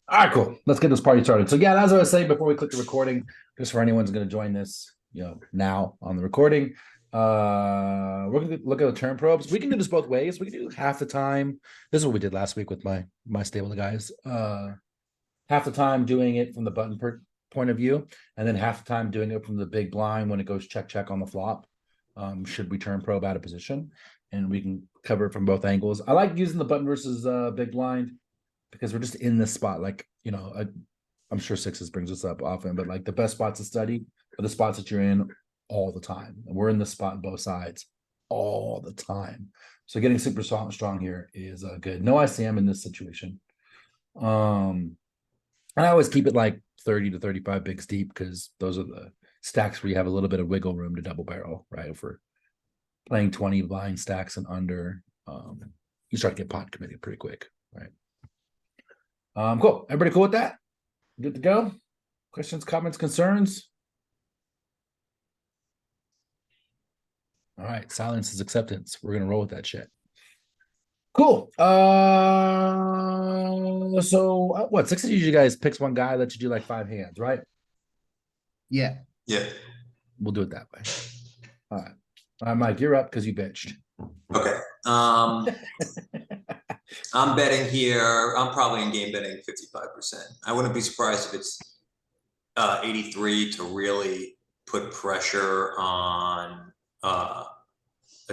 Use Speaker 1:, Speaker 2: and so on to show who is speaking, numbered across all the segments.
Speaker 1: All right, cool. Let's get this party started. So yeah, as I was saying before we click the recording, just for anyone's going to join this, now on the recording, we're going to look at the turn probes. We can do this both ways. We can do half the time. This is what we did last week with my stable of guys. Half the time doing it from the button point of view, and then half the time doing it from the big blind when it goes check check on the flop. Should we turn probe out of position, and we can cover it from both angles. I like using the button versus big blind because we're just in this spot. Like, I'm sure sixes brings us up often, but like the best spots to study are the spots that you're in all the time. And we're in this spot on both sides all the time. So getting super strong here is good. No ICM in this situation. And I always keep it like 30 to 35 bigs deep because those are the stacks where you have a little bit of wiggle room to double barrel, right? If we're playing 20 blind stacks and under, you start to get pot committed pretty quick, right? Cool. Everybody cool with that? Good to go? Questions, comments, concerns? All right. Silence is acceptance. We're going to roll with that shit. Cool. So what? Six of you guys picks one guy, lets you do like 5 hands, right?
Speaker 2: Yeah.
Speaker 3: Yeah.
Speaker 1: We'll do it that way. All right. All right, Mike, you're up because you bitched.
Speaker 3: Okay. I'm betting here. I'm probably in game betting 55%. I wouldn't be surprised if it's 83 to really put pressure on a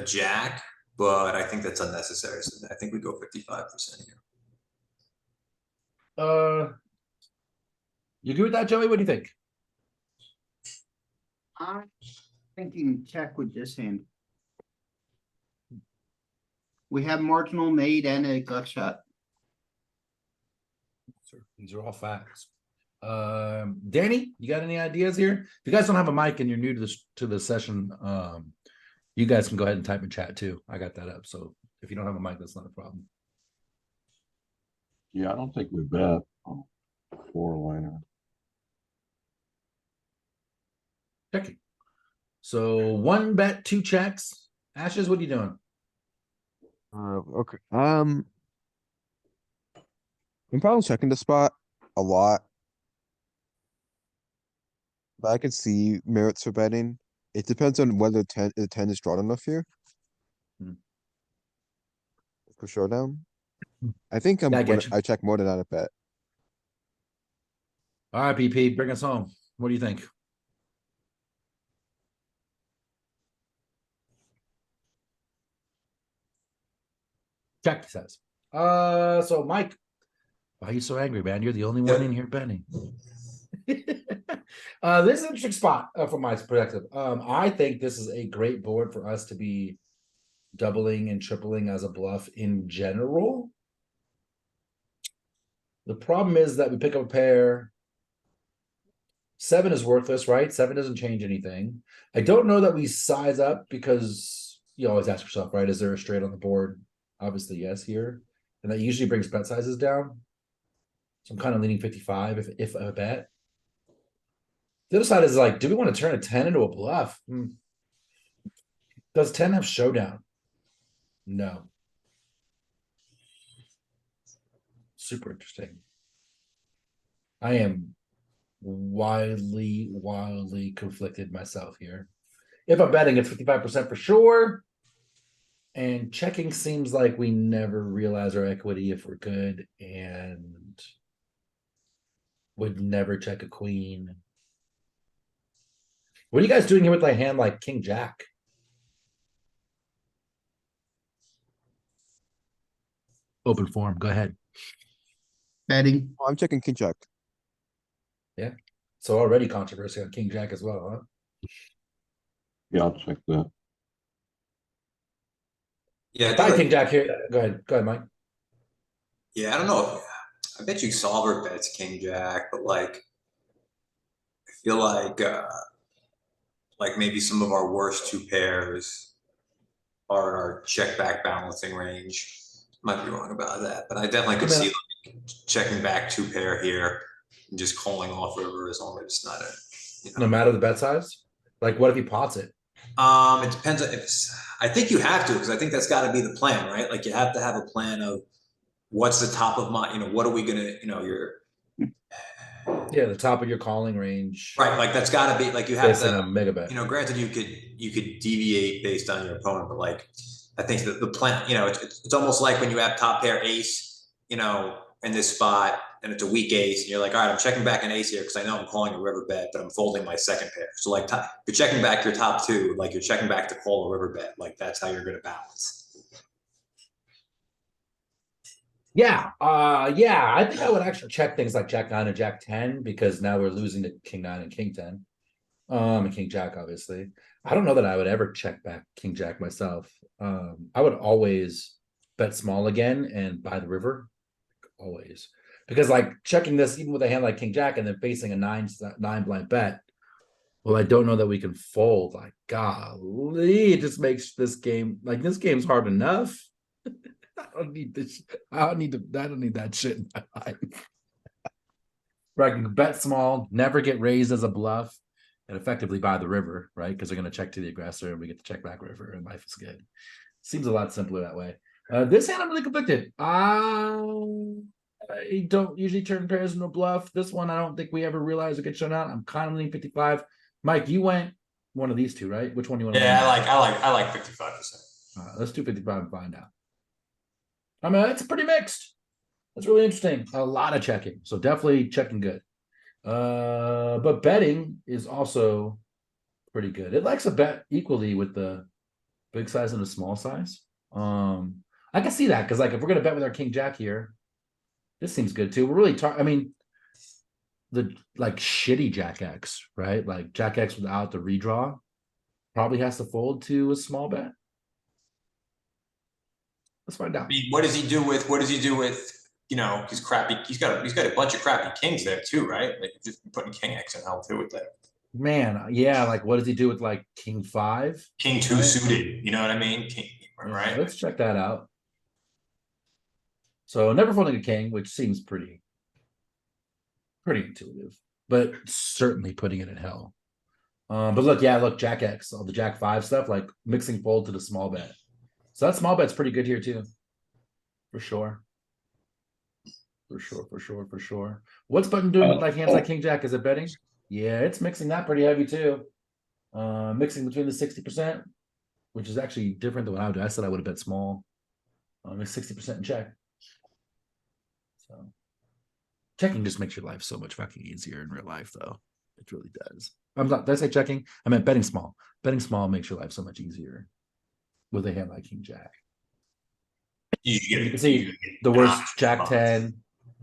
Speaker 3: jack, but I think that's unnecessary. So I think we go 55% here.
Speaker 1: You agree with that, Joey? What do you think?
Speaker 2: I'm thinking check with this hand. We have marginal made and a gut shot.
Speaker 1: These are all facts. Danny, you got any ideas here? If you guys don't have a mic and you're new to the session, you guys can go ahead and type in chat too. I got that up. So if you don't have a mic, that's not a problem.
Speaker 4: Yeah, I don't think we bet on 4-liner.
Speaker 1: Checking. So 1 bet, 2 checks. Ashes, what are you doing?
Speaker 5: Okay. I'm probably checking the spot a lot. But I can see merits for betting. It depends on whether the 10 is drawn enough here. For showdown. I think I check more than I bet.
Speaker 1: All right, BP, bring us home. What do you think? Check, he says. So Mike, why are you so angry, man? You're the only one in here betting. This is an interesting spot from my perspective. I think this is a great board for us to be doubling and tripling as a bluff in general. The problem is that we pick up a pair. 7 is worthless, right? 7 doesn't change anything. I don't know that we size up because you always ask yourself, right? Is there a straight on the board? Obviously, yes, here. And that usually brings bet sizes down. So I'm kind of leaning 55 if I bet. The other side is like, do we want to turn a 10 into a bluff? Does 10 have showdown? No. Super interesting. I am wildly conflicted myself here. If I'm betting, it's 55% for sure. And checking seems like we never realize our equity if we're good and would never check a queen. What are you guys doing here with a hand like King Jack? Open form, go ahead.
Speaker 2: Betting.
Speaker 5: Oh, I'm checking King Jack.
Speaker 1: Yeah. So already controversy on King Jack as well, huh?
Speaker 4: Yeah, I'll check that.
Speaker 3: Yeah.
Speaker 1: Bye, King Jack here. Go ahead, Mike.
Speaker 3: Yeah, I don't know. I bet you solver bets King Jack, but like, I feel like maybe some of our worst 2 pairs are in our check back balancing range. Might be wrong about that, but I definitely could see like checking back 2 pair here and just calling off river as long as it's not
Speaker 1: No matter the bet size. Like, what if he pots it?
Speaker 3: It depends on I think you have to, because I think that's got to be the plan, right? Like you have to have a plan of what's the top of my, what are we gonna,
Speaker 1: Yeah, the top of your calling range.
Speaker 3: Right, like that's gotta be, like you have
Speaker 1: Facing
Speaker 3: to,
Speaker 1: a mega bet.
Speaker 3: you know, granted you could deviate based on your opponent, but like, I think that the plan, you know, it's almost like when you have top pair ace, you know, in this spot and it's a weak ace and you're like, all right, I'm checking back an ace here because I know I'm calling a river bet, but I'm folding my second pair. So like you're checking back your top two, like you're checking back to call a river bet. Like that's how you're gonna balance.
Speaker 1: Yeah, I think I would actually check things like Jack 9 and Jack 10 because now we're losing to King 9 and King 10. And King Jack, obviously. I don't know that I would ever check back King Jack myself. I would always bet small again and buy the river. Always. Because like checking this even with a hand like King Jack and then facing a nine blind bet. Well, I don't know that we can fold. Like, golly, it just makes this game like this game's hard enough. I don't need this. I don't need that shit in my life. Where I can bet small, never get raised as a bluff, and effectively buy the river, right? Because they're going to check to the aggressor, and we get to check back river, and life is good. Seems a lot simpler that way. This hand, I'm really conflicted. I don't usually turn pairs into a bluff. This one, I don't think we ever realized it gets shown out. I'm kind of leaning 55. Mike, you went one of these two, right? Which one do you want to?
Speaker 3: Yeah, I like 55%.
Speaker 1: Let's do 55 and find out. I mean, it's pretty mixed. That's really interesting. A lot of checking. So definitely checking good. But betting is also pretty good. It likes a bet equally with the big size and the small size. I can see that because like if we're gonna bet with our King Jack here, this seems good too. We're really I mean, the like shitty Jack X, right? Like Jack X without the redraw probably has to fold to a small bet. Let's find out.
Speaker 3: I mean, what does he do with you know, his crappy? He's got a bunch of crappy kings there too, right? Like just putting King X in hell too with that.
Speaker 1: Man, yeah, like what does he do with like King 5?
Speaker 3: King 2
Speaker 1: right?
Speaker 3: suited, you know what I mean? King,
Speaker 1: Yeah,
Speaker 3: right?
Speaker 1: let's check that out. So never folding a king, which seems pretty intuitive, but certainly putting it in hell. But look, yeah, look, Jack X, all the Jack 5 stuff, like mixing fold to the small bet. So that small bet's pretty good here too. For sure. For sure. What's button doing with like hands like King Jack? Is it betting? Yeah, it's mixing that pretty heavy too. Mixing between the 60%, which is actually different than what I would do. I said I would have bet small. It's 60% in check. So checking just makes your life so much fucking easier in real life, though. It really does. I'm not, did I say checking? I meant betting small. Betting small makes your life so much easier with a hand like King Jack. You can see the worst Jack 10,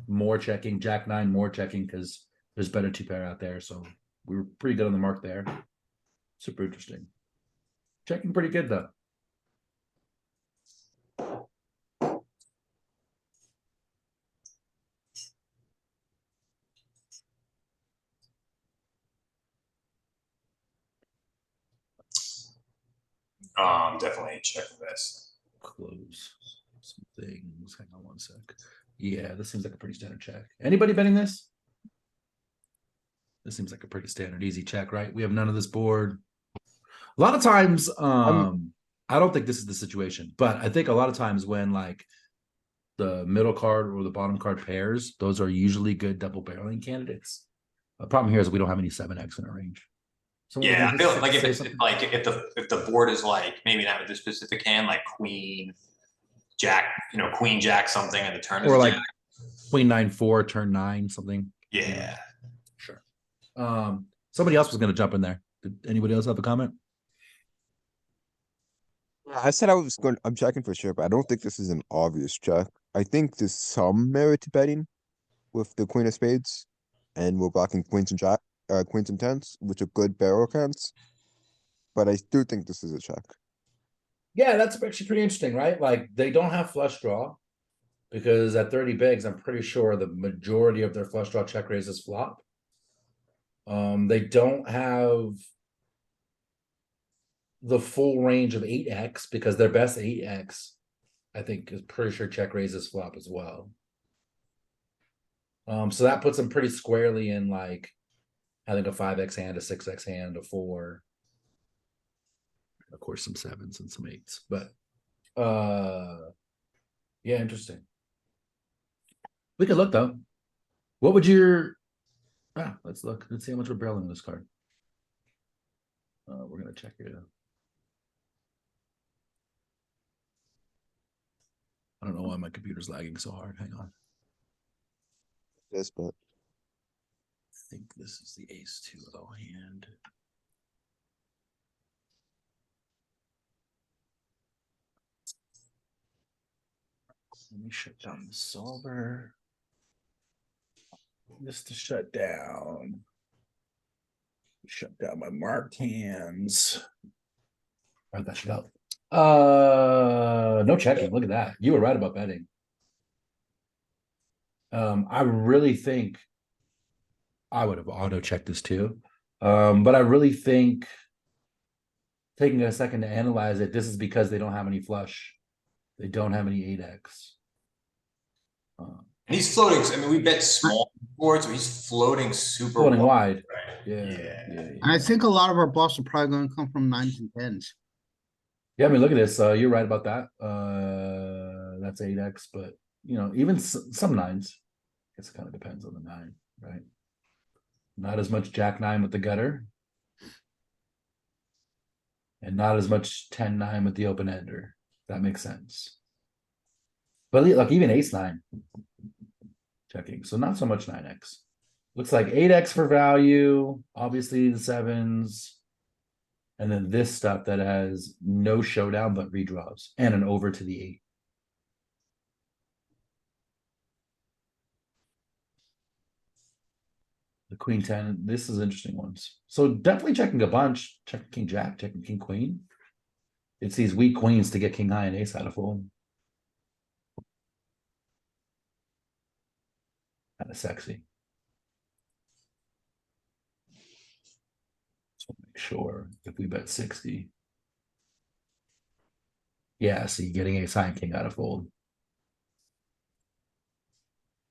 Speaker 1: more checking, Jack 9, more checking because there's better two pair out there. So we were pretty good on the mark there. Super interesting. Checking pretty good though.
Speaker 3: Definitely check this.
Speaker 1: Close some things. Hang on one sec. Yeah, this seems like a pretty standard check. Anybody betting this? This seems like a pretty standard easy check, right? We have none of this board. A lot of times, I don't think this is the situation, but I think a lot of times when like the middle card or the bottom card pairs, those are usually good double barreling candidates. The problem here is we don't have any 7x in our range. Someone
Speaker 3: Yeah, I feel like
Speaker 1: say
Speaker 3: if
Speaker 1: something?
Speaker 3: if the board is like maybe not with this specific hand, like Queen, Jack, you know, Queen Jack something, and the turn is
Speaker 1: Or like
Speaker 3: Jack.
Speaker 1: Queen 9-4, turn 9, something.
Speaker 3: Yeah.
Speaker 1: Sure. Somebody else was going to jump in there. Did anybody else have a comment?
Speaker 5: I said I'm checking for sure, but I don't think this is an obvious check. I think there's some merit to betting with the Queen of Spades, and we're blocking Queens and tens, which are good barrel accounts. But I do think this is a check.
Speaker 1: Yeah, that's actually pretty interesting, right? Like they don't have flush draw because at 30 bigs, I'm pretty sure the majority of their flush draw check raises flop. They don't have the full range of 8x because their best 8x, I think, is pretty sure check raises flop as well. So that puts them pretty squarely in like, I think a 5x hand, a 6x hand, a 4. Of course, some 7s and some 8s, but yeah, interesting. We could look though. What would your let's look. Let's see how much we're barreling this card. We're gonna check here. I don't know why my computer's lagging so hard. Hang on.
Speaker 5: Yes, but
Speaker 1: I think this is the ace 2 low hand. Let me shut down the solver. Just to shut down. Shut down my marked hands. Where'd that shit go? No checking. Look at that. You were right about betting. I really think I would have auto checked this too. But I really think taking a second to analyze it, this is because they don't have any flush. They don't have any 8x.
Speaker 3: And he's floating. I mean, we bet small boards, so he's floating super
Speaker 1: Floating wide.
Speaker 3: Right.
Speaker 1: Yeah.
Speaker 2: And I think a lot of our bluffs are probably gonna come from 9s and 10s.
Speaker 1: Yeah, I mean, look at this. You're right about that. That's 8x, but you know, even some 9s. I guess it kind of depends on the 9, right? Not as much Jack 9 with the gutter. And not as much 10-9 with the open ender. That makes sense. But like even ace 9 checking. So not so much 9x. Looks like 8x for value. Obviously the 7s. And then this stuff that has no showdown but redraws and an over to the 8. The queen 10. This is interesting ones. So definitely checking a bunch. Checking king jack, checking king queen. It's these weak queens to get king high and ace out of fold. Kind of sexy. So make sure if we bet 60. Yeah, see, getting ace high and king out of fold.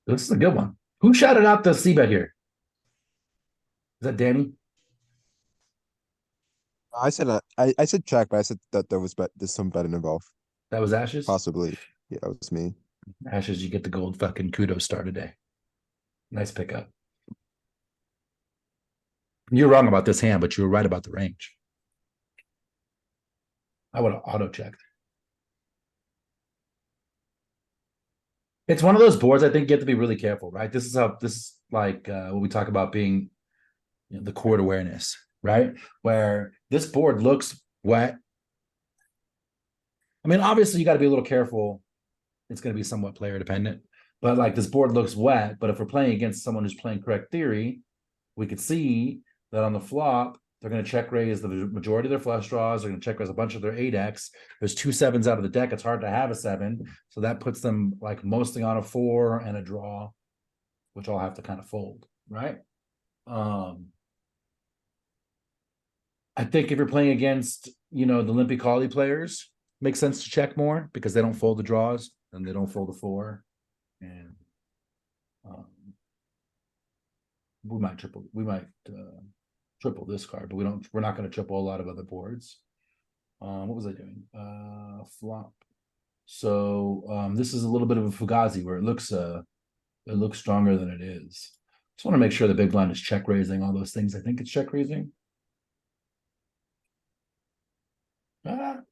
Speaker 1: This is a good one. Who shouted out the c bet here? Is that Danny?
Speaker 5: I said I said check, but I said that there's some betting involved.
Speaker 1: That was Ashes?
Speaker 5: Possibly. Yeah, that was me.
Speaker 1: Ashes, you get the gold fucking kudos star today. Nice pickup. You're wrong about this hand, but you were right about the range. I would have auto-checked. It's one of those boards I think you have to be really careful, right? This is like what we talk about being the court awareness, right? Where this board looks wet. I mean, obviously you got to be a little careful. It's going to be somewhat player dependent, but like this board looks wet. But if we're playing against someone who's playing correct theory, we could see that on the flop, they're going to check raise the majority of their flush draws. They're going to check raise a bunch of their 8x. There's 2 7s out of the deck. It's hard to have a 7. So that puts them like mostly on a 4 and a draw, which I'll have to kind of fold, right? I think if you're playing against, the Limpy Collie players, makes sense to check more because they don't fold the draws and they don't fold the 4. And we might triple this card, but we're not going to triple a lot of other boards. What was I doing? Flop. So this is a little bit of a Fugazi where it looks stronger than it is. Just want to make sure the big blind is check raising all those things. I think it's check raising. It's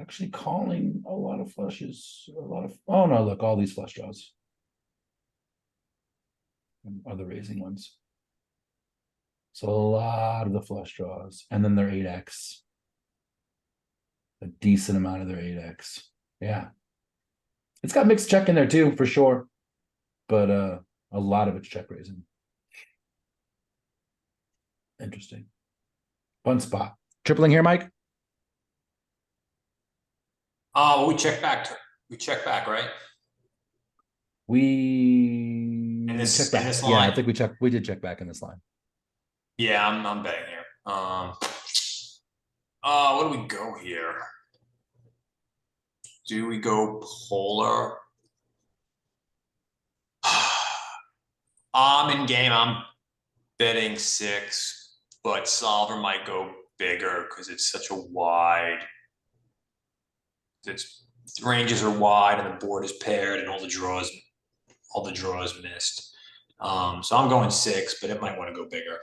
Speaker 1: actually calling a lot of flushes, oh no, look, all these flush draws are the raising ones. So a lot of the flush draws, and then their 8x. A decent amount of their 8x. Yeah. It's got mixed check in there too, for sure. But a lot of it's check raising. Interesting. Fun spot. Tripling here, Mike?
Speaker 3: Oh, we check back. We check back, right?
Speaker 1: We
Speaker 3: In this
Speaker 1: checked back.
Speaker 3: line.
Speaker 1: Yeah, I think we did check back in this line.
Speaker 3: Yeah, I'm betting here. What do we go here? Do we go polar? I'm in game. I'm betting 6, but solver might go bigger because it's such a wide. The ranges are wide and the board is paired and all the draws all the draws missed. So I'm going 6, but it might want to go bigger.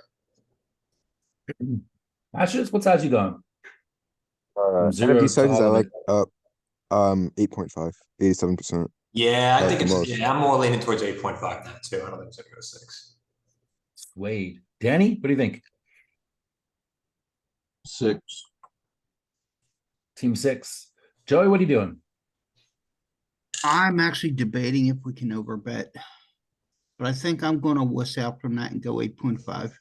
Speaker 1: Ashes, what size you going? From
Speaker 5: And
Speaker 1: zero
Speaker 5: of these
Speaker 1: to
Speaker 5: sizes, I
Speaker 1: all of
Speaker 5: like
Speaker 1: it.
Speaker 5: 8.5, 87%.
Speaker 3: Yeah, I
Speaker 5: Like
Speaker 3: think
Speaker 5: the
Speaker 3: it's
Speaker 5: most.
Speaker 3: yeah, I'm more leaning towards 8.5 now too. I don't think it's gonna go 6.
Speaker 1: Wade. Danny, what do you think?
Speaker 4: 6.
Speaker 1: Team 6. Joey, what are you doing?
Speaker 2: I'm actually debating if we can overbet. But I think I'm gonna wuss out from that and go 8.5.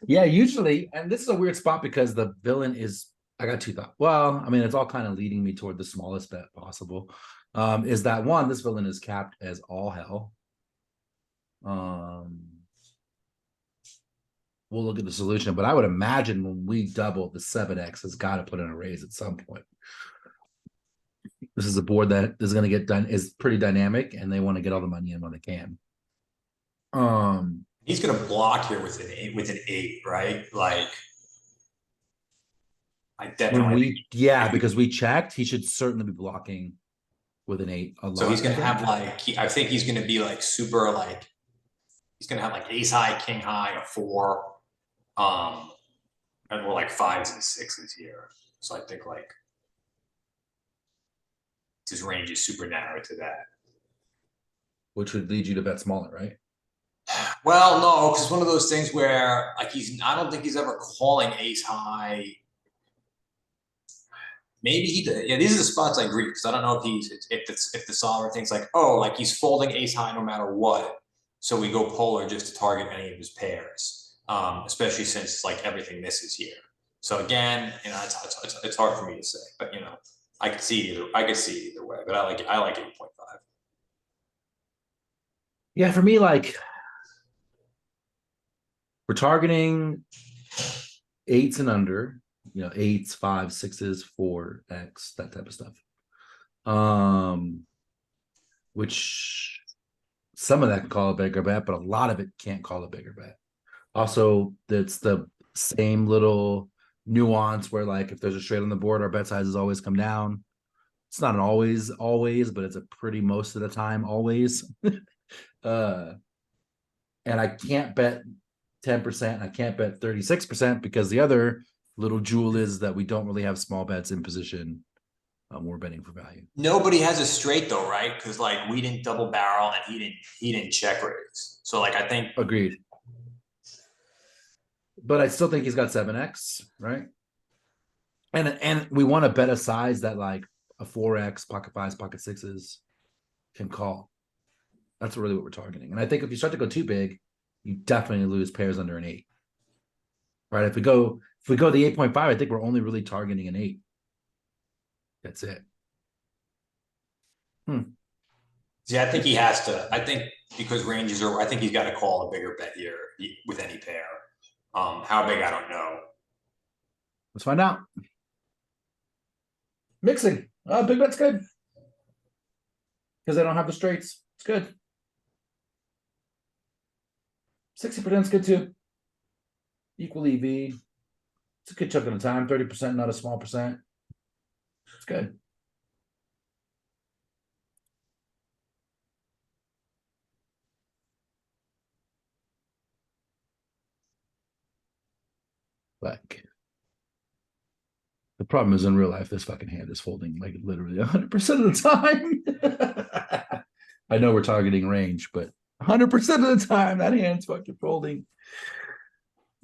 Speaker 1: Yeah, usually, and this is a weird spot because the villain is, I got two thoughts. Well, I mean, it's all kind of leading me toward the smallest bet possible. Is that one, this villain is capped as all hell. We'll look at the solution, but I would imagine when we double, the 7x has got to put in a raise at some point. This is a board that is going to get done, is pretty dynamic, and they want to get all the money in when they can.
Speaker 3: He's gonna block here with an 8, right? Like, I
Speaker 1: When
Speaker 3: definitely.
Speaker 1: yeah,
Speaker 3: if we-
Speaker 1: because we checked, he should certainly be blocking with an 8 a lot.
Speaker 3: So he's gonna
Speaker 1: I think.
Speaker 3: have like I think he's gonna be like super like he's gonna have like ace high, king high, a 4, and we're like 5s and 6s here. So I think like his range is super narrow to that.
Speaker 1: Which would lead you to bet smaller, right?
Speaker 3: Well, no, because it's one of those things where like I don't think he's ever calling ace high. Maybe he did. Yeah, these are the spots I agree because I don't know if the solver thinks like, oh, like he's folding ace high no matter what. So we go polar just to target any of his pairs, especially since like everything misses here. So again, you know, it's hard for me to say, but you know, I could see it either way. But I like 8.5.
Speaker 1: Yeah, for me, like we're targeting 8s and under, 8s, 5s, 6s, 4x, that type of stuff. Which some of that can call a bigger bet, but a lot of it can't call a bigger bet. Also, it's the same little nuance where like if there's a straight on the board, our bet sizes always come down. It's not an always, but it's a pretty most of the time always. And I can't bet 10%, I can't bet 36% because the other little jewel is that we don't really have small bets in position. We're betting for value.
Speaker 3: Nobody has a straight though, right? Because like we didn't double barrel and he didn't check raise. So like I think
Speaker 1: Agreed. But I still think he's got 7x, right? And we want to bet a size that like a 4x, pocket 5s, pocket 6s can call. That's really what we're targeting. And I think if you start to go too big, you definitely lose pairs under an 8. Right? If we go the 8.5, I think we're only really targeting an 8. That's it.
Speaker 3: I think he has to. I think because ranges are. I think he's got to call a bigger bet here with any pair. How big I don't know.
Speaker 1: Let's find out. Mixing. Big bet's good. Because they don't have the straights. It's good. 60% is good too. Equal EV. It's a good chunk of the time. 30%, not a small percent. It's good. Like the problem is in real life, this fucking hand is folding like literally 100% of the time. I know we're targeting range, but 100% of the time that hand's fucking folding.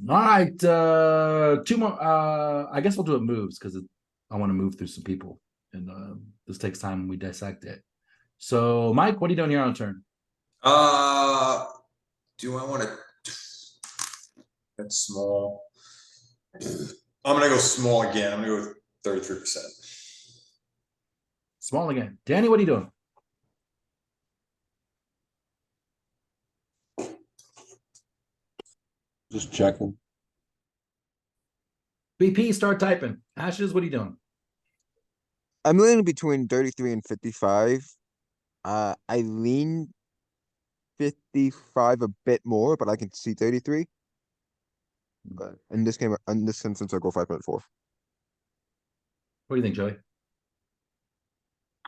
Speaker 1: All right, 2 more. I guess we'll do it moves because I want to move through some people, and this takes time when we dissect it. So, Mike, what are you doing here on turn?
Speaker 3: Do I want to? That's small. I'm gonna go small again. I'm gonna go with 33%.
Speaker 1: Small again. Danny, what are you doing?
Speaker 4: Just checking.
Speaker 1: BP, start typing. Ashes, what are you doing?
Speaker 5: I'm leaning between 33 and 55. I lean 55 a bit more, but I can see 33. But in this instance, I'll go 5.4.
Speaker 1: What do you think, Joey?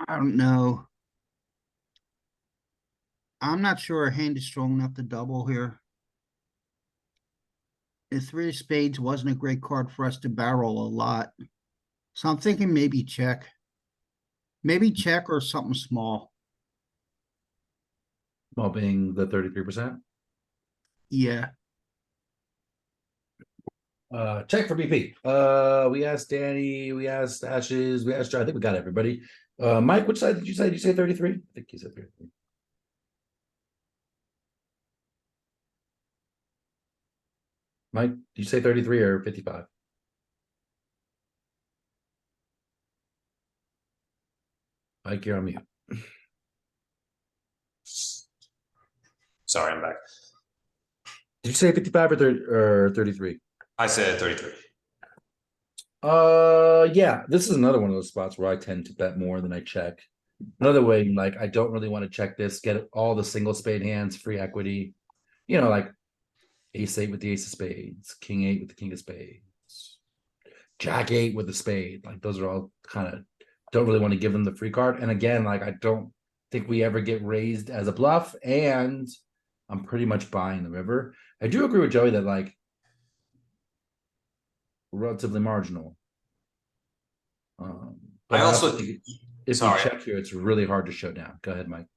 Speaker 2: I don't know. I'm not sure our hand is strong enough to double here. The three of spades wasn't a great card for us to barrel a lot. So I'm thinking maybe check. Maybe check or something small.
Speaker 1: While being the 33%.
Speaker 2: Yeah.
Speaker 1: Check for BP. We asked Danny, we asked Ashes, we asked John. I think we got everybody. Mike, which side did you say? Did you say 33? I think you said 33. Mike, did you say 33 or 55? Mike, you're on mute.
Speaker 3: Sorry, I'm back.
Speaker 1: Did you say 55 or 30 or 33?
Speaker 3: I said 33.
Speaker 1: Yeah, this is another one of those spots where I tend to bet more than I check. Another way, like I don't really want to check this, get all the single spade hands, free equity, like ace 8 with the ace of spades, king 8 with the king of spades, jack 8 with the spade. Like those are all kind of don't really want to give them the free card. And again, like I don't think we ever get raised as a bluff, and I'm pretty much buying the river. I do agree with Joey that like relatively marginal. But
Speaker 3: I also
Speaker 1: think if
Speaker 3: sorry.
Speaker 1: we check here, it's really hard to show down. Go ahead, Mike.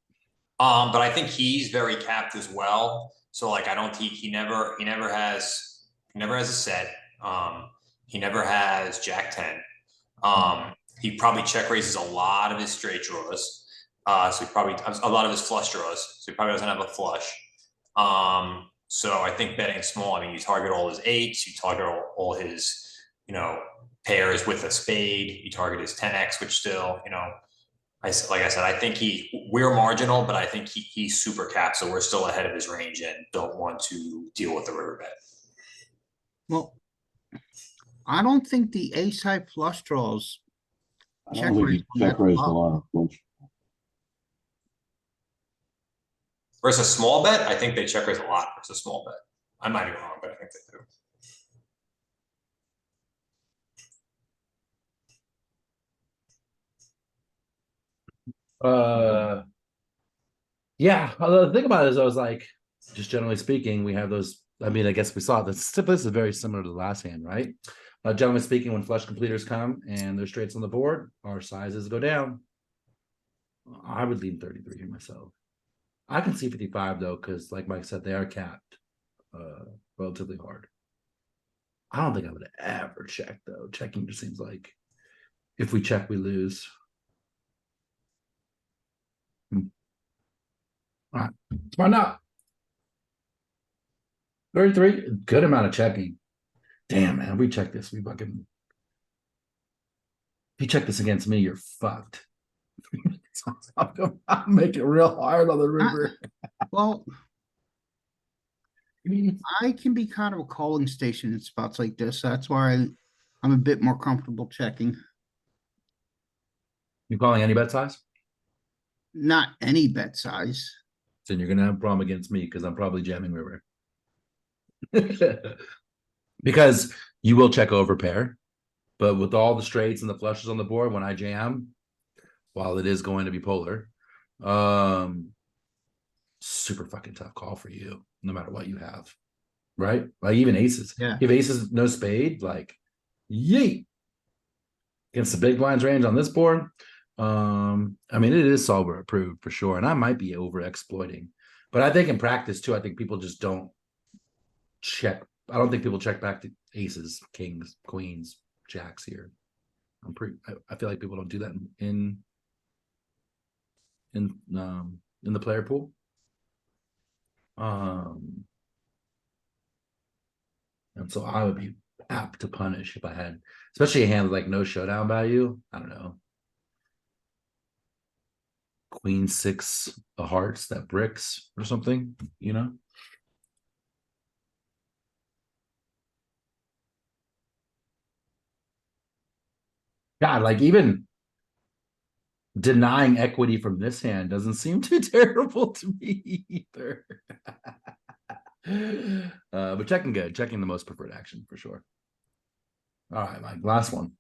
Speaker 3: But I think he's very capped as well. So like I don't think he never has a set. He never has Jack 10. He probably check raises a lot of his straight draws. So he probably a lot of his flush draws. So he probably doesn't have a flush. So I think betting small, I mean, you target all his eights, you target all his, pairs with a spade, you target his 10x, which still, like I said, I think we're marginal, but I think he's super capped, so we're still ahead of his range and don't want to deal with the river bet.
Speaker 2: Well, I don't think the ace high flush draws.
Speaker 4: I don't think he check raised a lot of flush.
Speaker 3: Versus small bet, I think they check raise a lot versus small bet. I might be wrong, but I think they do.
Speaker 1: Yeah. The thing about it is, I was like, just generally speaking, we have those. I mean, I guess we saw this. This is very similar to the last hand, right? Generally speaking, when flush completers come and there's straights on the board, our sizes go down. I would lean 33 here myself. I can see 55 though, because like Mike said, they are capped relatively hard. I don't think I would ever check though. Checking just seems like if we check, we lose. All right, smart enough. 33, good amount of checking. Damn, man, we check this. We fucking. If you check this against me, you're fucked. I'll make it real hard on the river.
Speaker 2: Well, I can be kind of a calling station in spots like this. That's why I'm a bit more comfortable checking.
Speaker 1: You calling any bet size?
Speaker 2: Not any bet size.
Speaker 1: Then you're gonna have a problem against me because I'm probably jamming river. Because you will check over pair, but with all the straights and the flushes on the board, when I jam, while it is going to be polar, super fucking tough call for you, no matter what you have, right? Like even aces.
Speaker 2: Yeah.
Speaker 1: If aces no spade, like yeet against the big blinds range on this board. I mean, it is solver approved for sure, and I might be over exploiting, but I think in practice too, I think people just don't check. I don't think people check back to aces, kings, queens, jacks here. I feel like people don't do that in the player pool. And so I would be apt to punish if I had, especially a hand with like no showdown value. I don't know. Queen 6 of hearts that bricks or something, God, like even denying equity from this hand doesn't seem too terrible to me either. But checking good, checking the most preferred action for sure. All right, Mike, last one.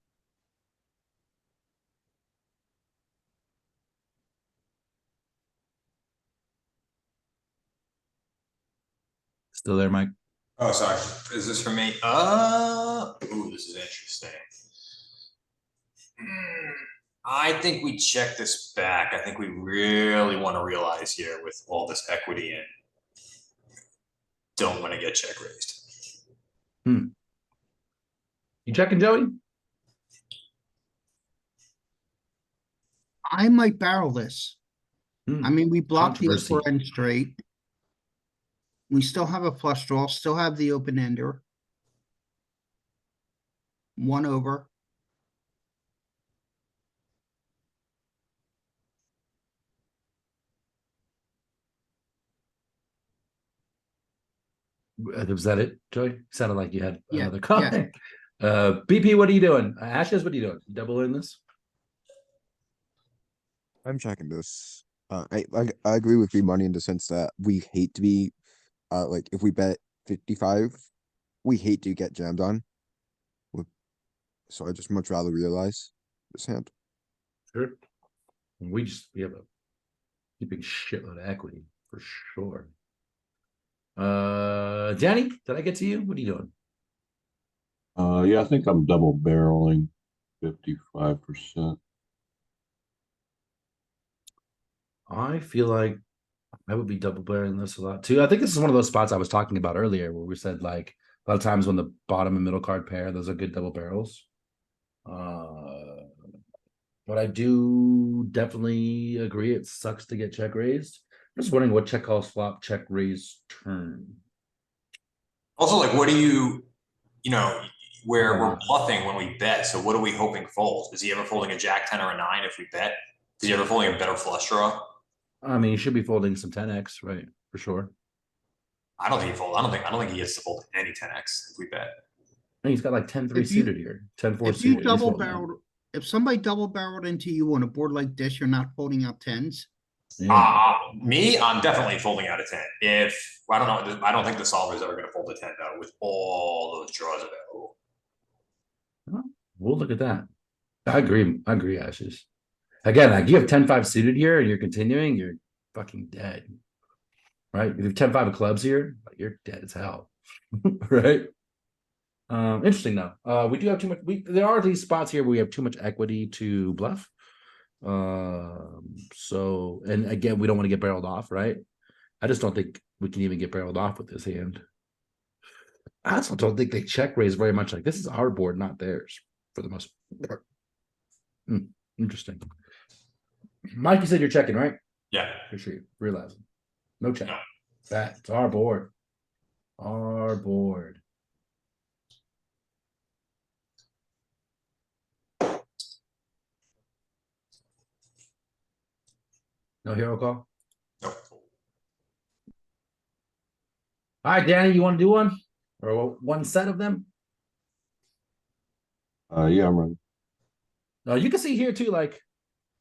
Speaker 1: Still there, Mike?
Speaker 3: Oh, sorry. Is this for me? Ooh, this is interesting. I think we check this back. I think we really want to realize here with all this equity in. Don't want to get check raised.
Speaker 1: You checking, Joey?
Speaker 2: I might barrel this. I mean, we blocked the
Speaker 1: Controversy.
Speaker 2: upper end straight. We still have a flush draw, still have the open ender. One over.
Speaker 1: Was that it, Joey? Sounded like you had
Speaker 2: Yeah,
Speaker 1: another
Speaker 2: yeah.
Speaker 1: comment. BP, what are you doing? Ashes, what are you doing? Double in this?
Speaker 5: I'm checking this. I agree with free money in the sense that we hate to be, like if we bet 55, we hate to get jammed on. So I just much rather realize this hand.
Speaker 1: Sure. We have a keeping shitload of equity for sure. Danny, did I get to you? What are you doing?
Speaker 4: Yeah, I think I'm double barreling 55%.
Speaker 1: I feel like I would be double barreling this a lot too. I think this is one of those spots I was talking about earlier where we said like a lot of times when the bottom and middle card pair, those are good double barrels. But I do definitely agree it sucks to get check raised. I'm just wondering what check calls flop, check raise turn.
Speaker 3: Also, like, what do you know, we're
Speaker 1: Yeah.
Speaker 3: bluffing when we bet. So what are we hoping folds? Is he ever folding a jack 10 or a 9 if we bet? Is he ever folding a better flush draw?
Speaker 1: I mean, you should be folding some 10x, right? For sure.
Speaker 3: I don't think he folds. I don't think he gets to fold any 10x if we bet.
Speaker 1: And he's got like 10-3
Speaker 2: If you-
Speaker 1: suited here, 10-4
Speaker 2: If you
Speaker 1: suited. He's
Speaker 2: double
Speaker 1: folding that.
Speaker 2: barreled, if somebody double barreled into you on a board like this, you're not folding out tens.
Speaker 1: Yeah.
Speaker 3: Me, I'm definitely folding out a 10. If I don't know, I don't think the solver is ever going to fold a 10 though, with all those draws available.
Speaker 1: We'll look at that. I agree, Ashes. Again, like you have 10-5 suited here and you're continuing, you're fucking dead. Right? If you have 10-5 of clubs here, like, you're dead as hell. Right? Interesting though. We do have too much. There are these spots here where we have too much equity to bluff. So, and again, we don't want to get barreled off, right? I just don't think we can even get barreled off with this hand. I also don't think they check raise very much. Like this is our board, not theirs, for the most part. Interesting. Mike, you said you're checking, right?
Speaker 3: Yeah.
Speaker 1: For sure. Realizing. No check.
Speaker 3: No.
Speaker 1: That it's our board. Our board. No hero call.
Speaker 3: Nope.
Speaker 1: All right, Danny, you want to do one or one set of them?
Speaker 4: Yeah, I'm ready.
Speaker 1: You can see here too, like,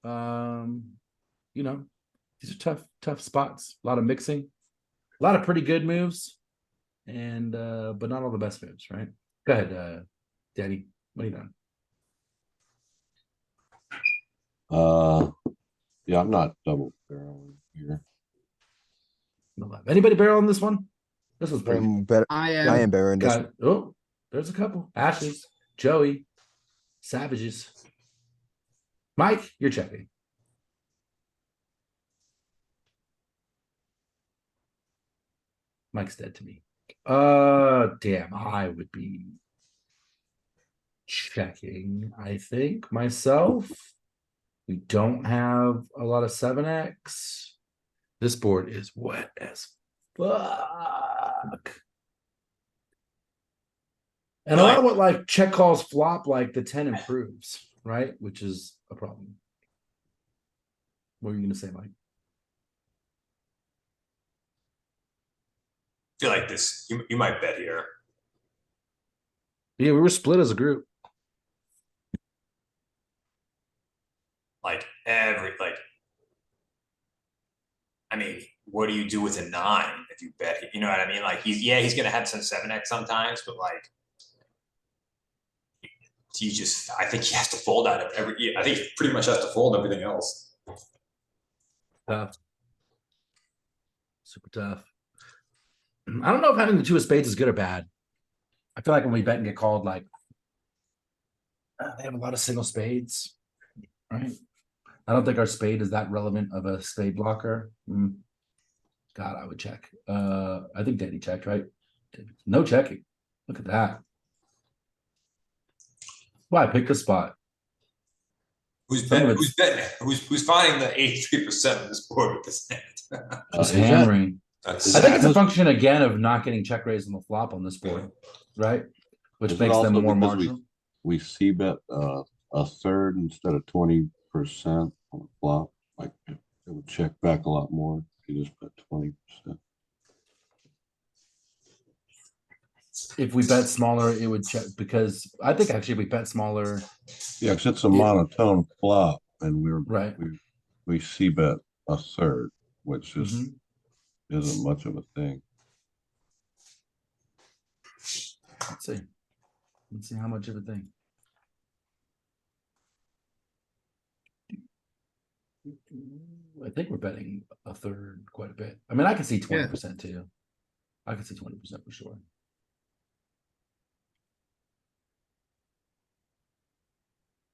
Speaker 1: you know, these are tough spots. A lot of mixing, a lot of pretty good moves, and but not all the best moves, right? Go ahead, Danny. What are you doing?
Speaker 4: Yeah, I'm not double barreling here.
Speaker 1: Anybody barrel on this one? This was pretty good.
Speaker 5: Better.
Speaker 2: I
Speaker 5: I
Speaker 2: am.
Speaker 5: am better in this.
Speaker 1: Got oh, there's a couple. Ashes, Joey, Savages. Mike, you're checking. Mike's dead to me. Damn, I would be checking, I think, myself. We don't have a lot of 7x. This board is wet as fuck. And a lot of what like check calls flop, like the 10 improves, right? Which is a problem. What were you gonna say, Mike?
Speaker 3: I feel like this, you might bet here.
Speaker 1: Yeah, we were split as a group.
Speaker 3: Like I mean, what do you do with a 9 if you bet? You know what I mean? Like he's gonna have some 7x sometimes, but like I think he has to fold out of I think he pretty much has to fold everything else.
Speaker 1: Tough. Super tough. I don't know if having the two of spades is good or bad. I feel like when we bet and get called, like they have a lot of single spades, right? I don't think our spade is that relevant of a spade blocker. God, I would check. I think Daddy checked, right? No checking. Look at that. Why I picked the spot.
Speaker 3: Who's
Speaker 1: Some of
Speaker 3: betting?
Speaker 1: it's-
Speaker 3: Who's betting? Who's finding the 83% of this board with this hand?
Speaker 1: Just
Speaker 4: is that-
Speaker 1: hammering.
Speaker 3: That's
Speaker 1: I think it's a
Speaker 4: Because-
Speaker 1: function again of not getting check raised on the flop on this board, right? Which
Speaker 4: Is it
Speaker 1: makes them
Speaker 4: also
Speaker 1: more
Speaker 4: because
Speaker 1: marginal.
Speaker 4: we see bet a third instead of 20% on the flop? Like it would check back a lot more if you just bet 20%.
Speaker 1: If we bet smaller, it would check because I think actually if we bet smaller,
Speaker 4: Yeah, because it's a monotone flop, and
Speaker 1: right?
Speaker 4: we see bet a third, which just
Speaker 1: Mhm.
Speaker 4: isn't much of a thing.
Speaker 1: Let's see. Let's see how much of a thing. I think we're betting a third quite a bit. I mean, I can see 20% too. I can see 20% for sure.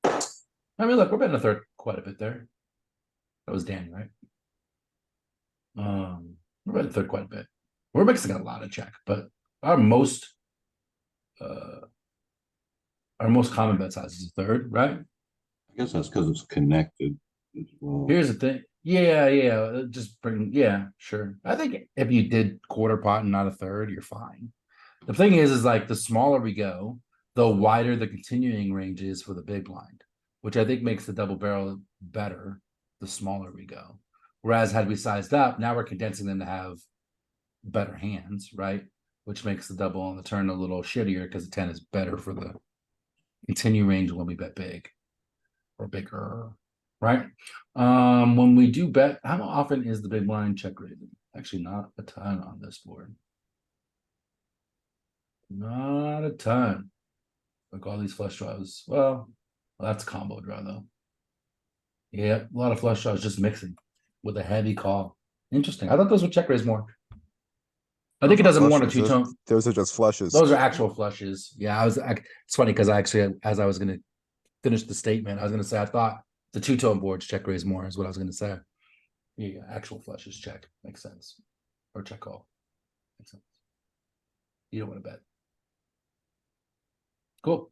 Speaker 1: I mean, look, we're betting a third quite a bit there. That was Danny, right? We're betting a third quite a bit. We're mixing a lot of check, but our most common bet size is a third, right?
Speaker 4: I guess that's because it's connected as well.
Speaker 1: Here's the thing. Yeah. Just bring, yeah, sure. I think if you did quarter pot and not a third, you're fine. The thing is like the smaller we go, the wider the continuing range is for the big blind, which I think makes the double barrel better the smaller we go. Whereas had we sized up, now we're condensing them to have better hands, right? Which makes the double on the turn a little shittier because the 10 is better for the continue range when we bet big or bigger, right? When we do bet, how often is the big blind check raising? Actually, not a ton on this board. Not a ton. Like all these flush draws. Well, that's combo draw though. Yeah, a lot of flush draws just mixing with a heavy call. Interesting. I thought those would check raise more. I think it doesn't want a
Speaker 5: Flushes,
Speaker 1: two-tone.
Speaker 5: Those are just flushes.
Speaker 1: Those are actual flushes. Yeah, it's funny because I actually, as I was gonna finish the statement, I was gonna say I thought the two-tone boards check raise more is what I was gonna say. Yeah, actual flushes check makes sense, or check call makes sense. You don't want to bet. Cool.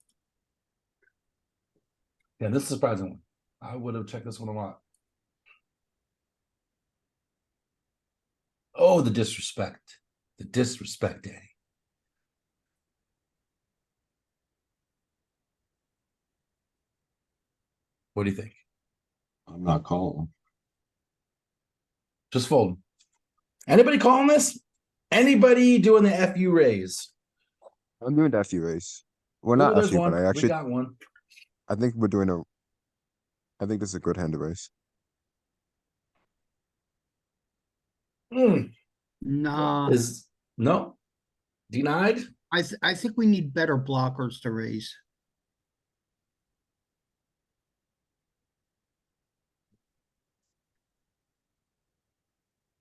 Speaker 1: Yeah, this is a surprising one. I would have checked this one a lot. Oh, the disrespect. The disrespect, Danny. What do you think?
Speaker 4: I'm not calling.
Speaker 1: Just fold. Anybody calling this? Anybody doing the FU raise?
Speaker 5: I'm doing the FU raise. Well,
Speaker 1: Ooh,
Speaker 5: not
Speaker 1: there's
Speaker 5: FU,
Speaker 1: one.
Speaker 5: but I
Speaker 1: We
Speaker 5: actually,
Speaker 1: got one.
Speaker 5: I think we're doing a. I think this is a good hand to raise.
Speaker 2: Nah,
Speaker 1: Is no denied?
Speaker 2: I think we need better blockers to raise.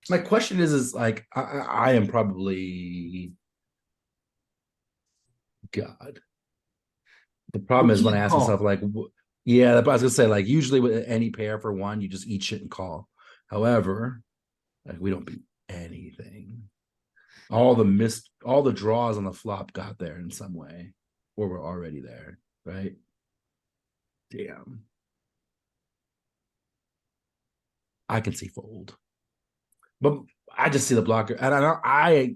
Speaker 1: My question is like I am probably God. The problem is when I
Speaker 2: can't
Speaker 1: ask
Speaker 2: call.
Speaker 1: myself like, yeah, I was gonna say like usually with any pair for one, you just eat shit and call. However, like we don't beat anything. All the draws on the flop got there in some way, or we're already there, right? Damn. I can see fold. But I just see the blocker. And I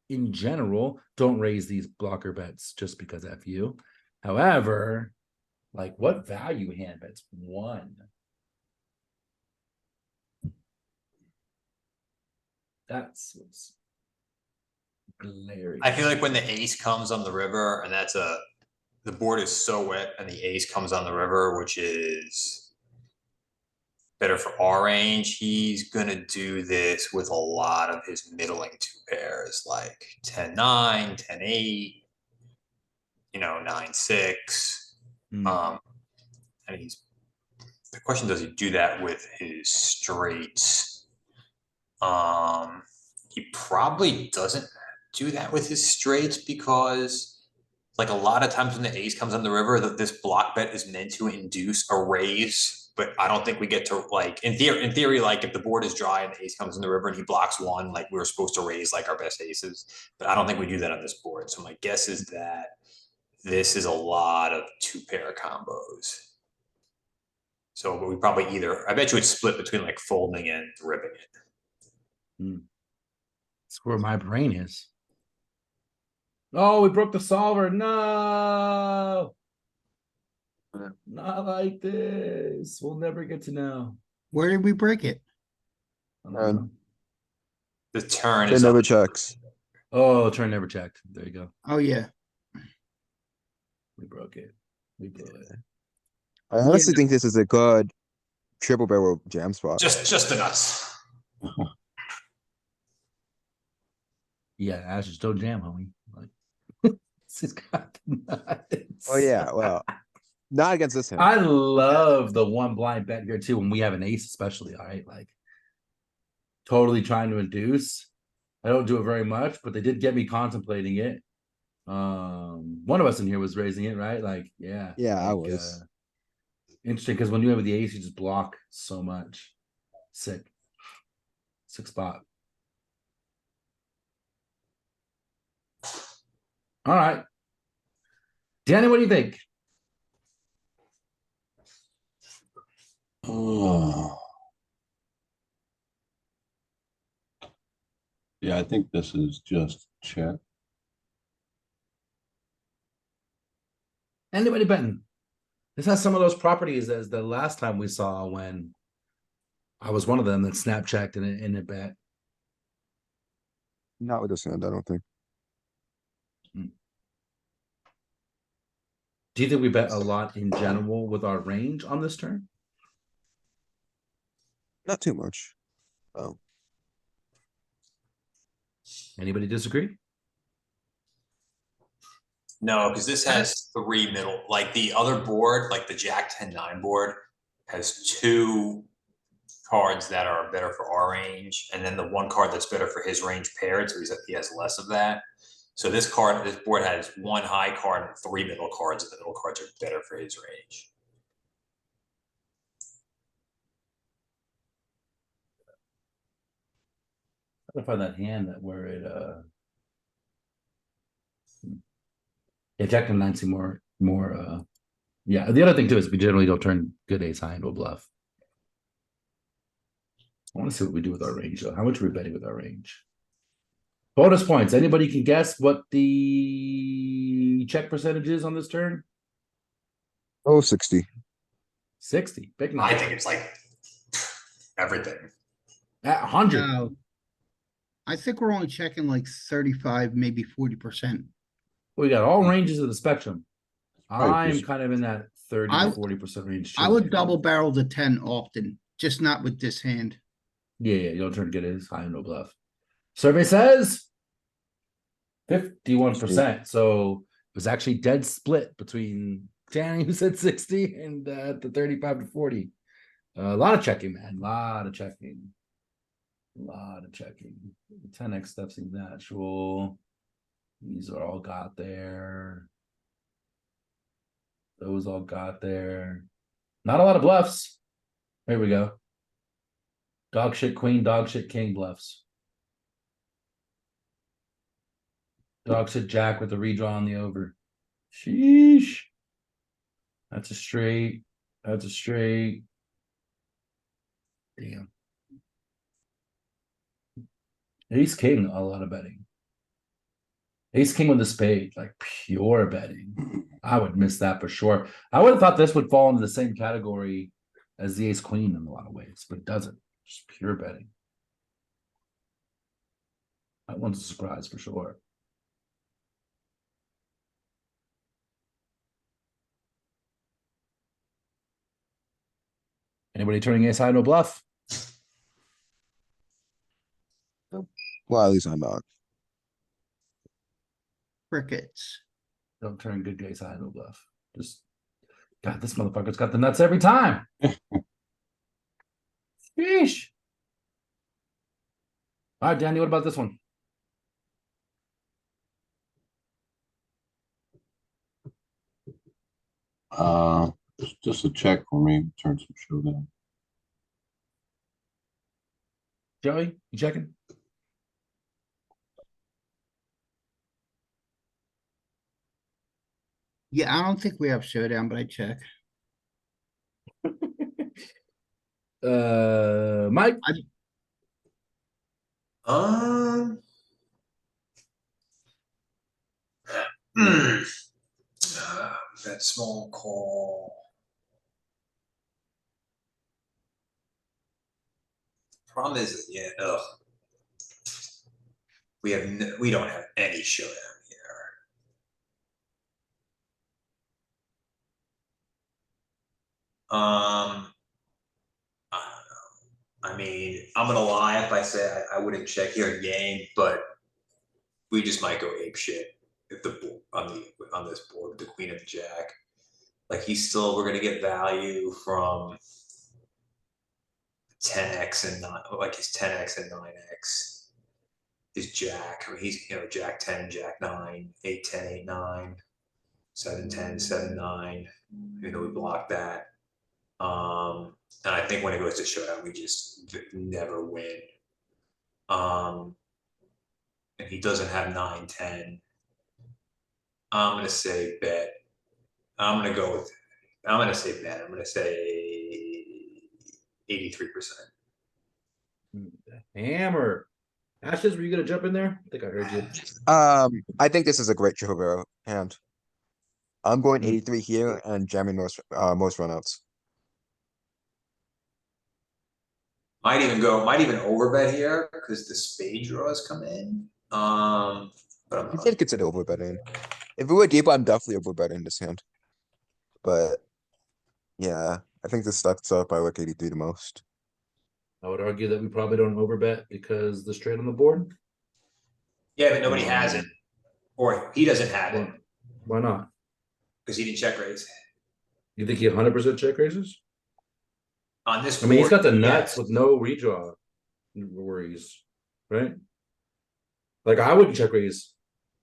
Speaker 1: in general don't raise these blocker bets just because FU. However, like what value hand bets one? That's what's glaring.
Speaker 3: I feel like when the ace comes on the river and the board is so wet and the ace comes on the river, which is better for our range, he's gonna do this with a lot of his middling two pairs, like 10-9, 10-8, 9-6.
Speaker 1: Hmm.
Speaker 3: And the question, does he do that with his straights? He probably doesn't. do that with his straights because like a lot of times when the ace comes on the river, that this block bet is meant to induce a raise, but I don't think we get to like in theory, like if the board is dry and the ace comes in the river and he blocks one, like we're supposed to raise like our best aces, but I don't think we do that on this board. So my guess is that this is a lot of two pair combos. So we probably either, I bet you it's split between like folding and ripping it.
Speaker 1: That's where my brain is. Oh, we broke the solver. No. Not like this. We'll never get to know.
Speaker 2: Where did we break it?
Speaker 1: I don't know.
Speaker 3: The turn
Speaker 5: It
Speaker 3: is
Speaker 5: never
Speaker 3: on-
Speaker 5: checks.
Speaker 1: Oh, turn never checked. There you go.
Speaker 2: Oh, yeah.
Speaker 1: We broke it. We blew it.
Speaker 5: I honestly think this is a good triple barrel jam spot.
Speaker 3: just the nuts.
Speaker 1: Yeah, Ash is still jam, homie. Like, this has got the nuts.
Speaker 5: Oh yeah, well, not against this hand.
Speaker 1: I love the one blind bet here too when we have an ace, especially. All right, like totally trying to induce. I don't do it very much, but they did get me contemplating it. One of us in here was raising it, right? Like, yeah,
Speaker 5: Yeah, I
Speaker 1: like,
Speaker 5: was.
Speaker 1: interesting because when you have the ace, you just block so much. Sick spot. All right, Danny, what do you think?
Speaker 4: Oh. Yeah, I think this is just check.
Speaker 1: Anybody betting? This has some of those properties as the last time we saw when I was one of them that snap checked in a bet.
Speaker 5: Not with this hand, I don't think.
Speaker 1: Do you think we bet a lot in general with our range on this turn?
Speaker 5: Not too much. Oh,
Speaker 1: Anybody disagree?
Speaker 3: No, because this has three middle, like the other board, like the Jack 10-9 board has two cards that are better for our range, and then the one card that's better for his range paired, so he has less of that. So this board has one high card and three middle cards, and the middle cards are better for his range.
Speaker 1: I gotta find that hand that where it yeah, Jack and nine seem more yeah. The other thing too is we generally don't turn good ace high into a bluff. I want to see what we do with our range though. How much are we betting with our range? Bonus points. Anybody can guess what the check percentage is on this turn?
Speaker 5: oh, 60.
Speaker 1: 60. Big
Speaker 3: I
Speaker 1: number.
Speaker 3: think it's like everything.
Speaker 1: At 100.
Speaker 2: No. I think we're only checking like 35, maybe 40%.
Speaker 1: We got all ranges of the spectrum.
Speaker 4: Probably
Speaker 1: I'm
Speaker 4: just-
Speaker 1: kind of in that 30
Speaker 2: I-
Speaker 1: to 40% range.
Speaker 2: I
Speaker 1: too.
Speaker 2: would double barrel the 10 often, just not with this hand.
Speaker 1: Yeah, you don't turn good ace high, no bluff. Survey says 51%. So it was actually dead split between Danny, who said 60, and the 35 to 40. A lot of checking, man. A lot of checking. 10x stuff seems natural. These are all got there. Those all got there. Not a lot of bluffs. Here we go. Dog shit queen, dog shit king bluffs. Dog shit jack with the redraw on the over. Sheesh. That's a straight. That's a straight. Damn. Ace king, a lot of betting. Ace king with a spade, like pure betting. I would miss that for sure. I would have thought this would fall into the same category as the ace queen in a lot of ways, but it doesn't. Just pure betting. That one's a surprise for sure. Anybody turning ace high to a bluff?
Speaker 5: Well, at least I'm not.
Speaker 2: Crickets.
Speaker 1: Don't turn good ace high to a bluff. Just, God, this motherfucker's got the nuts every time. Sheesh. All right, Danny, what about this one?
Speaker 4: Just a check for me, turn some showdown.
Speaker 1: Joey, you checking?
Speaker 2: Yeah, I don't think we have showdown, but I check.
Speaker 1: Mike,
Speaker 3: Um, hmm. That small call. Problem is, yeah, ugh. We don't have any showdown here. I don't know. I mean, I'm gonna lie if I say I wouldn't check here in game, but we just might go ape shit if on this board with the queen and the jack. Like we're gonna get value from 10x and not like his 10x and 9x. His jack, I mean, he's jack 10, jack 9, 8 10, 8 9, 7 10, 7 9. We block that. And I think when it goes to showdown, we just never win. And he doesn't have 9 10. I'm gonna say bet. I'm gonna say bet. I'm gonna say 83%.
Speaker 1: hammer. Ashes, were you gonna jump in there? I think I heard you.
Speaker 5: I think this is a great Chihobero hand. I'm going
Speaker 1: Mm.
Speaker 5: 83 here and jamming most runouts.
Speaker 3: Might even overbet here because the spade draws come in. But I'm
Speaker 5: You
Speaker 3: not.
Speaker 5: can't consider overbetting. If it were deep, I'm definitely overbetting this hand. But yeah, I think this stacks up by like 83 the most.
Speaker 1: I would argue that we probably don't overbet because the straight on the board.
Speaker 3: Yeah, but nobody has it, or he doesn't have it
Speaker 1: Why not?
Speaker 3: because he didn't check raise
Speaker 1: You think he 100% check raises?
Speaker 3: on this
Speaker 1: I mean, he's
Speaker 3: board.
Speaker 1: got the nuts
Speaker 3: Yes.
Speaker 1: with no redraw worries, right? Like I wouldn't check raise.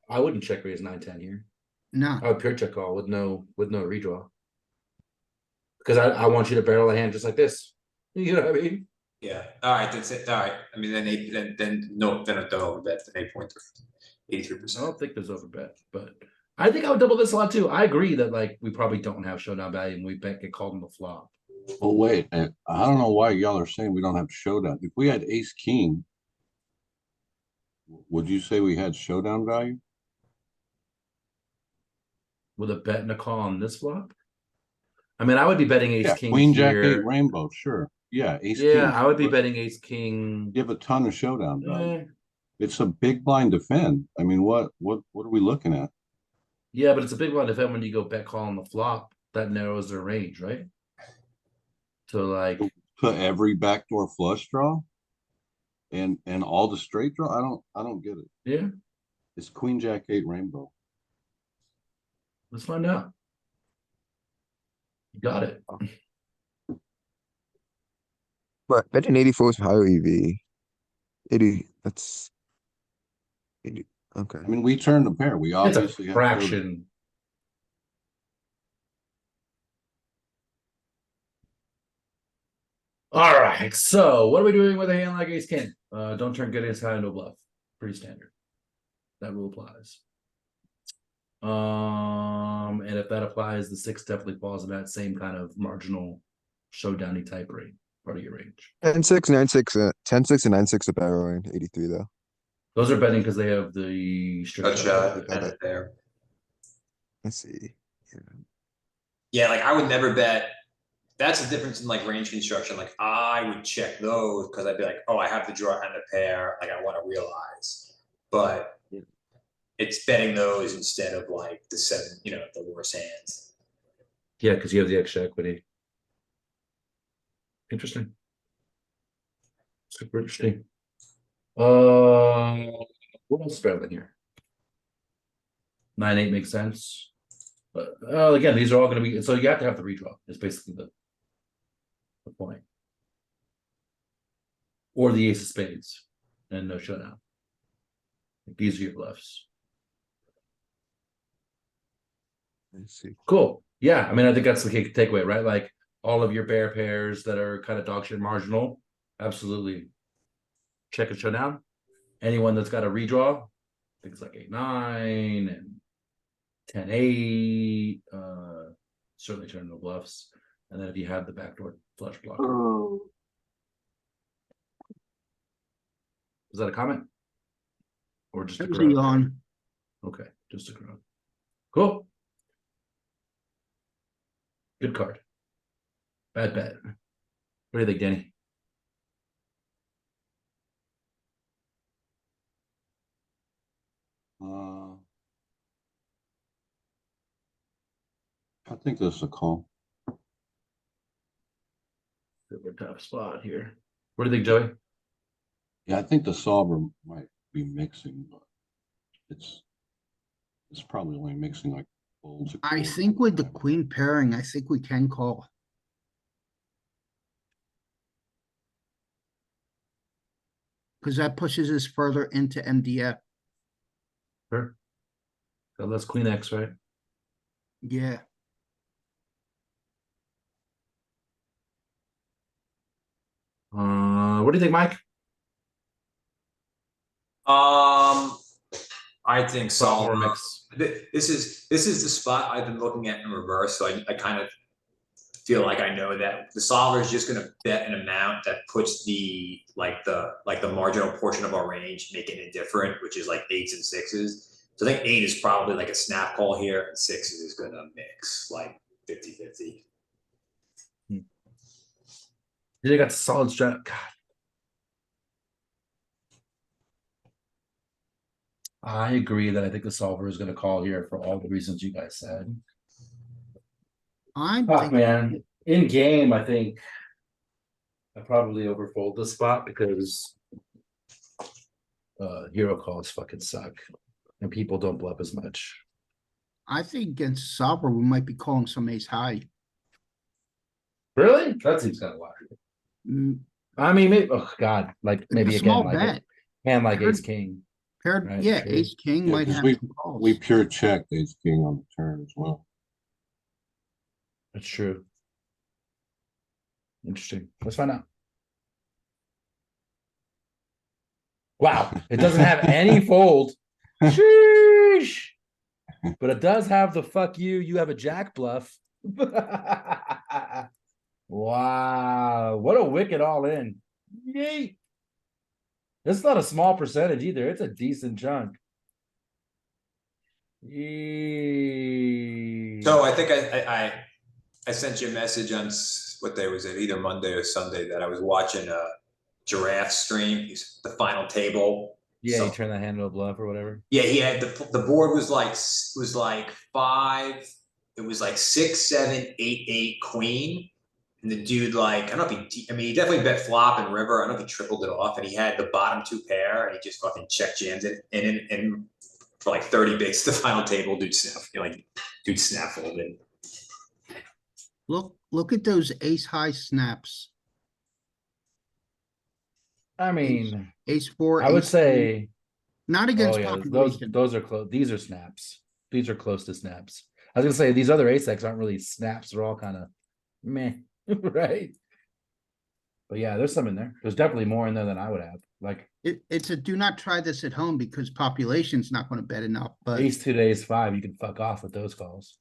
Speaker 1: I wouldn't check raise 9-10 here.
Speaker 2: No,
Speaker 1: I would pure check call with no redraw. Because I want you to barrel a hand just like this. You know what I mean?
Speaker 3: Yeah. All right. That's it. All right. I mean, then don't overbet. Then 83%.
Speaker 1: I don't think there's overbet, but I think I would double this a lot too. I agree that like we probably don't have showdown value and we get called on the flop.
Speaker 4: Oh, wait, I don't know why y'all are saying we don't have showdown. If we had ace king, would you say we had showdown value?
Speaker 1: With a bet and a call on this flop. I mean, I would be betting ace
Speaker 4: Yeah,
Speaker 1: king
Speaker 4: queen, jack, eight,
Speaker 1: here.
Speaker 4: rainbow, sure. Yeah, ace
Speaker 1: Yeah,
Speaker 4: king.
Speaker 1: I would be
Speaker 4: But
Speaker 1: betting ace king.
Speaker 4: you have a ton of showdown value.
Speaker 1: Eh,
Speaker 4: It's a big blind defend. I mean, what are we looking at?
Speaker 1: yeah, but it's a big one defend when you go bet call on the flop. That narrows their range, right? So like,
Speaker 4: Put every backdoor flush draw and all the straight draw. I don't get it.
Speaker 1: yeah,
Speaker 4: It's queen, jack, eight, rainbow.
Speaker 1: let's find out. You got it.
Speaker 5: But betting 84 is higher EV. 80, that's 80. Okay.
Speaker 4: I mean, we turned a pair. We
Speaker 1: It's a
Speaker 4: obviously have showdown.
Speaker 1: fraction. All right, so what are we doing with a hand like ace king? Don't turn good ace high into a bluff. Pretty standard. That rule applies. And if that applies, the six definitely falls in that same kind of marginal showdowny type range, part of your range.
Speaker 5: 10-6, 9-6, 10-6 and 9-6 are barreling 83 though.
Speaker 1: Those are betting because they have the strict
Speaker 3: Good shot.
Speaker 5: got
Speaker 3: And
Speaker 5: it.
Speaker 3: there.
Speaker 5: Let's see. Yeah.
Speaker 3: Yeah, like I would never bet. That's the difference in like range construction. Like I would check those because I'd be like, oh, I have the draw and the pair. Like I want to realize, but
Speaker 5: Yeah.
Speaker 3: it's betting those instead of like the seven, the worst hands.
Speaker 1: Yeah, because you have the extra equity. Interesting. Super interesting. What else is better than here? 9-8 makes sense. But again, these are all going to be so you have to have the redraw. Is basically the point. Or the ace of spades and no showdown. These are your bluffs.
Speaker 5: Let's see.
Speaker 1: Cool. Yeah, I mean, I think that's the key takeaway, right? Like all of your bear pairs that are kind of dog shit marginal, absolutely check and showdown. Anyone that's got a redraw, things like 8-9 and 10-8, certainly turn into bluffs. And then if you have the backdoor flush blocker, is that a comment or just a
Speaker 2: There's a
Speaker 1: crowd?
Speaker 2: yawn.
Speaker 1: Okay, just a crowd. Cool. Good card. Bad bet. What do you think, Danny?
Speaker 4: I think this is a call.
Speaker 1: Super tough spot here. What do you think, Joey?
Speaker 4: Yeah, I think the solver might be mixing, but it's probably only mixing like folds. a
Speaker 2: I
Speaker 4: quarter.
Speaker 2: think with the queen pairing, I think we can call. Because that pushes us further into MDF.
Speaker 1: Sure. So that's Queen X, right?
Speaker 2: Yeah.
Speaker 1: What do you think, Mike?
Speaker 3: I think
Speaker 1: Solver
Speaker 3: solver.
Speaker 1: mix.
Speaker 3: This is the spot I've been looking at in reverse, so I kind of feel like I know that the solver is just going to bet an amount that puts the marginal portion of our range, making it different, which is like 8s and 6s. So I think 8 is probably like a snap call here, and 6 is going to mix like 50-50.
Speaker 1: They got solid strat. God. I agree that I think the solver is going to call here for all the reasons you guys said.
Speaker 2: I'm
Speaker 1: Fuck,
Speaker 2: thinking,
Speaker 1: man. In game, I think I probably overfold this spot because hero calls fucking suck and people don't bluff as much.
Speaker 2: I think against solver, we might be calling some ace high.
Speaker 1: Really? That seems kind of wild.
Speaker 2: Mm,
Speaker 1: I mean, maybe, oh god, like
Speaker 2: It's
Speaker 1: maybe
Speaker 2: a
Speaker 1: again,
Speaker 2: small
Speaker 1: like
Speaker 2: bet.
Speaker 1: hand like
Speaker 2: Paired-
Speaker 1: ace king.
Speaker 2: Paired,
Speaker 1: Right,
Speaker 2: yeah,
Speaker 1: true.
Speaker 2: ace king
Speaker 4: Yeah,
Speaker 2: might
Speaker 4: 'cause
Speaker 2: have some calls.
Speaker 4: we pure checked ace king on the turn as well.
Speaker 1: That's true. Interesting. Let's find out. Wow, it doesn't have any fold. Sheesh. But it does have the fuck you. You have a jack bluff. Wow, what a wicked all in. Yay. It's not a small percentage either. It's a decent chunk. Yay.
Speaker 3: So I think I sent you a message on what day was it, either Monday or Sunday, that I was watching a Giraffe stream. He's the final table.
Speaker 1: Yeah, you turn that hand into a bluff or whatever.
Speaker 3: Yeah, he had the board was like 5. It was like 6, 7, 8, 8 queen. And the dude, like, I don't know if he definitely bet flop and river. I don't know if he tripled it off, and he had the bottom 2 pair, and he just fucking check jams it, and for like 30 bigs to the final table, dude snap folded.
Speaker 2: Look at those ace high snaps.
Speaker 1: I mean,
Speaker 2: Ace four.
Speaker 1: I would
Speaker 2: ace
Speaker 1: say,
Speaker 2: three. Not
Speaker 1: oh
Speaker 2: against
Speaker 1: yeah,
Speaker 2: population.
Speaker 1: those are close. These are snaps. These are close to snaps. I was gonna say these other ace X aren't really snaps. They're all kind of meh, right? But yeah, there's some in there. There's definitely more in there than I would have. Like
Speaker 2: It's a do not try this at home because population's not going to bet enough. But
Speaker 1: ace 2 to ace 5, you can fuck off with those calls.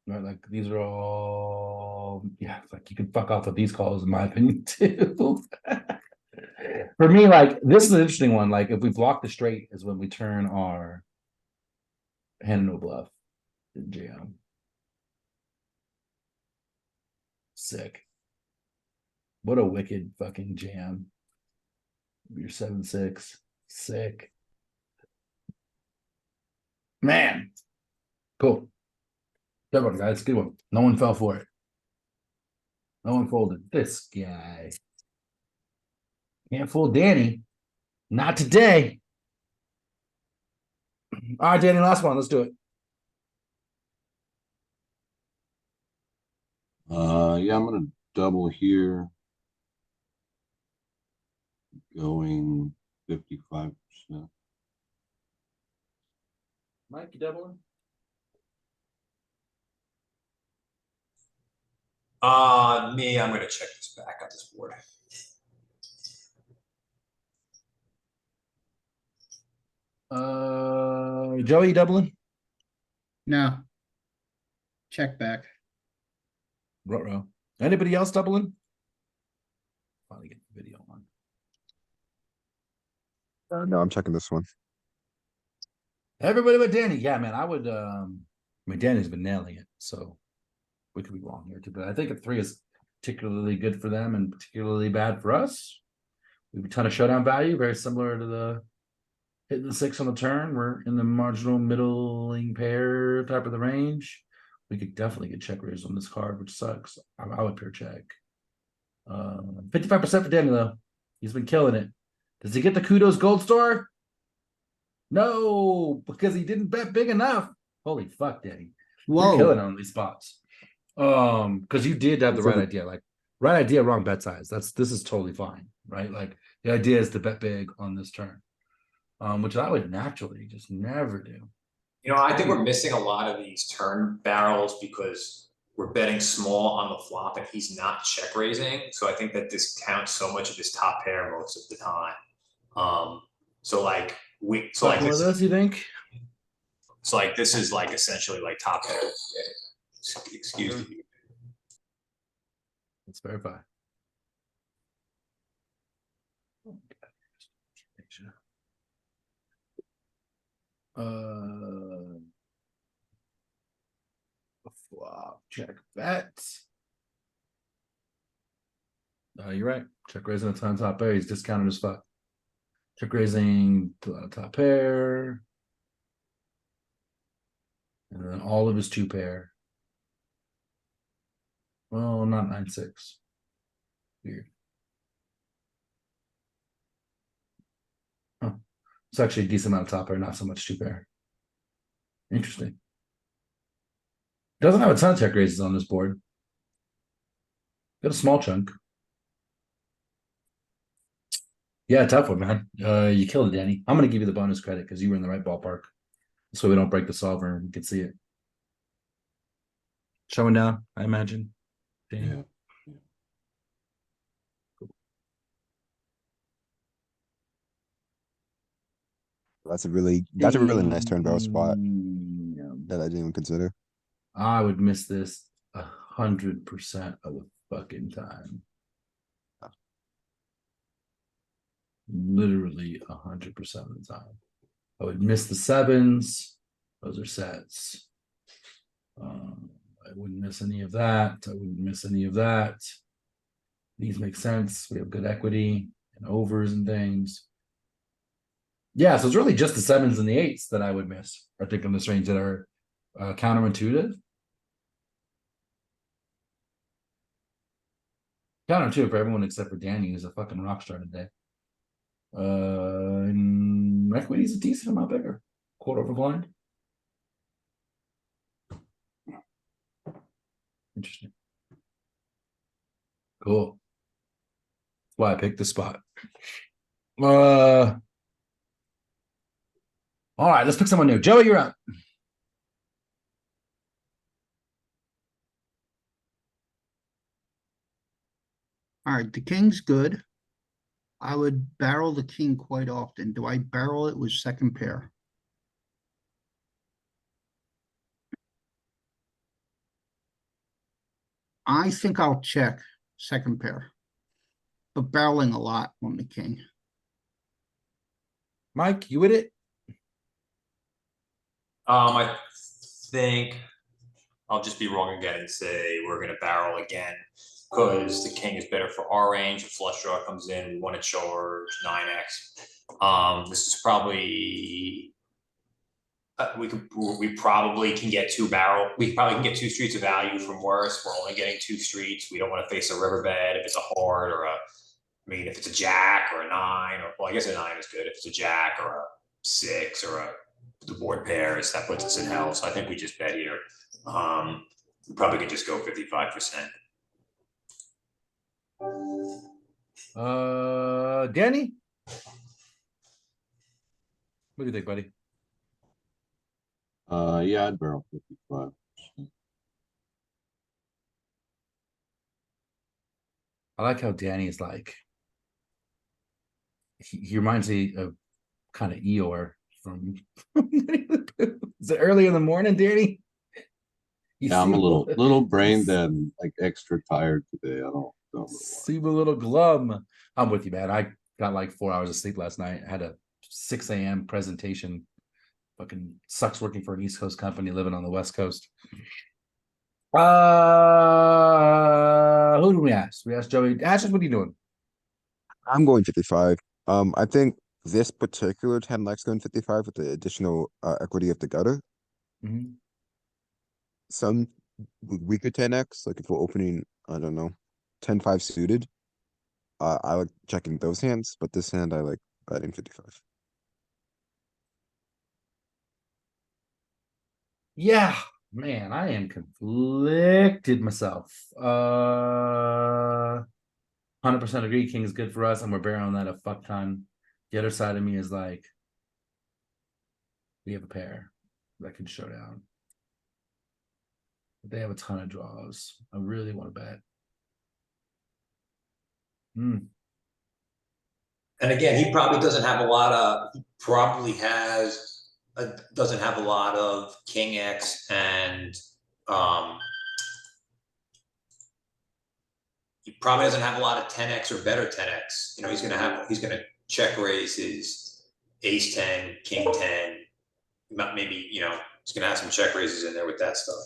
Speaker 1: Right, like these are all, yeah, it's like you can fuck off with these calls in my opinion too. For me, like this is an interesting one. Like if we block the straight is when we turn our hand into a bluff. Jam. Sick. What a wicked fucking jam. You're 7-6. Sick. Man. Cool. Good one, guys. Good one. No one fell for it. No one folded. This guy. Can't fool Danny. Not today. All right, Danny, last one. Let's do it.
Speaker 4: Yeah, I'm gonna double here. Going 55%.
Speaker 1: Mike, you doubling?
Speaker 3: Me, I'm gonna check this back on this board.
Speaker 1: Joey doubling?
Speaker 2: No. Check back.
Speaker 1: Ruh-roh. Anybody else doubling? Finally get the video on.
Speaker 5: No, I'm checking this one.
Speaker 1: Everybody but Danny. Yeah, man, I would. I mean, Danny's been nailing it, so we could be wrong here too. But I think a 3 is particularly good for them and particularly bad for us. We have a ton of showdown value, very similar to the hitting the 6 on the turn. We're in the marginal middling pair type of the range. We could definitely get check raised on this card, which sucks. I would pair check. 55% for Danny though. He's been killing it. Does he get the kudos gold star? No, because he didn't bet big enough. Holy fuck, Danny. You're killing
Speaker 2: Whoa.
Speaker 1: on these spots. Because you did have the right idea. Like right idea, wrong bet size. This is totally fine, right? Like the idea is to bet big on this turn. Which I would naturally just never do.
Speaker 3: You know, I think we're missing a lot of these turn barrels because we're betting small on the flop and he's not check raising. So I think that discounts so much of his top pair most of the time. So like
Speaker 1: More of this, you think?
Speaker 3: So like this is like essentially like top pair. Excuse me.
Speaker 1: Let's verify. Flop, check bet. You're right. Check raising a ton of top pair. He's discounted as fuck. Check raising top pair. And then all of his 2 pair. Well, not 9-6. Weird. Huh. It's actually a decent amount of top pair, not so much 2 pair. Interesting. Doesn't have a ton of check raises on this board. Got a small chunk. Yeah, tough one, man. You killed it, Danny. I'm gonna give you the bonus credit because you were in the right ballpark. So we don't break the solver and we can see it. Showing down, I imagine. Danny.
Speaker 4: Yeah.
Speaker 5: That's a really nice turn barrel spot that I didn't even consider.
Speaker 1: I would miss this 100% of the fucking time. Literally 100% of the time. I would miss the 7s. Those are sets. I wouldn't miss any of that. I wouldn't miss any of that. These make sense. We have good equity and overs and things. Yeah, so it's really just the 7s and the 8s that I would miss. I think in this range that are counterintuitive. Counterintuitive for everyone except for Danny, who's a fucking rock star today. And equity's a decent amount bigger. Quarter over blind. Interesting. Cool. That's why I picked this spot. All right, let's pick someone new. Joey, you're up.
Speaker 2: All right, the king's good. I would barrel the king quite often. Do I barrel it with second pair? I think I'll check second pair, but barreling a lot on the king.
Speaker 1: Mike, you with it?
Speaker 3: I think I'll just be wrong again and say we're gonna barrel again because the king is better for our range. If flush draw comes in, we want to charge 9x. This is probably we probably can get 2 barrel. We probably can get 2 streets of value from worse. We're only getting 2 streets. We don't want to face a riverbed if it's a heart or a. I mean, if it's a jack or a 9, or well, I guess a 9 is good. If it's a jack or a 6 or the board pairs, that puts us in hell. So I think we just bet here. We probably could just go 55%.
Speaker 1: Danny? What do you think, buddy?
Speaker 4: Yeah, I'd barrel 55%.
Speaker 1: I like how Danny is like. He reminds me of kind of Eeyore from. Is it early in the morning, Danny? You
Speaker 4: Yeah, I'm a
Speaker 1: seem
Speaker 4: little brain dead and like extra tired today. I don't know why.
Speaker 1: seem a little glum. I'm with you, man. I got like 4 hours of sleep last night. I had a 6 a.m. presentation. Fucking sucks working for an East Coast company, living on the West Coast. Who do we ask? We asked Joey. Ask us, what are you doing?
Speaker 5: I'm going 55. I think this particular 10 likes going 55 with the additional equity of the gutter.
Speaker 1: Mhm.
Speaker 5: Some weaker 10x, like if we're opening, I don't know, 10-5 suited. I like checking those hands, but this hand I like betting 55.
Speaker 1: Yeah, man, I am conflicted myself. 100% agree. King is good for us, and we're barreling that a fuck ton. The other side of me is like, we have a pair that can show down. But they have a ton of draws. I really want to bet.
Speaker 3: And again, he probably doesn't have a lot of, he probably doesn't have a lot of king X and, he probably doesn't have a lot of 10x or better 10x. You know, he's gonna check raise his ace 10, king 10, maybe, you know, he's gonna have some check raises in there with that stuff.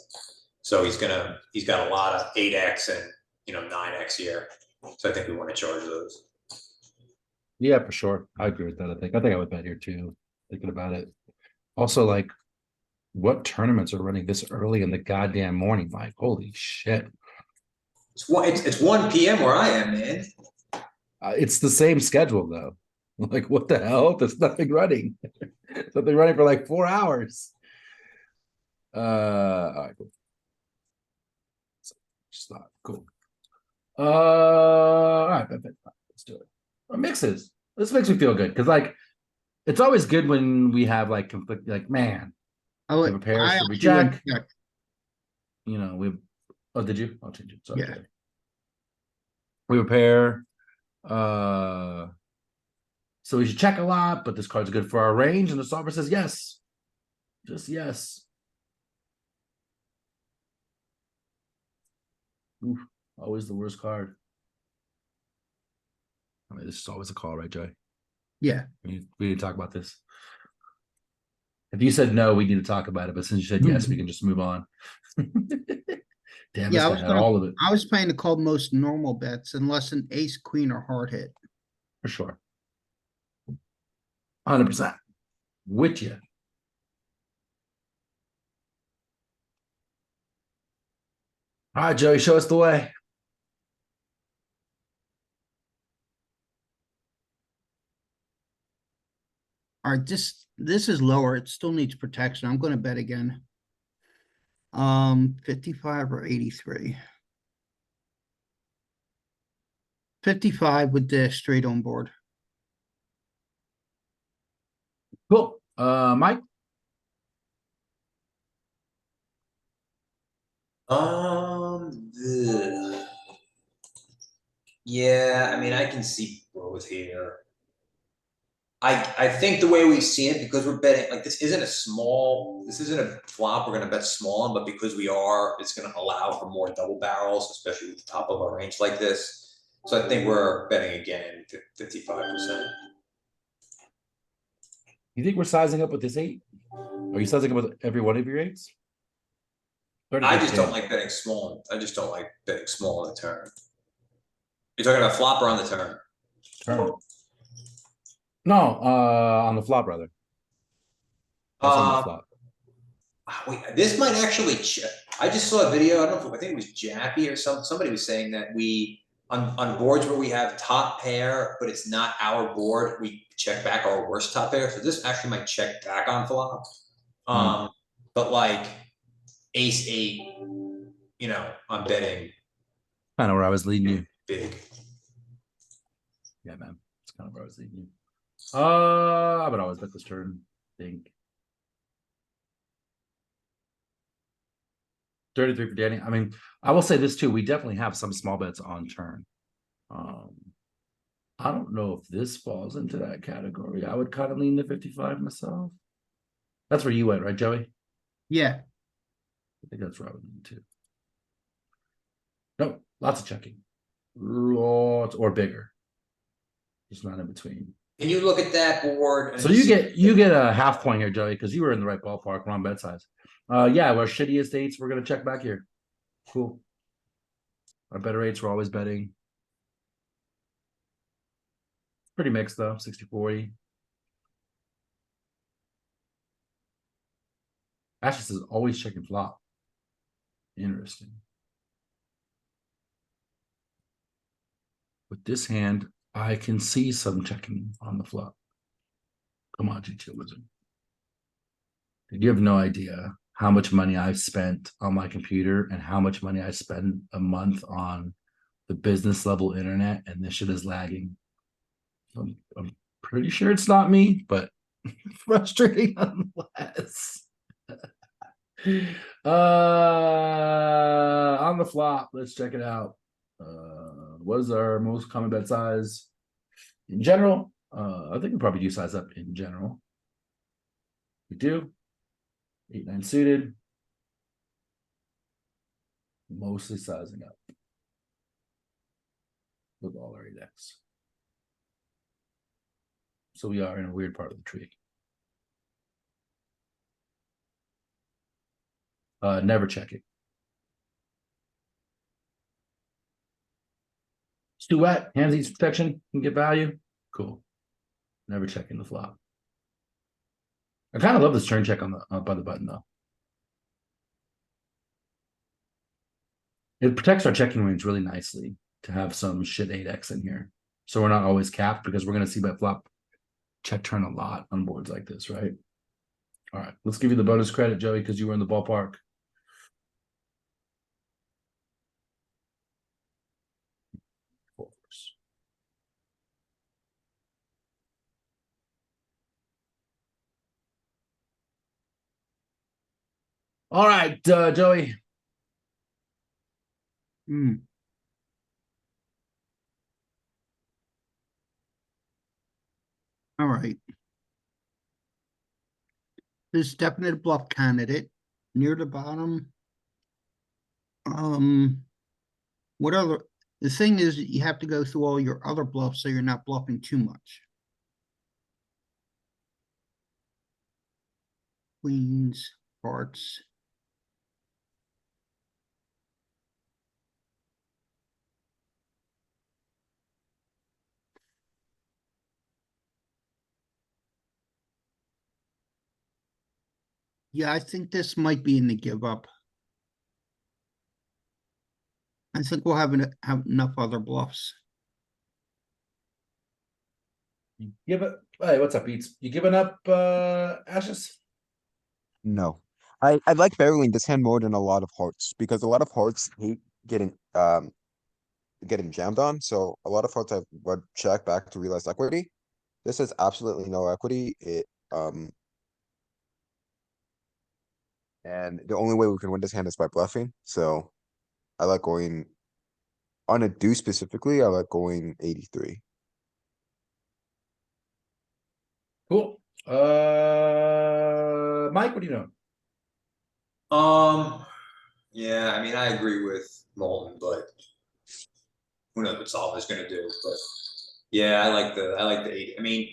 Speaker 3: So he's got a lot of 8x and, you know, 9x here. So I think we want to charge those.
Speaker 1: Yeah, for sure. I agree with that. I think I would bet here too, thinking about it. Also, like, what tournaments are running this early in the goddamn morning? Like, holy shit.
Speaker 3: It's 1 p.m. where I am, man.
Speaker 1: It's the same schedule though. Like, what the hell? There's nothing running. Something running for like 4 hours. All right, cool. Stop. Cool. All right, let's do it. Mixes. This makes me feel good because, like, it's always good when we have like conflict. Like, man,
Speaker 2: Oh,
Speaker 1: we have a pair.
Speaker 2: I
Speaker 1: Should we
Speaker 2: actually went
Speaker 1: check?
Speaker 2: check.
Speaker 1: You know, we. Oh, did you? I'll change it. Sorry.
Speaker 2: Yeah.
Speaker 1: Sorry. We have a pair. So we should check a lot, but this card's good for our range, and the solver says yes. Just yes. Oof, always the worst card. I mean, this is always a call, right, Joey?
Speaker 2: Yeah.
Speaker 1: We need to talk about this. If you said no, we need to talk about it. But since you said yes, we can just move on. Damn, this
Speaker 2: Yeah,
Speaker 1: guy had all of it
Speaker 2: I was planning to call most normal bets unless an ace, queen, or heart hit.
Speaker 1: for sure. 100% with you. All right, Joey, show us the way.
Speaker 2: All right, this is lower. It still needs protection. I'm going to bet again. 55 or 83. 55 with the straight on board.
Speaker 1: Cool. Mike.
Speaker 3: Yeah, I mean, I can see both here. I think the way we've seen it, because we're betting, like, this isn't a flop we're gonna bet small on, but because we are, it's gonna allow for more double barrels, especially with the top of our range like this. So I think we're betting again 55%.
Speaker 1: You think we're sizing up with this 8? Are you sizing up with every one of your 8s?
Speaker 3: I just don't like betting small. I just don't like betting small on the turn. You're talking about flop or on the turn?
Speaker 1: Turn. No, on the flop, rather. That's on the flop.
Speaker 3: Wait, this might actually. I just saw a video. I don't know if I think it was Jappy or somebody was saying that we on boards where we have top pair, but it's not our board, we check back our worst top pair. So this actually might check back on flop. But like ace 8, you know, I'm betting.
Speaker 1: Kind of where I was leading you.
Speaker 3: Big.
Speaker 1: Yeah, man. It's kind of where I was leading you. I would always bet this turn. I think 33 for Danny. I mean, I will say this too. We definitely have some small bets on turn. I don't know if this falls into that category. I would kind of lean to 55 myself. That's where you went, right, Joey?
Speaker 2: Yeah,
Speaker 1: I think that's where I would lean to. Nope, lots of checking. Lots or bigger. Just not in between.
Speaker 3: Can you look at that board?
Speaker 1: So you get a half point here, Joey, because you were in the right ballpark, wrong bet size. Yeah, our shittiest eights, we're gonna check back here. Cool. Our better eights, we're always betting. Pretty mixed though, 60-40. Ashes is always checking flop. Interesting. With this hand, I can see some checking on the flop. Come on, GT Wizard. You have no idea how much money I've spent on my computer and how much money I spend a month on the business level internet, and this shit is lagging. I'm pretty sure it's not me, but frustrating nonetheless. On the flop, let's check it out. What is our most common bet size in general? I think we probably do size up in general. We do. 8-9 suited. Mostly sizing up with all our decks. So we are in a weird part of the tree. Never check it. It's too wet. Hands needs protection. Can get value. Cool. Never checking the flop. I kind of love this turn check on the by the button though. It protects our checking range really nicely to have some shit 8x in here. So we're not always capped because we're gonna see bet flop check turn a lot on boards like this, right? All right, let's give you the bonus credit, Joey, because you were in the ballpark. All right, Joey.
Speaker 2: All right. This definite bluff candidate near the bottom. What other? The thing is, you have to go through all your other bluffs so you're not bluffing too much. Queens, hearts. Yeah, I think this might be in the give up. I think we'll have enough other bluffs.
Speaker 1: You give it. Hey, what's up, Beats? You giving up Ashes?
Speaker 5: No. I like barreling this hand more than a lot of hearts because a lot of hearts hate getting jammed on. So a lot of hearts I would check back to realize equity. This has absolutely no equity. And the only way we can win this hand is by bluffing. So I like going on a deuce specifically, I like going 83.
Speaker 1: Cool. Mike, what do you know?
Speaker 3: Yeah, I mean, I agree with Molten, but who knows what Solve is gonna do, but yeah, I like the 80. I mean,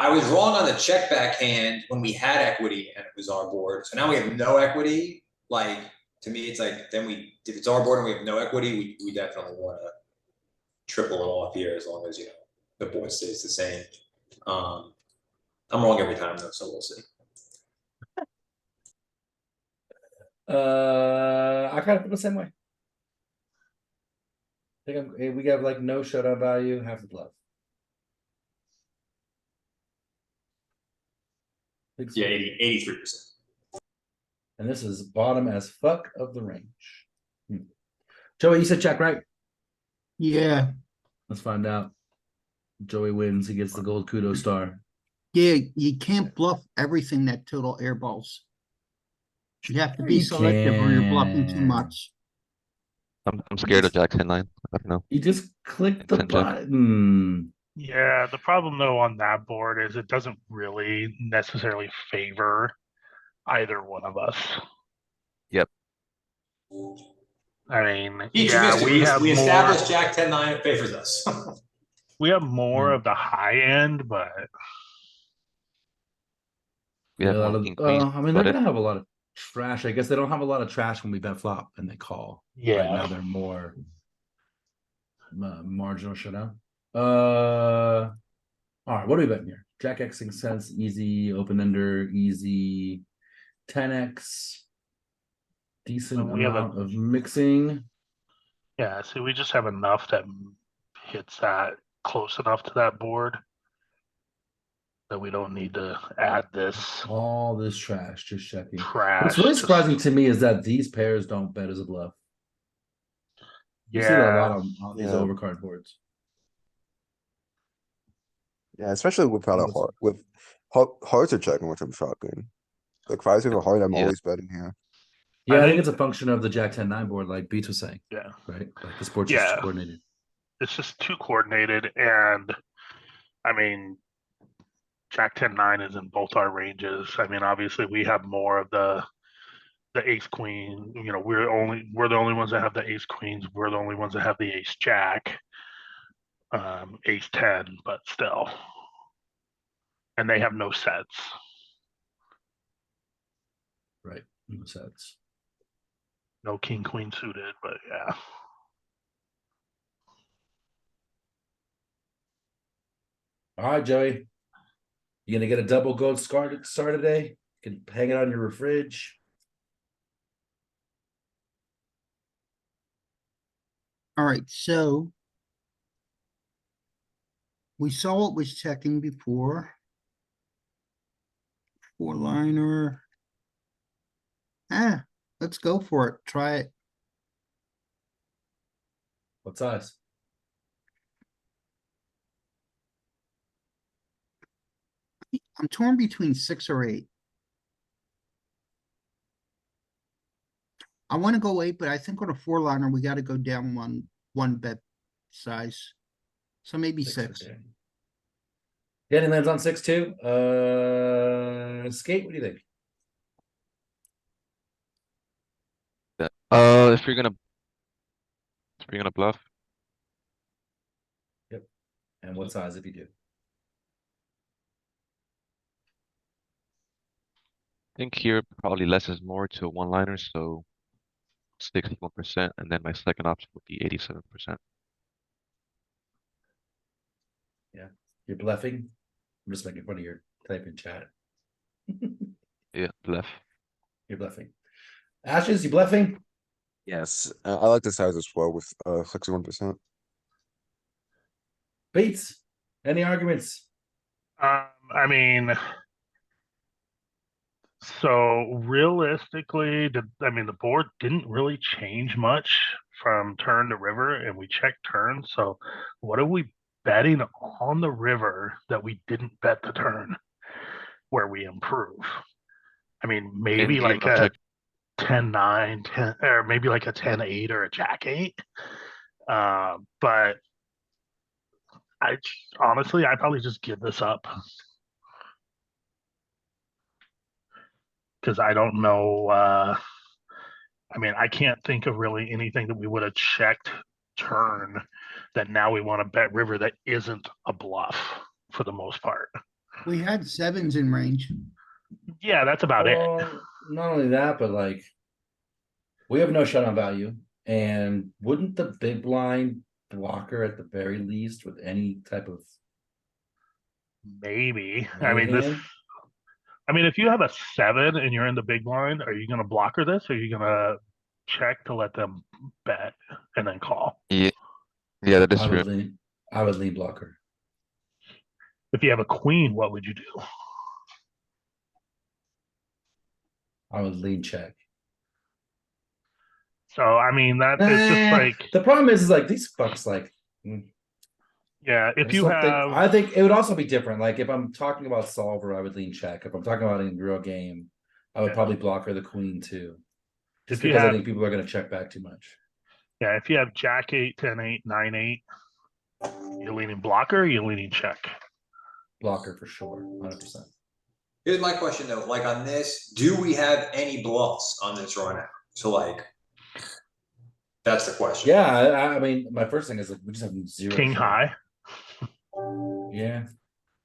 Speaker 3: I was wrong on the check back hand when we had equity and it was our board. So now we have no equity. Like, to me, it's like, then if it's our board and we have no equity, we definitely want to triple it off here as long as, the board stays the same. I'm wrong every time though, so we'll see.
Speaker 1: I kind of feel the same way. I think we have like no showdown value, half the bluff.
Speaker 3: Yeah, 83%.
Speaker 1: And this is bottom as fuck of the range. Joey, you said check, right?
Speaker 2: Yeah,
Speaker 1: Let's find out. Joey wins. He gets the gold kudo star.
Speaker 2: yeah, you can't bluff everything that total airballs. You have to be
Speaker 1: You
Speaker 2: selective or you're bluffing too
Speaker 1: can.
Speaker 2: much.
Speaker 6: I'm scared of Jack 10-9. I don't know.
Speaker 1: You just click the
Speaker 6: 10 Jack.
Speaker 1: button.
Speaker 7: Yeah, the problem though on that board is it doesn't really necessarily favor either one of us.
Speaker 6: Yep.
Speaker 7: I mean,
Speaker 3: Pete, you
Speaker 7: yeah,
Speaker 3: missed it.
Speaker 7: we have
Speaker 3: We
Speaker 7: more.
Speaker 3: established Jack 10-9 favors us.
Speaker 7: We have more
Speaker 1: Hmm.
Speaker 7: of the high end, but
Speaker 6: We have
Speaker 1: Yeah, a lot
Speaker 6: more
Speaker 1: of,
Speaker 6: king queens.
Speaker 1: I mean, they're
Speaker 6: But
Speaker 1: gonna have a lot of trash. I guess they don't have a lot of trash when we bet flop and they call. Right now
Speaker 7: yeah,
Speaker 1: they're more marginal showdown. All right, what are we betting here? Jack Xing sense, easy, open ender, easy, 10x, decent
Speaker 7: we have
Speaker 1: amount of mixing.
Speaker 7: yeah. See, we just have enough that hits that close enough to that board that we don't need to add this
Speaker 1: All this trash, just checking.
Speaker 7: trash.
Speaker 1: What's really
Speaker 7: just-
Speaker 1: surprising to me is that these pairs don't bet as a bluff. You see that a lot
Speaker 7: Yeah,
Speaker 1: on these
Speaker 5: Yeah.
Speaker 1: overcard boards.
Speaker 5: Yeah, especially without a
Speaker 1: What's-
Speaker 5: heart. With hearts are checking, which I'm shocking. Like fives with a heart, I'm
Speaker 6: Yeah.
Speaker 5: always betting here.
Speaker 1: Yeah, I think
Speaker 7: think-
Speaker 1: it's a function of the Jack 10-9 board, like Beats was saying,
Speaker 7: yeah.
Speaker 1: right? Like the sports
Speaker 7: Yeah.
Speaker 1: is coordinated.
Speaker 7: It's just too coordinated, and I mean, Jack 10-9 is in both our ranges. I mean, obviously, we have more of the ace queen. You know, we're the only ones that have the ace queens. We're the only ones that have the ace jack, ace 10, but still, and they have no sets.
Speaker 1: Right. No sense.
Speaker 7: No king queen suited, but yeah.
Speaker 1: All right, Joey. You gonna get a double gold star today? You can hang it on your fridge.
Speaker 2: All right, so we saw what was checking before. Four liner. Let's go for it. Try it.
Speaker 1: What size?
Speaker 2: I'm torn between 6 or 8. I want to go 8, but I think on a 4-liner, we got to go down one bet size. So maybe 6.
Speaker 1: Okay. Danny lands on 6 too. Skate, what do you think?
Speaker 6: if you're gonna bluff,
Speaker 1: And what size if you do?
Speaker 6: I think here probably less is more to a one-liner, so 61%, and then my second option would be 87%.
Speaker 1: You're bluffing? I'm just making fun of your type in chat.
Speaker 6: Yeah, bluff.
Speaker 1: You're bluffing. Ashes, you bluffing?
Speaker 5: Yes, I like the size as well with 61%.
Speaker 1: Beats? Any arguments?
Speaker 7: I mean, so realistically, the board didn't really change much from turn to river, and we checked turn. So, what are we betting on the river that we didn't bet the turn where we improve? I mean, maybe
Speaker 6: In
Speaker 7: like
Speaker 6: game, I'm
Speaker 7: a
Speaker 6: check-
Speaker 7: 10-9, 10, or maybe like a 10-8 or a jack 8. But honestly, I probably just give this up. Because I don't know. I mean, I can't think of really anything that we would have checked turn that now we want to bet river that isn't a bluff for the most part.
Speaker 2: We had 7s in range.
Speaker 7: Yeah, that's about it.
Speaker 1: Well, not only that, but like we have no shutdown value. And wouldn't the big blind blocker at the very least with any type of
Speaker 7: Maybe.
Speaker 1: made hand?
Speaker 7: I mean, if you have a 7 and you're in the big blind, are you going to blocker this, or are you going to check to let them bet and then call?
Speaker 6: Yeah, that is
Speaker 1: I
Speaker 6: true.
Speaker 1: would lean blocker.
Speaker 7: If you have a queen, what would you do?
Speaker 1: I would lean check.
Speaker 7: So I mean, that it's just like,
Speaker 1: the problem is like these fucks like
Speaker 7: yeah,
Speaker 1: I
Speaker 7: if
Speaker 1: just
Speaker 7: you
Speaker 1: don't think-
Speaker 7: have,
Speaker 1: I think it would also be different. Like if I'm talking about solver, I would lean check. If I'm talking about in real game, I would
Speaker 7: Yeah.
Speaker 1: probably blocker the queen too. Just
Speaker 7: If you
Speaker 1: because I
Speaker 7: have-
Speaker 1: think people are gonna check back too much.
Speaker 7: Yeah, if you have Jack 8, 10, 8, 9, 8, you're leaning blocker, you're leaning check.
Speaker 1: Blocker for sure, 100%.
Speaker 3: Here's my question though, like on this, do we have any bluffs on this run out? So like, that's the question.
Speaker 1: Yeah, I mean, my first thing is like we just have zero.
Speaker 7: King
Speaker 1: shove.
Speaker 7: high.
Speaker 1: Yeah,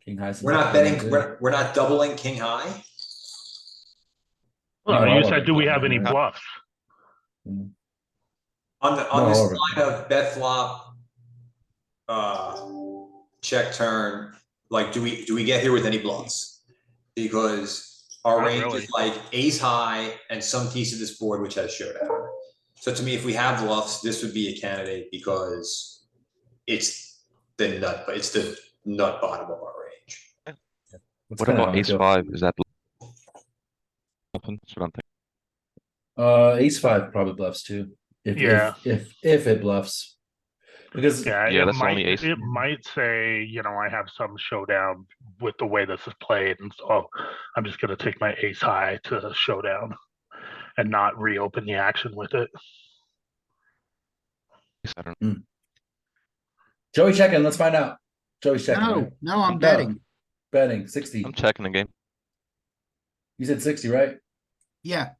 Speaker 1: king high.
Speaker 3: We're not betting, we're not doubling king high.
Speaker 1: No,
Speaker 7: Well,
Speaker 1: I
Speaker 7: you
Speaker 1: wanna
Speaker 7: said, do we
Speaker 1: bet
Speaker 7: have
Speaker 1: down
Speaker 7: any
Speaker 1: there.
Speaker 7: bluffs?
Speaker 3: On
Speaker 1: No,
Speaker 3: this
Speaker 1: over.
Speaker 3: line of bet flop, check turn, like, do we get here with any bluffs? Because our
Speaker 7: Not
Speaker 3: range
Speaker 7: really.
Speaker 3: is like ace high and some piece of this board which has showdown. So to me, if we have bluffs, this would be a candidate because it's the nut bottom of our range.
Speaker 1: That's
Speaker 6: What
Speaker 1: kinda how
Speaker 6: about
Speaker 1: I
Speaker 6: ace
Speaker 1: feel.
Speaker 6: five? Is that bluffing? That's what I'm thinking.
Speaker 1: Ace five probably bluffs too.
Speaker 7: Yeah.
Speaker 1: If it bluffs, because
Speaker 7: Yeah,
Speaker 6: Yeah,
Speaker 7: it
Speaker 6: that's the
Speaker 7: might
Speaker 6: only ace.
Speaker 7: it might say, I have some showdown with the way this is played, and so I'm just gonna take my ace high to showdown and not reopen the action with it.
Speaker 6: I don't know.
Speaker 1: Joey checking. Let's find out. Joey's checking. Right?
Speaker 2: No, I'm
Speaker 1: No.
Speaker 2: betting.
Speaker 1: Betting 60.
Speaker 6: I'm checking the game.
Speaker 1: You said 60, right?
Speaker 2: Yeah,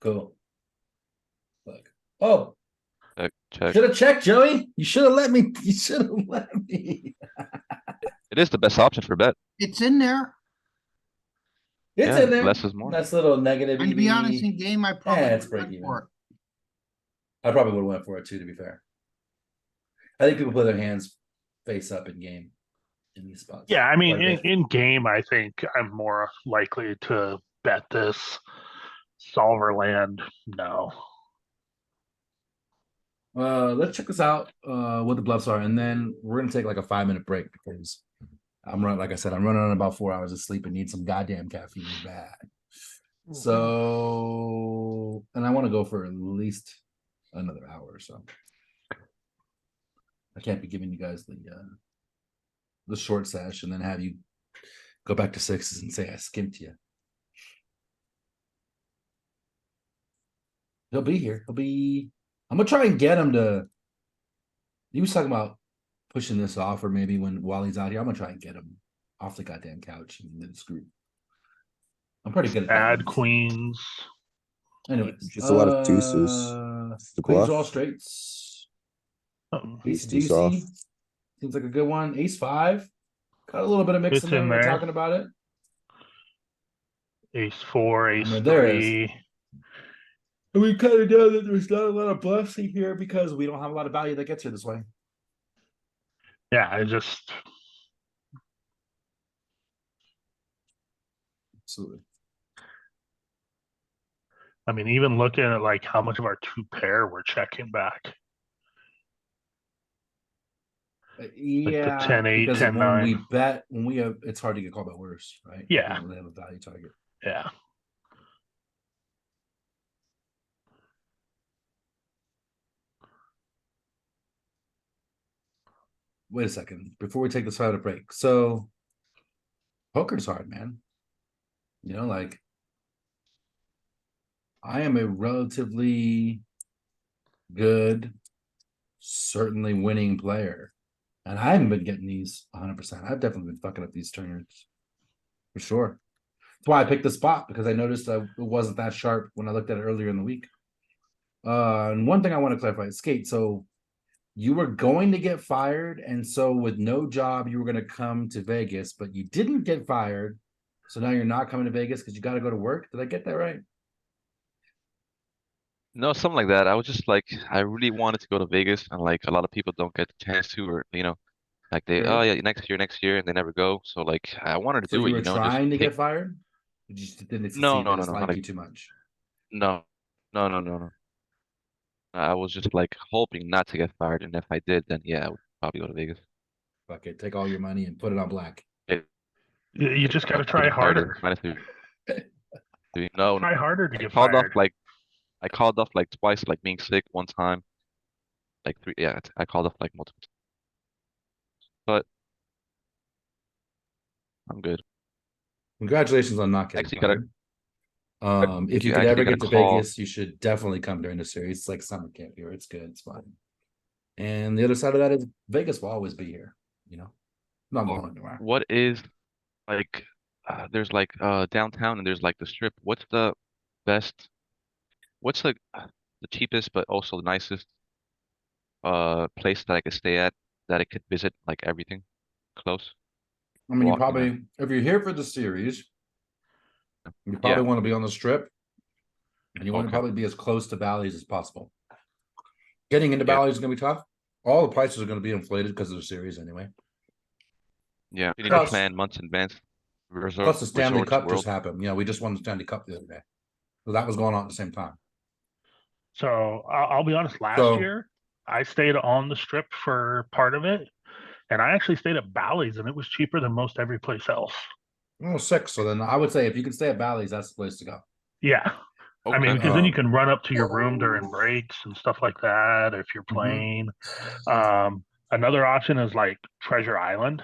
Speaker 1: Cool. Look. Oh,
Speaker 6: Check.
Speaker 1: should have checked, Joey. You should have let me. You should have let me.
Speaker 6: It is the best option for bet.
Speaker 2: it's in there.
Speaker 1: It's
Speaker 6: Yeah,
Speaker 1: in there.
Speaker 6: less is more.
Speaker 1: Nice little negative.
Speaker 2: And to be honest,
Speaker 1: EV.
Speaker 2: in game, I probably
Speaker 1: it's
Speaker 2: would've
Speaker 1: break
Speaker 2: went
Speaker 1: even.
Speaker 2: for it.
Speaker 1: I probably would have went for it too, to be fair. I think people put their hands face up in game in these spots.
Speaker 7: Yeah, I mean,
Speaker 1: Quite a bit.
Speaker 7: in game, I think I'm more likely to bet this. Solver land, no.
Speaker 1: Let's check this out. What the bluffs are, and then we're gonna take like a 5-minute break because I'm running. Like I said, I'm running on about 4 hours of sleep and need some goddamn caffeine bad. So, and I want to go for at least another hour or so. I can't be giving you guys the short sesh and then have you go back to sixes and say I skimped you. He'll be here. He'll be. I'm gonna try and get him to. He was talking about pushing this off, or maybe while he's out here, I'm gonna try and get him off the goddamn couch and then screw. I'm pretty good at that.
Speaker 7: Add queens.
Speaker 1: Anyways,
Speaker 5: Just a lot of deuces. The
Speaker 1: queens
Speaker 5: bluff.
Speaker 1: all straights.
Speaker 5: Ace
Speaker 1: Ace
Speaker 5: deuce off.
Speaker 1: deucey seems like a good one. Ace five got a little bit of mix
Speaker 7: It's
Speaker 1: in there.
Speaker 7: in
Speaker 1: When we're
Speaker 7: there.
Speaker 1: talking about it.
Speaker 7: Ace four, ace
Speaker 1: mean, there is.
Speaker 7: three.
Speaker 1: And we kind of know that there's not a lot of bluffs in here because we don't have a lot of value that gets here this way.
Speaker 7: Yeah, I just
Speaker 1: Absolutely.
Speaker 7: I mean, even looking at like how much of our two pair we're checking back.
Speaker 1: Yeah,
Speaker 7: 10-8,
Speaker 1: because
Speaker 7: 10-9.
Speaker 1: when we bet, when we have, it's hard to get called by worse, right?
Speaker 7: Yeah.
Speaker 1: We don't really have a value target.
Speaker 7: Yeah.
Speaker 1: Wait a second before we take this out of break. So, poker's hard, man. Like I am a relatively good, certainly winning player, and I haven't been getting these 100%. I've definitely been fucking up these turns for sure. That's why I picked the spot because I noticed it wasn't that sharp when I looked at it earlier in the week. And one thing I want to clarify is Skate. So you were going to get fired, and so with no job, you were going to come to Vegas, but you didn't get fired. So now you're not coming to Vegas because you got to go to work. Did I get that right?
Speaker 6: No, something like that. I was just like, I really wanted to go to Vegas, and like a lot of people don't get the chance to, or like they,
Speaker 1: Sure.
Speaker 6: oh yeah, next year, and they never go. So like, I wanted to
Speaker 1: So
Speaker 6: do
Speaker 1: you
Speaker 6: it,
Speaker 1: were
Speaker 6: just
Speaker 1: trying to
Speaker 6: take.
Speaker 1: get fired? You just didn't succeed.
Speaker 6: No,
Speaker 1: They just
Speaker 6: no,
Speaker 1: like
Speaker 6: like,
Speaker 1: you too much.
Speaker 6: no. I was just like hoping not to get fired, and if I did, then yeah, I would probably go to Vegas.
Speaker 1: Fuck it. Take all your money and put it on black.
Speaker 7: You just got to try
Speaker 6: Getting fired
Speaker 7: harder.
Speaker 6: is -3. No,
Speaker 7: Try harder to
Speaker 6: I
Speaker 7: get
Speaker 6: called off
Speaker 7: fired.
Speaker 6: I called off like twice, like being sick one time, like three. Yeah, I called off like multiple times. But I'm good.
Speaker 1: Congratulations on not getting
Speaker 6: Actually, gotta
Speaker 1: fired. If you
Speaker 6: you
Speaker 1: could
Speaker 6: actually
Speaker 1: ever
Speaker 6: get a
Speaker 1: get to
Speaker 6: call.
Speaker 1: Vegas, you should definitely come during the series. It's like summer camp here. It's good. It's fun. And the other side of that is Vegas will always be here. You know, not
Speaker 6: Or
Speaker 1: going anywhere.
Speaker 6: what is like there's like downtown and there's like the strip. What's the best what's the cheapest but also the nicest place that I could stay at that I could visit like everything close?
Speaker 1: I mean, you
Speaker 6: Walking there.
Speaker 1: probably, if you're here for the series, you
Speaker 6: Yeah,
Speaker 1: probably want to be on the strip, and you want to
Speaker 6: okay.
Speaker 1: probably be as close to Bally's as possible. Getting into
Speaker 6: Yeah,
Speaker 1: Bally's is going to be tough. All the prices are going to be inflated because of the series anyway.
Speaker 6: yeah. You need to
Speaker 1: Plus,
Speaker 6: plan months in advance.
Speaker 1: plus the Stanley
Speaker 6: Resorts
Speaker 1: Cup just
Speaker 6: World.
Speaker 1: happened. You know, we just won the Stanley Cup the other day, so that was going on at the same time.
Speaker 7: So I'll be honest, last
Speaker 1: So,
Speaker 7: year I stayed on the strip for part of it, and I actually stayed at Bally's, and it was cheaper than most every place else.
Speaker 1: oh, 6. So then I would say if you can stay at Bally's, that's the place to go.
Speaker 7: Yeah. I mean,
Speaker 6: Okay.
Speaker 7: because then you
Speaker 1: Um,
Speaker 7: can run up to your room during breaks and stuff like that if you're
Speaker 1: mhm, there
Speaker 7: playing. Another option is like Treasure Island,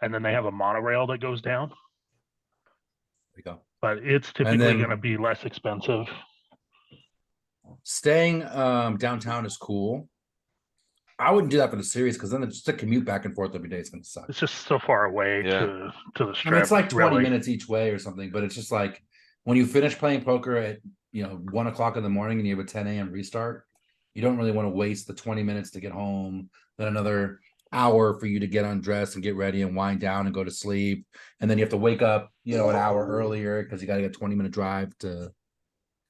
Speaker 7: and then they have a monorail that goes down,
Speaker 1: you go.
Speaker 7: but it's
Speaker 1: And
Speaker 7: typically going to
Speaker 1: then
Speaker 7: be less expensive.
Speaker 1: staying downtown is cool. I wouldn't do that for the series because then it's just a commute back and forth every day. It's going to suck.
Speaker 7: It's just so far away
Speaker 6: Yeah.
Speaker 7: to the
Speaker 1: I mean, it's
Speaker 7: strip,
Speaker 1: like 20
Speaker 7: really.
Speaker 1: minutes each way or something, but it's just like when you finish playing poker at 1 o'clock in the morning and you have a 10 a.m. restart, you don't really want to waste the 20 minutes to get home, then another hour for you to get undressed and get ready and wind down and go to sleep. And then you have to wake up, an hour earlier because you got to get a 20-minute drive to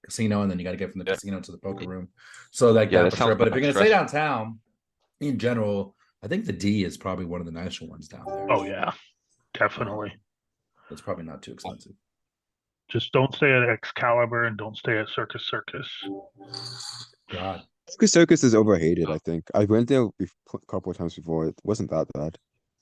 Speaker 1: casino, and then you got to get from the
Speaker 6: Yeah.
Speaker 1: casino to the poker room. So like
Speaker 6: Yeah,
Speaker 1: that
Speaker 6: that
Speaker 1: for sure.
Speaker 6: sounds
Speaker 1: But if you're gonna stay
Speaker 6: stressful.
Speaker 1: downtown, in general, I think the D is probably one of the nicer ones down there.
Speaker 7: Oh yeah, definitely.
Speaker 1: It's probably not too expensive.
Speaker 7: Just don't stay at Excalibur and don't stay at Circus Circus.
Speaker 1: God.
Speaker 5: Circus is overhated, I think. I went there a couple of times before. It wasn't that bad.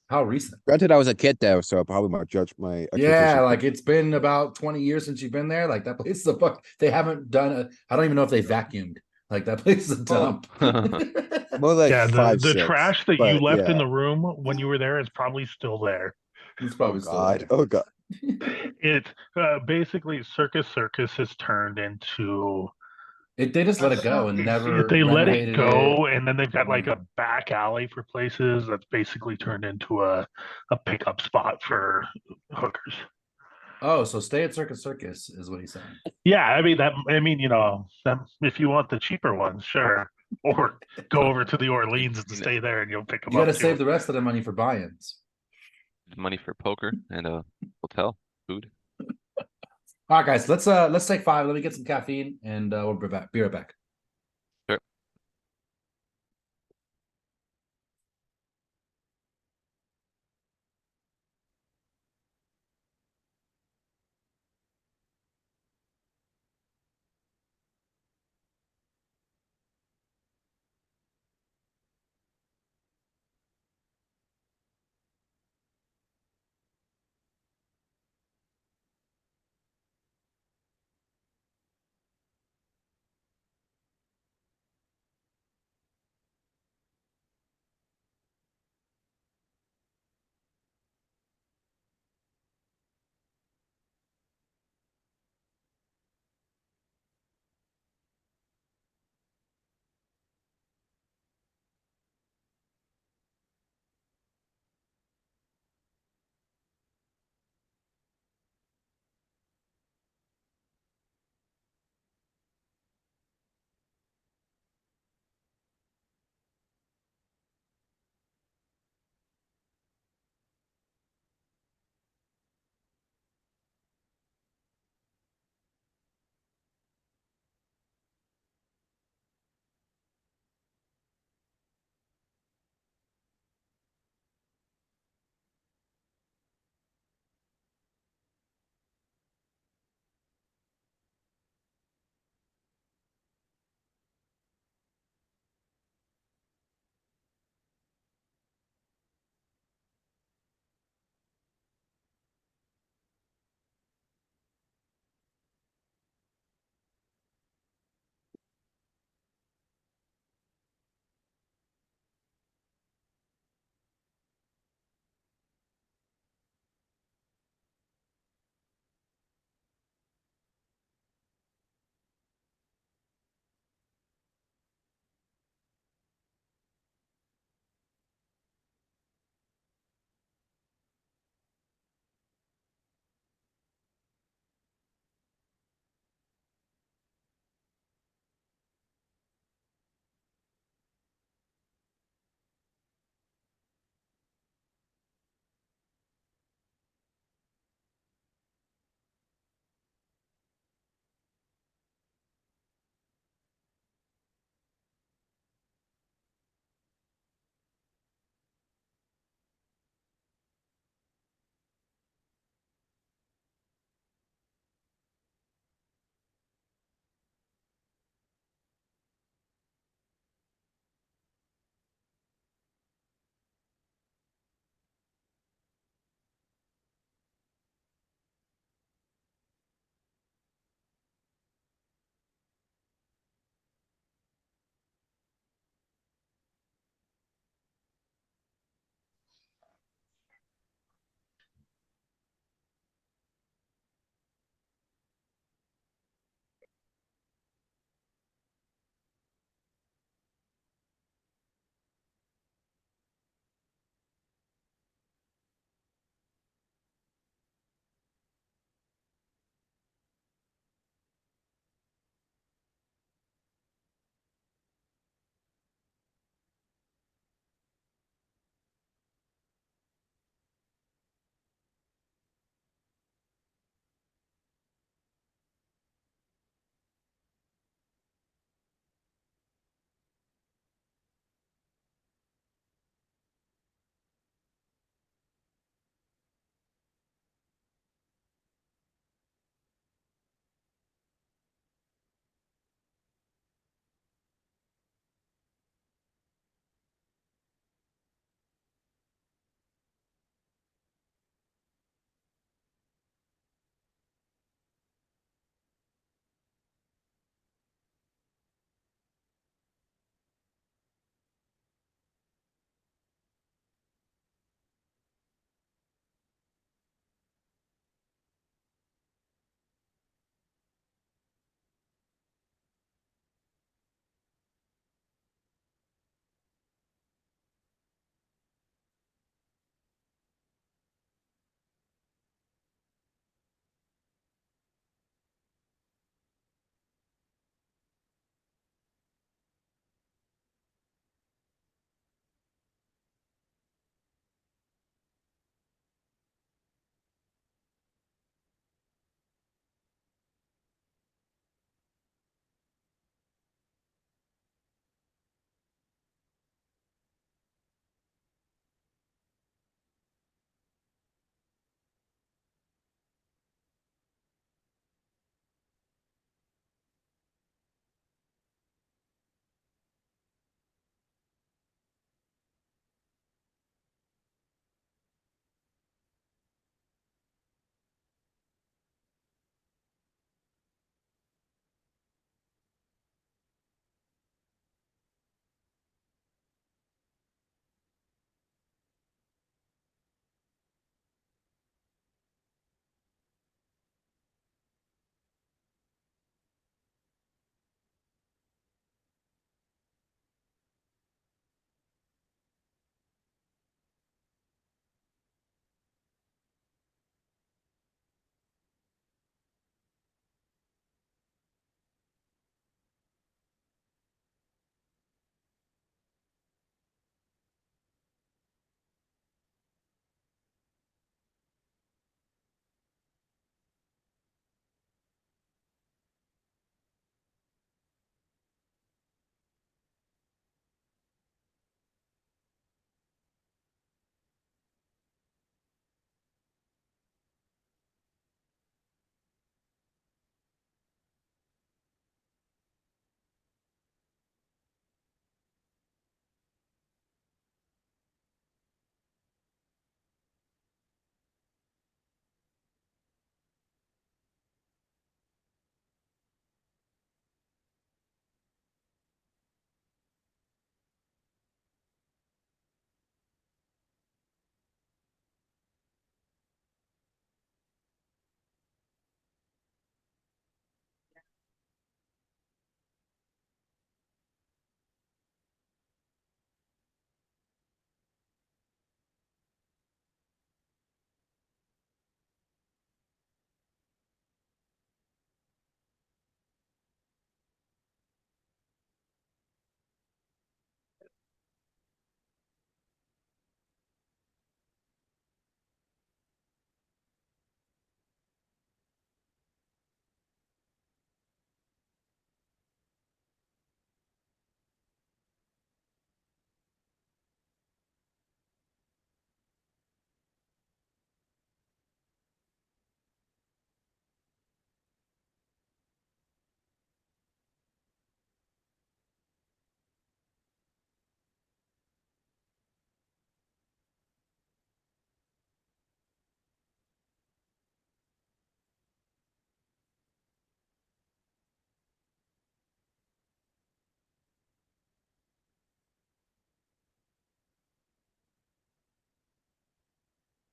Speaker 1: How recent?
Speaker 5: Granted, I was a kid there, so probably my
Speaker 1: Yeah,
Speaker 5: expectations.
Speaker 1: like it's been about 20 years since you've been there. Like that place is a fuck. They haven't done a. I don't even know if they vacuumed. Like that place is a dump.
Speaker 5: More like
Speaker 7: Yeah, the
Speaker 5: 5,
Speaker 7: the
Speaker 5: 6.
Speaker 7: trash that you
Speaker 5: But
Speaker 7: left in
Speaker 5: yeah.
Speaker 7: the room when you were there is probably still there.
Speaker 1: It's
Speaker 5: Oh
Speaker 1: probably still
Speaker 5: God.
Speaker 1: there.
Speaker 5: Oh God.
Speaker 7: It basically Circus Circus has turned into
Speaker 1: They just let it go and never
Speaker 7: they let it
Speaker 1: renovated it.
Speaker 7: go, and then they've got like
Speaker 1: Yeah.
Speaker 7: a back alley for places that's basically turned into a pickup spot for hookers.
Speaker 1: Oh, so stay at Circus Circus is what he's saying.
Speaker 7: Yeah, I mean, if you want the cheaper ones, sure. Or go over to the Orleans and stay there and you'll pick them
Speaker 1: You got
Speaker 7: up
Speaker 1: to save
Speaker 7: too.
Speaker 1: the rest of the money for buy-ins.
Speaker 6: Money for poker and hotel, food.
Speaker 1: All right, guys, let's take 5. Let me get some caffeine, and we'll be right back.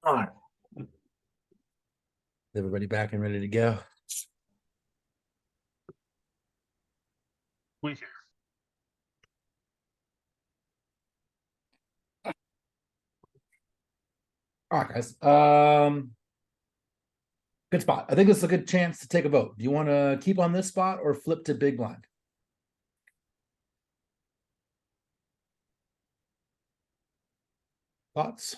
Speaker 1: All right. Everybody back and ready to go?
Speaker 7: We here.
Speaker 1: All right, guys. Good spot. I think this is a good chance to take a vote. Do you want to keep on this spot or flip to big blind? Thoughts?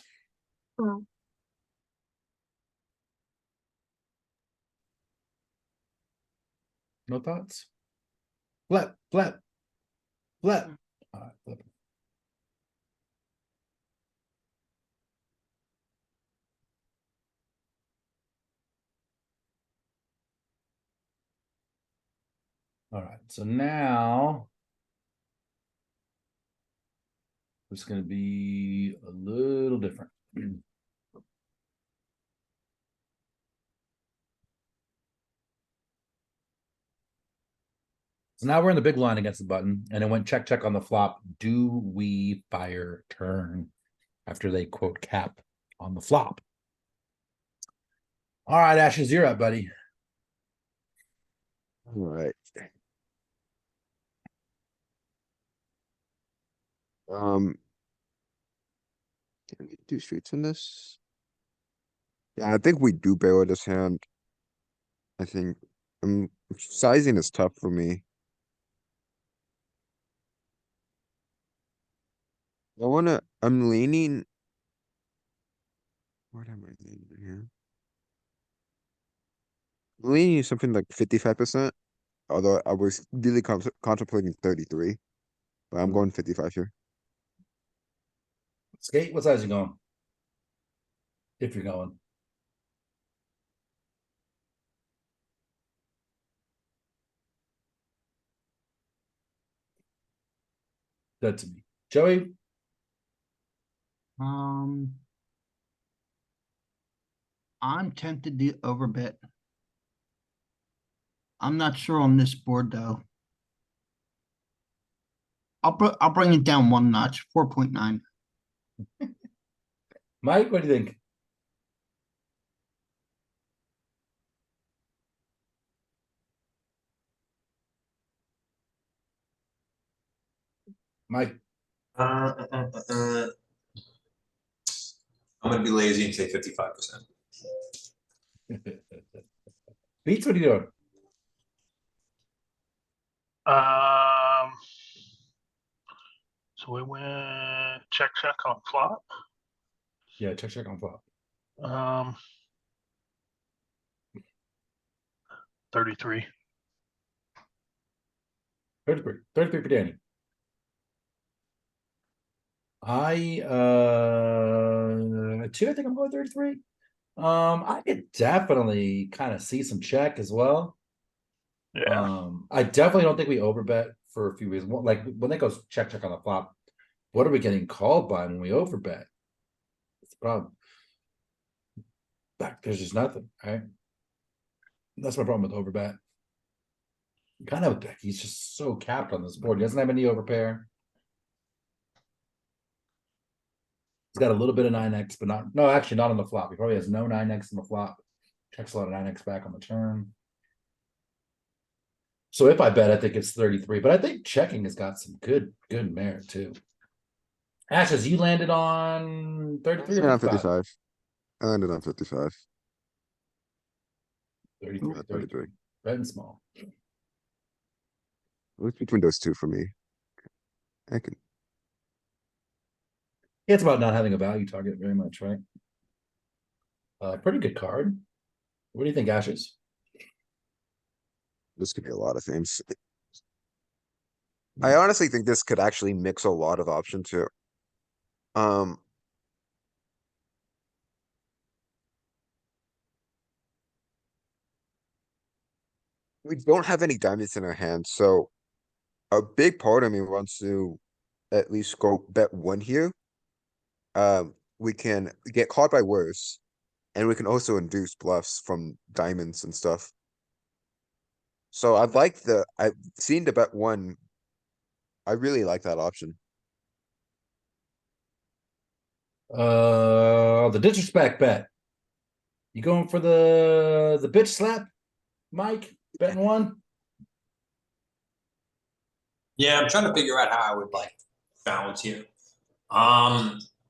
Speaker 1: No thoughts? Flip. All right, flip. All right, so now it's going to be a little different. So now we're in the big line against the button, and it went check on the flop. Do we fire turn after they quote cap on the flop? All right, Ashes, you're up, buddy.
Speaker 5: All right. Can we do streets in this? Yeah, I think we do barrel this hand. I think sizing is tough for me. I'm leaning. What am I leaning here? I'm leaning something like 55%. Although I was really contemplating 33, but I'm going 55 here.
Speaker 1: Skate, what size you going? If you're going. Good to me. Joey,
Speaker 2: I'm tempted to overbet. I'm not sure on this board though. I'll bring it down one notch, 4.9.
Speaker 1: Mike, what do you think? Mike,
Speaker 3: I'm gonna be lazy and say 55%.
Speaker 1: Beats, what are you doing?
Speaker 7: So we went check on flop.
Speaker 1: Yeah, check on flop.
Speaker 7: 33.
Speaker 1: 33 for Danny. I I think I'm going 33. I could definitely kind of see some check as well.
Speaker 7: Yeah.
Speaker 1: I definitely don't think we overbet for a few reasons. Like when they go check on the flop, what are we getting called by when we overbet? It's the problem. There's just nothing, right? That's my problem with overbet. Kind of, he's just so capped on this board. He doesn't have any overpair. He's got a little bit of 9x, but actually not on the flop. He probably has no 9x on the flop. Checks a lot of 9x back on the turn. So if I bet, I think it's 33, but I think checking has got some good merit too. Ashes, you landed on 33 or
Speaker 5: Yeah,
Speaker 1: 55?
Speaker 5: 55. I landed on 55.
Speaker 1: 33.
Speaker 5: 33.
Speaker 1: Red and small.
Speaker 5: What's between those two for me? I can.
Speaker 1: Yeah, it's about not having a value target very much, right? Pretty good card. What do you think, Ashes?
Speaker 5: This could be a lot of things. I honestly think this could actually mix a lot of options here. We don't have any diamonds in our hand, so a big part of me wants to at least go bet one here. We can get caught by worse, and we can also induce bluffs from diamonds and stuff. So I've seen the bet one. I really like that option.
Speaker 1: The disrespect bet. You going for the bitch slap, Mike? Betting one?
Speaker 3: Yeah, I'm trying to figure out how I would like balance here.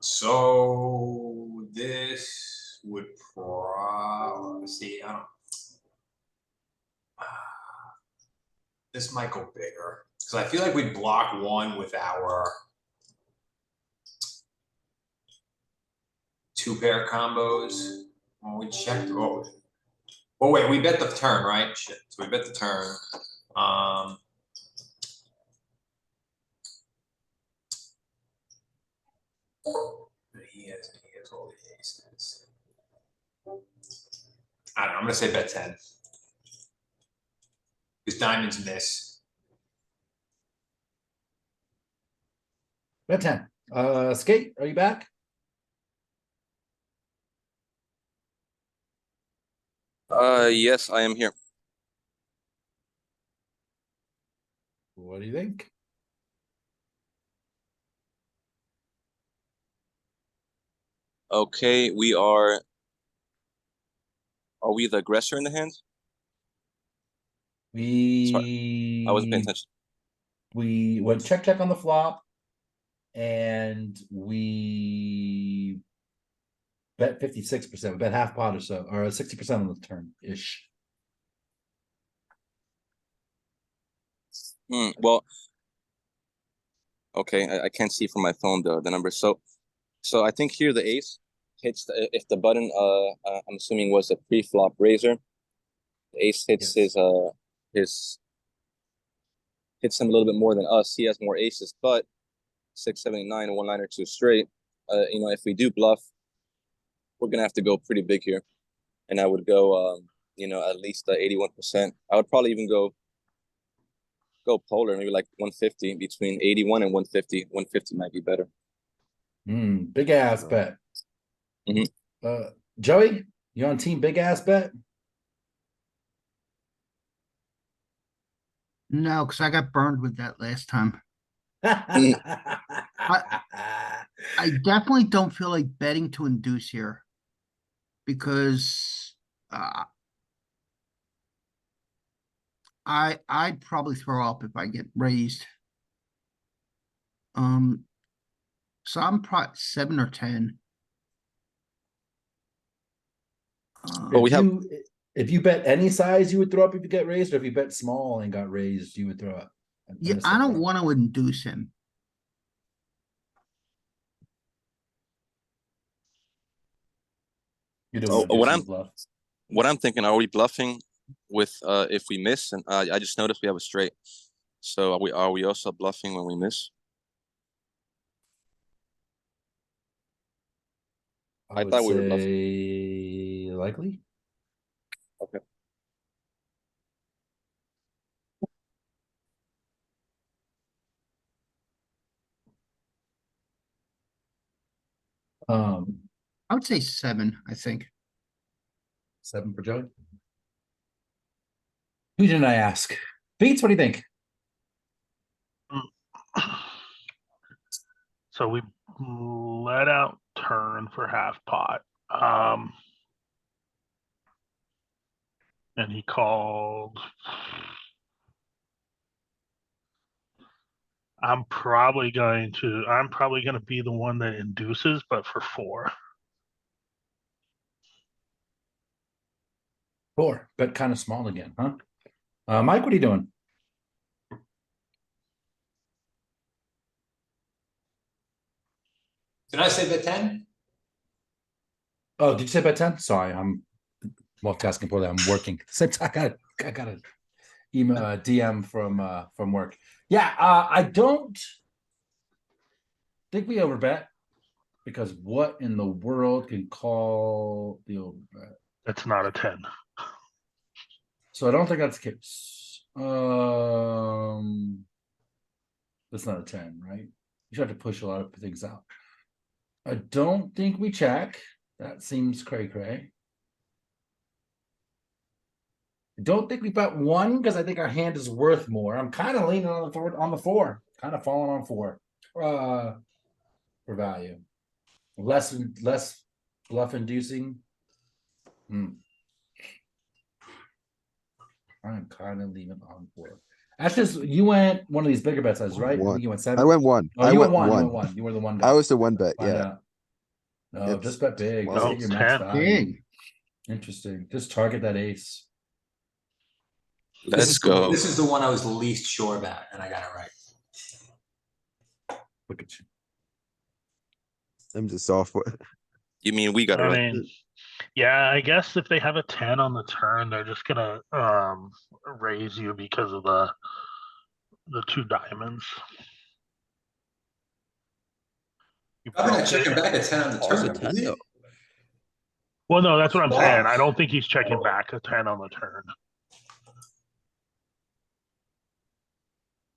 Speaker 3: So this would probably see. I don't. This might go bigger because I feel like we block one with our two pair combos when we checked. Oh wait, we bet the turn, right? Shit. So we bet the turn. He has all the aces. I don't know. I'm gonna say bet 10. Because diamonds miss.
Speaker 1: Bet 10. Skate, are you back?
Speaker 8: Yes, I am here.
Speaker 1: What do you think?
Speaker 8: Okay, we are. Are we the aggressor in the hand? Sorry, I wasn't paying
Speaker 1: We
Speaker 8: attention.
Speaker 1: went check on the flop, and we bet 56%. We bet half pot or so, or 60% on the turn ish.
Speaker 8: Well, okay, I can't see from my phone the numbers. So I think here the ace hits if the button I'm assuming was a pre-flop raiser. The ace hits
Speaker 1: Yes.
Speaker 8: his hits him a little bit more than us. He has more aces, but 6, 7, 9, 1 line or two straight. If we do bluff, we're gonna have to go pretty big here, and I would go at least 81%. I would probably even go polar, maybe like 150, between 81 and 150. 150 might be better.
Speaker 1: Big ass bet.
Speaker 8: Mhm.
Speaker 1: Joey, you on team big ass bet?
Speaker 2: No, because I got burned with that last time. I definitely don't feel like betting to induce here because I'd probably throw up if I get raised. So I'm probably 7 or 10.
Speaker 8: Well, we have
Speaker 1: If you bet any size, you would throw up if you get raised, or if you bet small and got raised, you would throw up.
Speaker 2: Yeah, I don't want to induce him.
Speaker 1: You don't want to do some bluff.
Speaker 8: what I'm thinking. Are we bluffing with if we miss? And I just noticed we have a straight. So are we also bluffing when we miss?
Speaker 1: I
Speaker 8: thought we were bluffing.
Speaker 1: say likely.
Speaker 8: Okay.
Speaker 2: I would say 7, I think.
Speaker 1: 7 for Joey. Who didn't I ask? Beats, what do you think?
Speaker 7: So we let out turn for half pot. And he called. I'm probably going to be the one that induces, but for 4.
Speaker 1: 4, but kind of small again, huh? Mike, what are you doing?
Speaker 3: Did I say bet 10?
Speaker 1: Oh, did you say bet 10? Sorry, I'm multitasking for that. I'm working. Same time, I got an email, DM from work. Yeah, I don't think we overbet because what in the world can call the overbet?
Speaker 7: That's not a 10.
Speaker 1: So I don't think that's the case. That's not a 10, right? You should have to push a lot of things out. I don't think we check. That seems cray-cray. I don't think we bet 1 because I think our hand is worth more. I'm kind of leaning on the 4, kind of falling on 4 for value. less bluff inducing. I'm kind of leaving on 4. That's just you went one of these bigger bet sizes, right? I
Speaker 5: One.
Speaker 1: think you went
Speaker 5: I
Speaker 1: 7.
Speaker 5: went 1.
Speaker 1: Oh,
Speaker 5: I
Speaker 1: you
Speaker 5: went
Speaker 1: went 1. You
Speaker 5: 1.
Speaker 1: went 1. You were the one
Speaker 5: I
Speaker 1: guy.
Speaker 5: was the one bet,
Speaker 1: Find
Speaker 5: yeah.
Speaker 1: out. No,
Speaker 5: It's
Speaker 1: just bet big. Just
Speaker 7: No,
Speaker 1: hit
Speaker 7: it's
Speaker 1: your max
Speaker 7: 10.
Speaker 1: value.
Speaker 2: Big.
Speaker 1: Interesting. Just target that ace.
Speaker 8: Let's go.
Speaker 3: This is the one I was least sure about, and I got it right.
Speaker 1: Look at you.
Speaker 5: I'm just soft.
Speaker 8: You mean we got it
Speaker 7: I
Speaker 8: right?
Speaker 7: mean, yeah, I guess if they have a 10 on the turn, they're just gonna raise you because of the 2 diamonds. You
Speaker 3: I'm not
Speaker 7: broke
Speaker 3: checking
Speaker 7: it.
Speaker 3: back a 10 on the
Speaker 8: Oh, it's a
Speaker 3: turn.
Speaker 8: 10
Speaker 3: is he?
Speaker 8: though.
Speaker 7: Well, no, that's what I'm saying.
Speaker 3: Wow.
Speaker 7: I don't think he's checking back a 10 on the turn.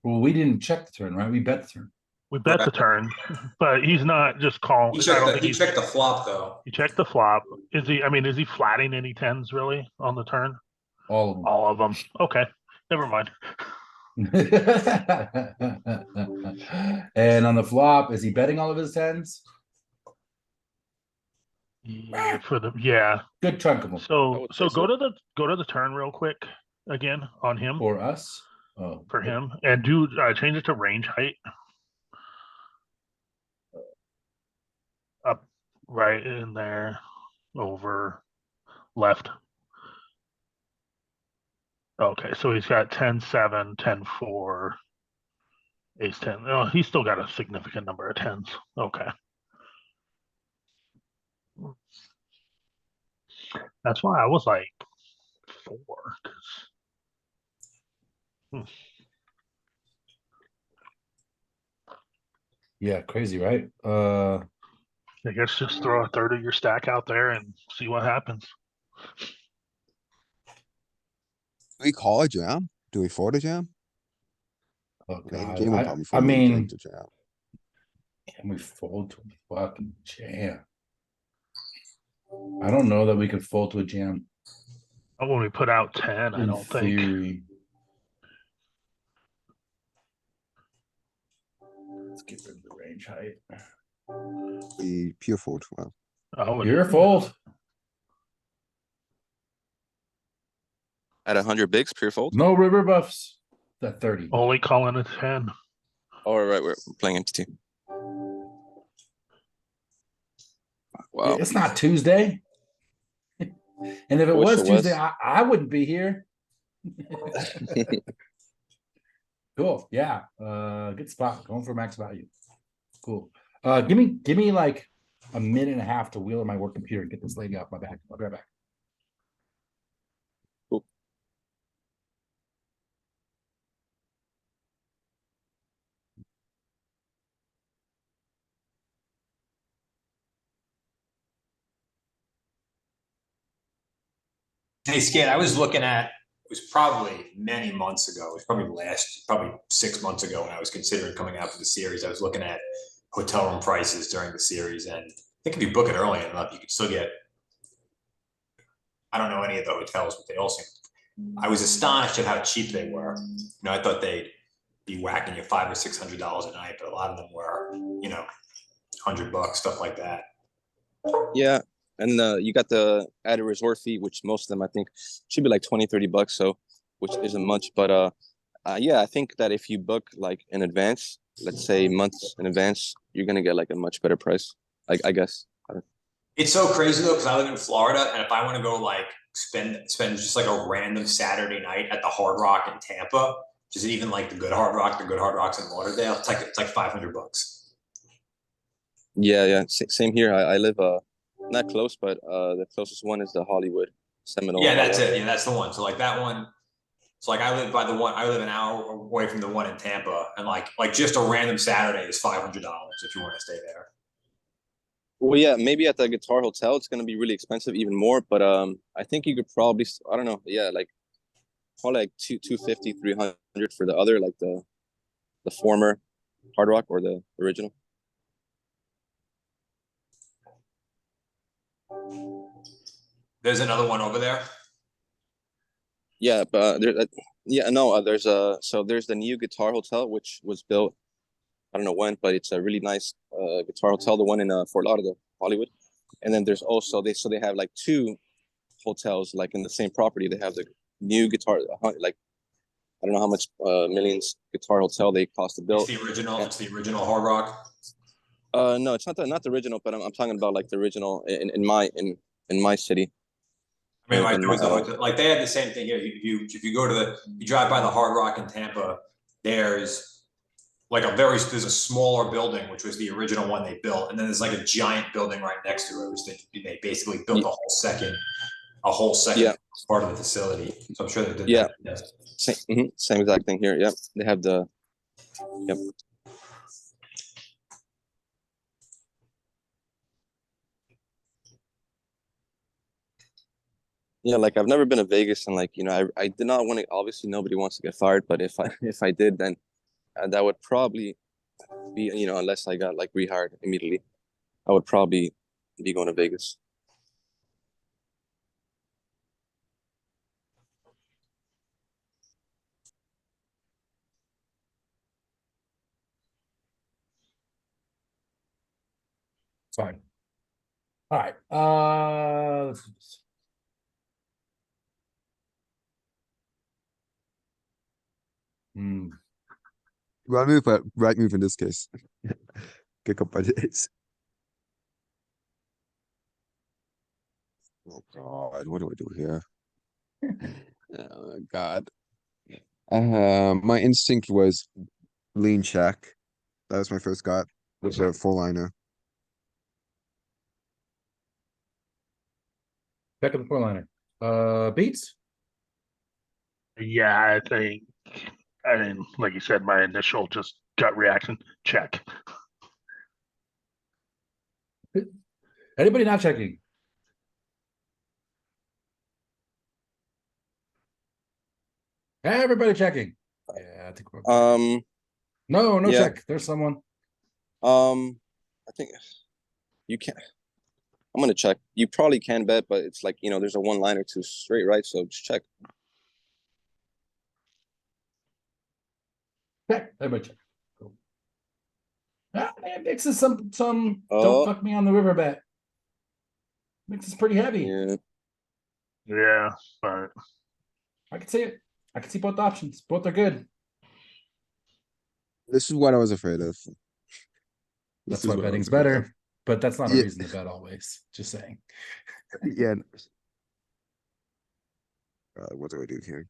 Speaker 1: Well, we didn't check the turn, right? We bet the turn.
Speaker 7: We bet the
Speaker 8: Right.
Speaker 7: turn, but he's not just calling.
Speaker 3: He
Speaker 7: I don't think
Speaker 3: he
Speaker 7: he's
Speaker 3: checked the flop though.
Speaker 7: He checked the flop. Is he? I mean, is he flatting any 10s really on the turn?
Speaker 1: All of them.
Speaker 7: All of them. Okay, never mind.
Speaker 1: And on the flop, is he betting all of his 10s?
Speaker 7: Yeah, yeah.
Speaker 1: Good chunk of them.
Speaker 8: I
Speaker 7: So
Speaker 8: would
Speaker 7: so
Speaker 8: say
Speaker 7: go
Speaker 8: so.
Speaker 7: to the turn real quick again on him
Speaker 1: For us? Oh,
Speaker 7: for him and do change it to range height up right in there over left. Okay, so he's got 10-7, 10-4, ace 10. Oh, he's still got a significant number of 10s. Okay. That's why I was like 4. 'cause-
Speaker 1: yeah, crazy, right?
Speaker 7: I guess just throw a third of your stack out there and see what happens.
Speaker 5: Do we call a jam? Do we fold a jam?
Speaker 1: Oh
Speaker 5: Late
Speaker 1: god.
Speaker 5: game will probably
Speaker 1: I
Speaker 5: fold mid game
Speaker 1: mean,
Speaker 5: to jam.
Speaker 1: can we fold to a fucking jam? I don't know that we could fold to a jam
Speaker 7: But when we put out 10, I
Speaker 1: in
Speaker 7: don't think.
Speaker 1: theory. Let's get rid of the range height.
Speaker 5: We pure fold. Well,
Speaker 7: Oh,
Speaker 1: You're a fold.
Speaker 8: At 100 bigs, pure fold.
Speaker 1: No river buffs. That 30.
Speaker 7: only calling a 10.
Speaker 8: Oh, right, we're playing MT2. Wow.
Speaker 1: It's not Tuesday. And if it
Speaker 8: Wish
Speaker 1: was
Speaker 8: it
Speaker 1: Tuesday,
Speaker 8: was.
Speaker 1: I wouldn't be here. Cool. Yeah. Good spot. Going for max value. Cool. Give me like a minute and a half to wheel in my work computer and get this lady off my back. I'll be right back.
Speaker 8: Cool.
Speaker 3: Hey, Skid, I was looking at, it was probably many months ago. It was probably 6 months ago when I was considering coming out for the series. I was looking at hotel room prices during the series, and I think if you book it early enough, you could still get, I don't know any of the hotels, but they all seem, I was astonished at how cheap they were. You know, I thought they'd be whacking you $500 or $600 a night, but a lot of them were, you know, $100, stuff like that.
Speaker 8: Yeah. And you got the added resort fee, which most of them I think should be like 20-30 bucks. So, which isn't much, but yeah, I think that if you book like in advance, let's say months in advance, you're gonna get like a much better price. I guess.
Speaker 3: It's so crazy though, because I live in Florida, and if I want to go like spend just like a random Saturday night at the Hard Rock in Tampa, which isn't even like the good Hard Rock, the good Hard Rock's in Lauderdale, it's like $500.
Speaker 8: Yeah. Same here. I live not close, but the closest one is the Hollywood Seminole.
Speaker 3: Yeah, that's it. Yeah, that's the one. So like that one. So like I live an hour away from the one in Tampa, and like just a random Saturday is $500 if you want to stay there.
Speaker 8: Well, yeah, maybe at the Guitar Hotel it's gonna be really expensive, even more. But I think you could probably, I don't know, yeah, like probably like 250, 300 for the other, like the former Hard Rock or the original.
Speaker 3: There's another one over there.
Speaker 8: Yeah, but there's there's the new Guitar Hotel, which was built, I don't know when, but it's a really nice Guitar Hotel, the one in Fort Lauderdale, Hollywood. And then there's also they have like two hotels like in the same property. They have the new guitar, like I don't know how much millions guitar hotel they cost to build.
Speaker 3: It's the original. It's the original Hard Rock.
Speaker 8: No, it's not the original, but I'm talking about like the original in my city.
Speaker 3: I mean, like,
Speaker 8: And,
Speaker 3: there was the hotel, like they had the same thing here. If you go to you drive by the Hard Rock in Tampa, there's like there's a smaller building, which was the original one they built, and then there's like a giant building right next to it, which they basically built a whole second part of the facility. So I'm sure they did that. Yeah.
Speaker 8: Same exact thing here. Yep, they have the. Yep. Yeah, like I've never been to Vegas, and like I did not want to. Obviously, nobody wants to get fired, but if I did, then that would probably be unless I got like rehired immediately, I would probably be going to Vegas.
Speaker 1: Fine. All right. Let's do this. Hmm.
Speaker 5: Right move, but right move in this case. Kick up budgets. Oh God, what do I do here? Oh God. My instinct was lean check. That was my first gut. With a full liner.
Speaker 1: Back of the four liner. Beats.
Speaker 7: Yeah, I think. I mean, like you said, my initial just gut reaction, check.
Speaker 1: Anybody not checking? Everybody checking. Yeah, I think we're no
Speaker 8: yeah.
Speaker 1: check. There's someone.
Speaker 8: I think you can. I'm gonna check. You probably can bet, but it's like there's a one liner to straight, right? So just check.
Speaker 1: Check. Everybody check. Cool. Man, mixes some don't
Speaker 8: Oh.
Speaker 1: fuck me on the river bet. Mix is pretty heavy.
Speaker 8: Yeah.
Speaker 7: Yeah, but
Speaker 1: I can see it. I can see both options. Both are good.
Speaker 5: This is what I was afraid of.
Speaker 1: That's
Speaker 5: This is
Speaker 1: why
Speaker 5: what I
Speaker 1: betting's
Speaker 5: was afraid of.
Speaker 1: better. But that's not a
Speaker 5: Yeah.
Speaker 1: reason to bet always. Just saying.
Speaker 5: Yeah. What do I do here?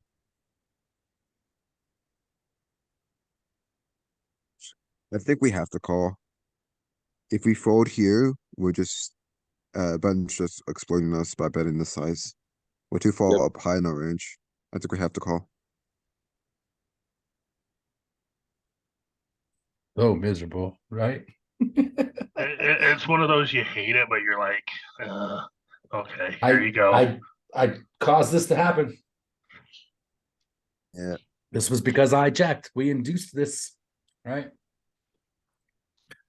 Speaker 5: I think we have to call. If we fold here, we're just Ben's just exploiting us by betting this size. We're too far
Speaker 8: Yep.
Speaker 5: up high in our range. I think we have to call.
Speaker 1: Oh, miserable, right?
Speaker 7: it's one of those you hate it, but you're like, okay, here you go.
Speaker 1: I caused this to happen.
Speaker 5: Yeah.
Speaker 1: This was because I checked. We induced this, right?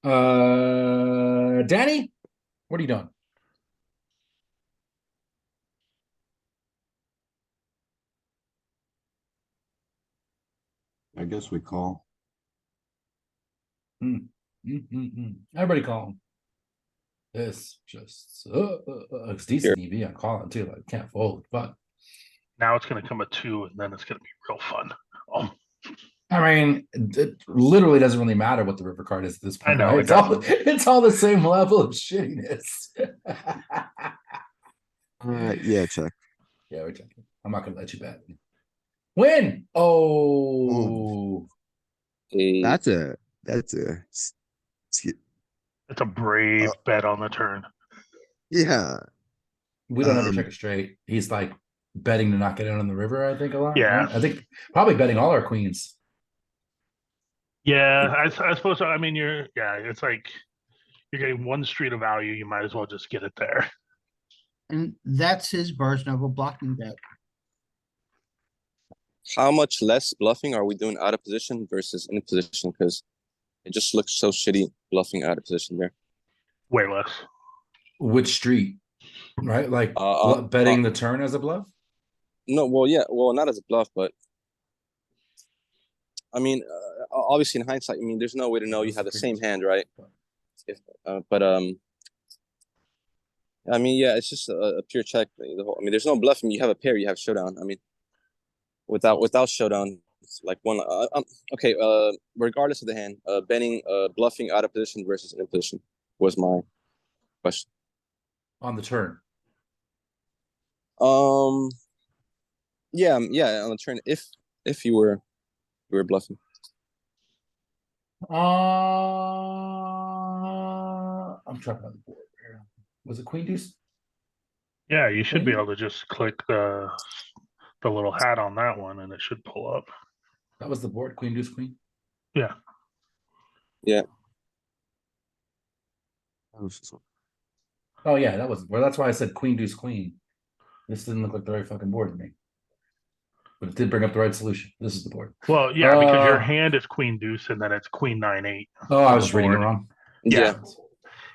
Speaker 1: Danny, what are you doing?
Speaker 4: I guess we call.
Speaker 1: Everybody call him. This just it's decent EV. I'm calling too. Like can't fold, but
Speaker 7: Now it's gonna come a 2, and then it's gonna be real fun. Oh,
Speaker 1: I mean, it literally doesn't really matter what the river card is at this point.
Speaker 7: I know,
Speaker 1: right?
Speaker 7: it
Speaker 1: It's all the same level of shittiness.
Speaker 5: Yeah, check.
Speaker 1: Yeah, we're checking. I'm not gonna let you bet. Win. Oh,
Speaker 5: That's a
Speaker 7: it's a brave bet on the turn.
Speaker 5: yeah.
Speaker 1: we don't ever check it straight. He's like betting to not get in on the river, I think a lot.
Speaker 7: Yeah.
Speaker 1: Right? I think probably betting all our queens.
Speaker 7: Yeah, I suppose so. I mean, it's like you're getting one street of value. You might as well just get it there.
Speaker 2: And that's his version of a blocking bet.
Speaker 8: How much less bluffing are we doing out of position versus in position? Because it just looks so shitty bluffing out of position there.
Speaker 7: Way less.
Speaker 1: Which street? Right? Like betting the turn as a bluff?
Speaker 8: No, well, not as a bluff, but I mean, obviously in hindsight, I mean, there's no way to know you have the same hand, right? I mean, yeah, it's just a pure check. I mean, there's no bluffing. You have a pair, you have showdown. I mean, without showdown, it's like one. Okay. Regardless of the hand, betting, bluffing out of position versus in position was my question.
Speaker 1: On the turn.
Speaker 8: Yeah, on the turn, if you were bluffing.
Speaker 1: I'm trying to the board here. Was it queen deuce?
Speaker 7: Yeah, you should be
Speaker 1: Queen?
Speaker 7: able to just click the little hat on that one, and it should pull up.
Speaker 1: That was the board, queen deuce queen.
Speaker 7: Yeah.
Speaker 8: Yeah.
Speaker 5: That was this one.
Speaker 1: Oh yeah, that was well. That's why I said queen deuce queen. This didn't look like the right fucking board to me, but it did bring up the right solution. This is the board.
Speaker 7: Well, yeah, because your
Speaker 1: Uh,
Speaker 7: hand is queen deuce, and then it's queen 9-8.
Speaker 1: Oh, I
Speaker 7: on
Speaker 1: was
Speaker 7: the
Speaker 1: just reading it
Speaker 7: board.
Speaker 1: wrong.
Speaker 8: Yeah.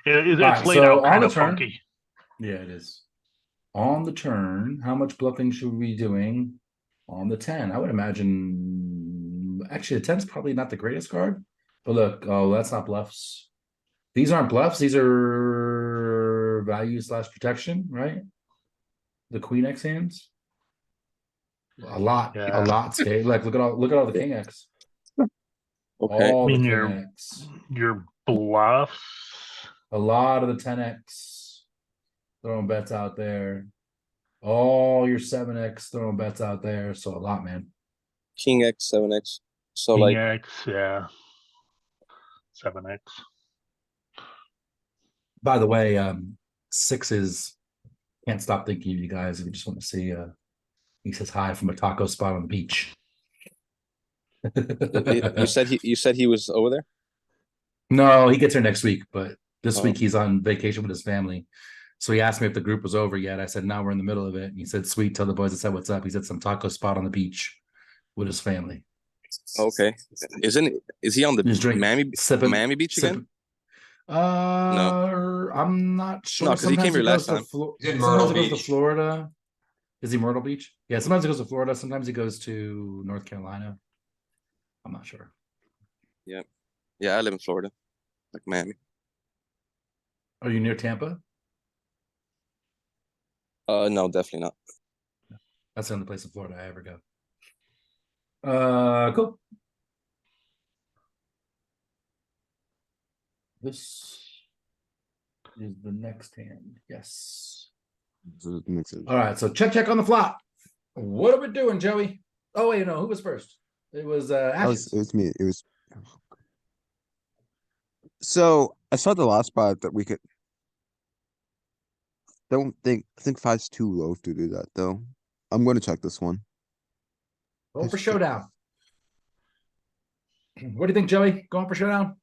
Speaker 7: It's
Speaker 1: Alright,
Speaker 7: laid
Speaker 1: so
Speaker 7: out
Speaker 1: on
Speaker 7: kind
Speaker 1: the
Speaker 7: of
Speaker 1: turn-
Speaker 7: funky.
Speaker 1: Yeah, it is. On the turn, how much bluffing should we be doing on the 10? I would imagine actually the 10's probably not the greatest card. But look, oh, that's not bluffs. These aren't bluffs, these are value slash protection, right? The queen X hands. A lot,
Speaker 7: Yeah.
Speaker 1: Skate. Like look at all the king X.
Speaker 8: Okay.
Speaker 1: All
Speaker 7: I mean,
Speaker 1: the king
Speaker 7: your
Speaker 1: X.
Speaker 7: your bluffs.
Speaker 1: A lot of the 10x throwing bets out there. All your 7x throwing bets out there. So a lot, man.
Speaker 8: King X, 7X. So
Speaker 7: King
Speaker 8: like,
Speaker 7: X, yeah. 7X.
Speaker 1: By the way, sixes can't stop thinking of you guys if you just want to see he says hi from a taco spot on the beach.
Speaker 8: you said he was over there?
Speaker 1: No, he gets here next week, but this
Speaker 8: Oh.
Speaker 1: week he's on vacation with his family. So he asked me if the group was over yet. I said, no, we're in the middle of it. And he said, sweet, tell the boys I said what's up. He's at some taco spot on the beach with his family.
Speaker 8: Okay. Is he on the
Speaker 1: He's drinking,
Speaker 8: Miami Beach again?
Speaker 1: I'm not sure.
Speaker 8: No, 'cause he came here last time.
Speaker 3: He's in
Speaker 1: Sometimes
Speaker 3: Myrtle
Speaker 1: he goes to
Speaker 3: Beach.
Speaker 1: Florida. Is he Myrtle Beach? Yeah, sometimes he goes to Florida. Sometimes he goes to North Carolina. I'm not sure.
Speaker 8: Yeah, I live in Florida, like Miami.
Speaker 1: Are you near Tampa?
Speaker 8: No, definitely not.
Speaker 1: That's the only place in Florida I ever go. Cool. This is the next hand. Yes.
Speaker 5: So it makes sense.
Speaker 1: All right. So check on the flop. What are we doing, Joey? Oh wait, no. Who was first? It was Ashes.
Speaker 5: It was me. It was. So I saw the last spot that we could. I think five's too low to do that though. I'm going to check this one.
Speaker 1: Going for showdown. What do you think, Joey? Going for showdown?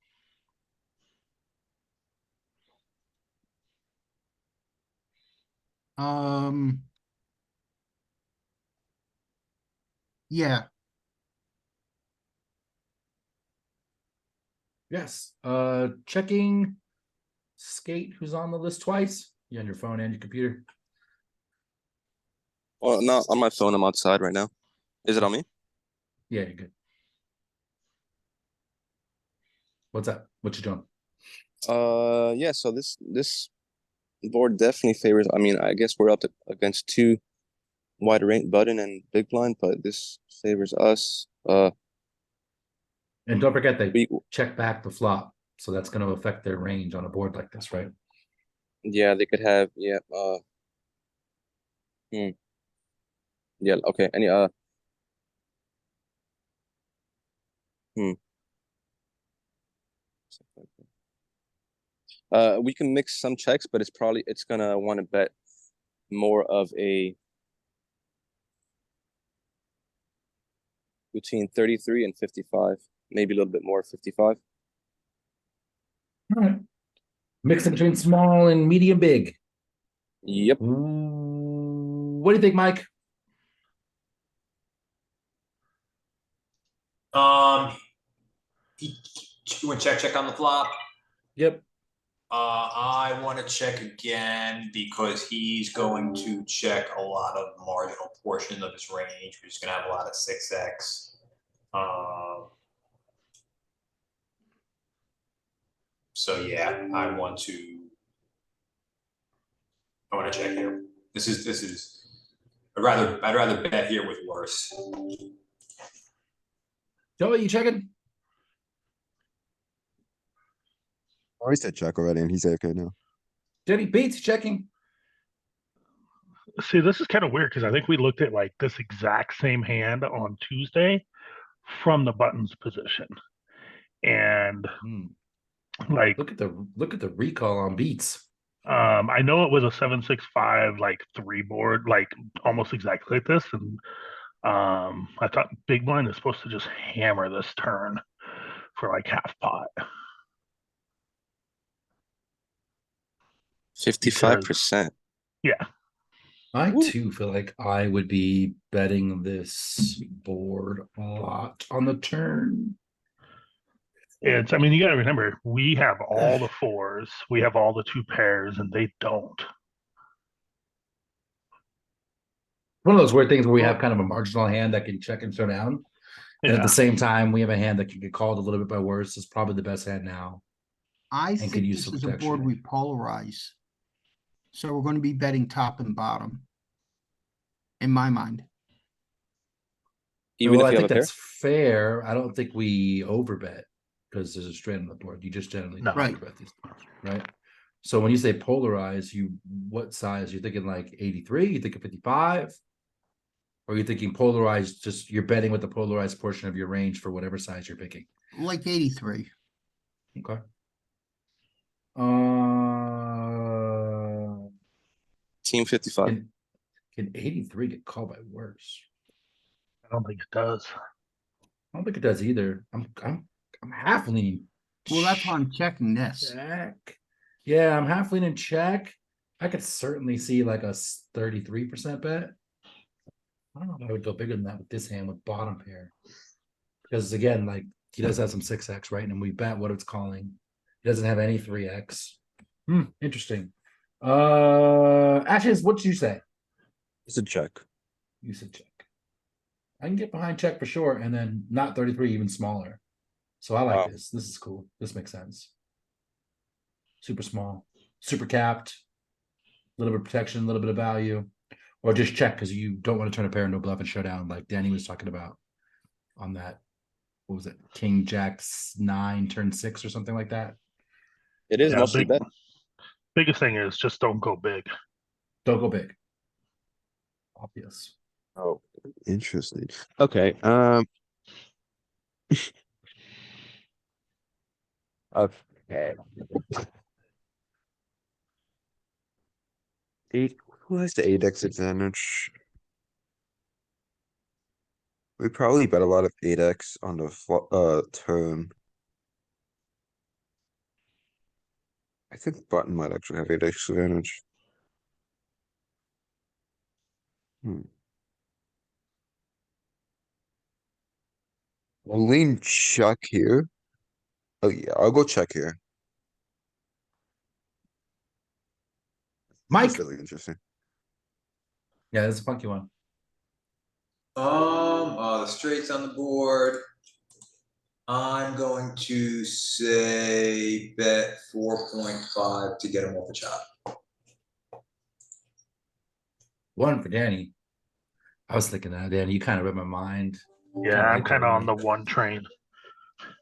Speaker 2: Yeah,
Speaker 1: Yes. Checking Skate, who's on the list twice. You on your phone and your computer.
Speaker 8: Well, not on my phone. I'm outside right now. Is it on me?
Speaker 1: Yeah, you're good. What's up? What you doing?
Speaker 8: Yeah. So this board definitely favors. I mean, I guess we're up against two wide range button and big blind, but this favors us.
Speaker 1: And don't forget they
Speaker 8: We
Speaker 1: check back the flop, so that's going to affect their range on a board like this, right?
Speaker 8: yeah, they could have yeah. Yeah. Okay. Any Hmm. We can mix some checks, but it's gonna want to bet more of a between 33 and 55, maybe a little bit more 55.
Speaker 1: All right. Mixing between small and medium big.
Speaker 8: Yep.
Speaker 1: What do you think, Mike?
Speaker 3: You want check on the flop?
Speaker 1: Yep.
Speaker 3: I want to check again because he's going to check a lot of marginal portion of his range. We're just going to have a lot of 6x. So yeah, I want to I want to check here. This is. I'd rather bet here with worse.
Speaker 1: Joey, you checking?
Speaker 5: I already said check already, and he said okay now.
Speaker 1: Jenny Beats checking.
Speaker 7: See, this is kind of weird because I think we looked at like this exact same hand on Tuesday from the buttons position. And like
Speaker 1: Look at the recall on Beats.
Speaker 7: I know it was a 7-6-5 like 3 board, like almost exactly like this. And I thought big blind is supposed to just hammer this turn for like half pot.
Speaker 8: 55%.
Speaker 7: Yeah.
Speaker 1: I
Speaker 8: Woo.
Speaker 1: too feel like I would be betting this board a lot on the turn.
Speaker 7: I mean, you got to remember, we have all the fours, we have all the 2 pairs, and they don't.
Speaker 1: One of those weird things where we have kind of a marginal hand that can check and show down. And at
Speaker 7: Yeah.
Speaker 1: the same time, we have a hand that can get called a little bit by worse. It's probably the best hand now.
Speaker 2: I
Speaker 1: could
Speaker 2: think
Speaker 1: use
Speaker 2: this
Speaker 1: some
Speaker 2: is a board
Speaker 1: protection.
Speaker 2: we polarize. So we're going to be betting top and bottom. In my mind.
Speaker 8: Even
Speaker 1: Well,
Speaker 8: if
Speaker 1: I
Speaker 8: you have
Speaker 1: think
Speaker 8: a pair?
Speaker 1: that's fair. I don't think we overbet because there's a straight on the board. You just generally don't
Speaker 2: Right.
Speaker 1: overbet these things, right? So when you say polarize, what size? You're thinking like 83? You thinking 55? Or are you thinking polarized, just you're betting with the polarized portion of your range for whatever size you're picking?
Speaker 2: Like 83.
Speaker 1: Okay.
Speaker 8: Team 55.
Speaker 1: Can 83 get called by worse?
Speaker 7: I don't think it does.
Speaker 1: I don't think it does either. I'm half leaning.
Speaker 2: Well, that's why I'm checking this.
Speaker 1: Check. Yeah, I'm half leaning check. I could certainly see like a 33% bet. I don't know if I would go bigger than that with this hand with bottom pair. Because again, like he does have some 6x, right? And we bet what it's calling. He doesn't have any 3x. Interesting. Ashes, what did you say?
Speaker 5: It's a check.
Speaker 1: You said check. I can get behind check for sure, and then not 33, even smaller. So I like
Speaker 8: Wow.
Speaker 1: this. This is cool. This makes sense. Super small, super capped, a little bit of protection, a little bit of value, or just check because you don't want to turn a pair into a bluff and showdown like Danny was talking about on that. What was it? King Jack 9 turn 6 or something like that.
Speaker 8: It is
Speaker 7: Yeah,
Speaker 8: mostly bet.
Speaker 7: biggest thing is just don't go big.
Speaker 1: Don't go big. Obvious.
Speaker 5: Oh, interesting. Okay. Okay. Who has the 8x advantage? We probably bet a lot of 8x on the turn. I think button might actually have 8x advantage. We'll lean check here. Oh yeah, I'll go check here.
Speaker 1: Mike.
Speaker 5: That's really interesting.
Speaker 1: Yeah, that's a funky one.
Speaker 3: The straight's on the board. I'm going to say bet 4.5 to get him off the chop.
Speaker 1: One for Danny. I was thinking that, Danny. You kind of read my mind.
Speaker 7: Yeah, I'm
Speaker 1: like
Speaker 7: kind of
Speaker 1: that
Speaker 7: on the
Speaker 1: one.
Speaker 7: 1 train.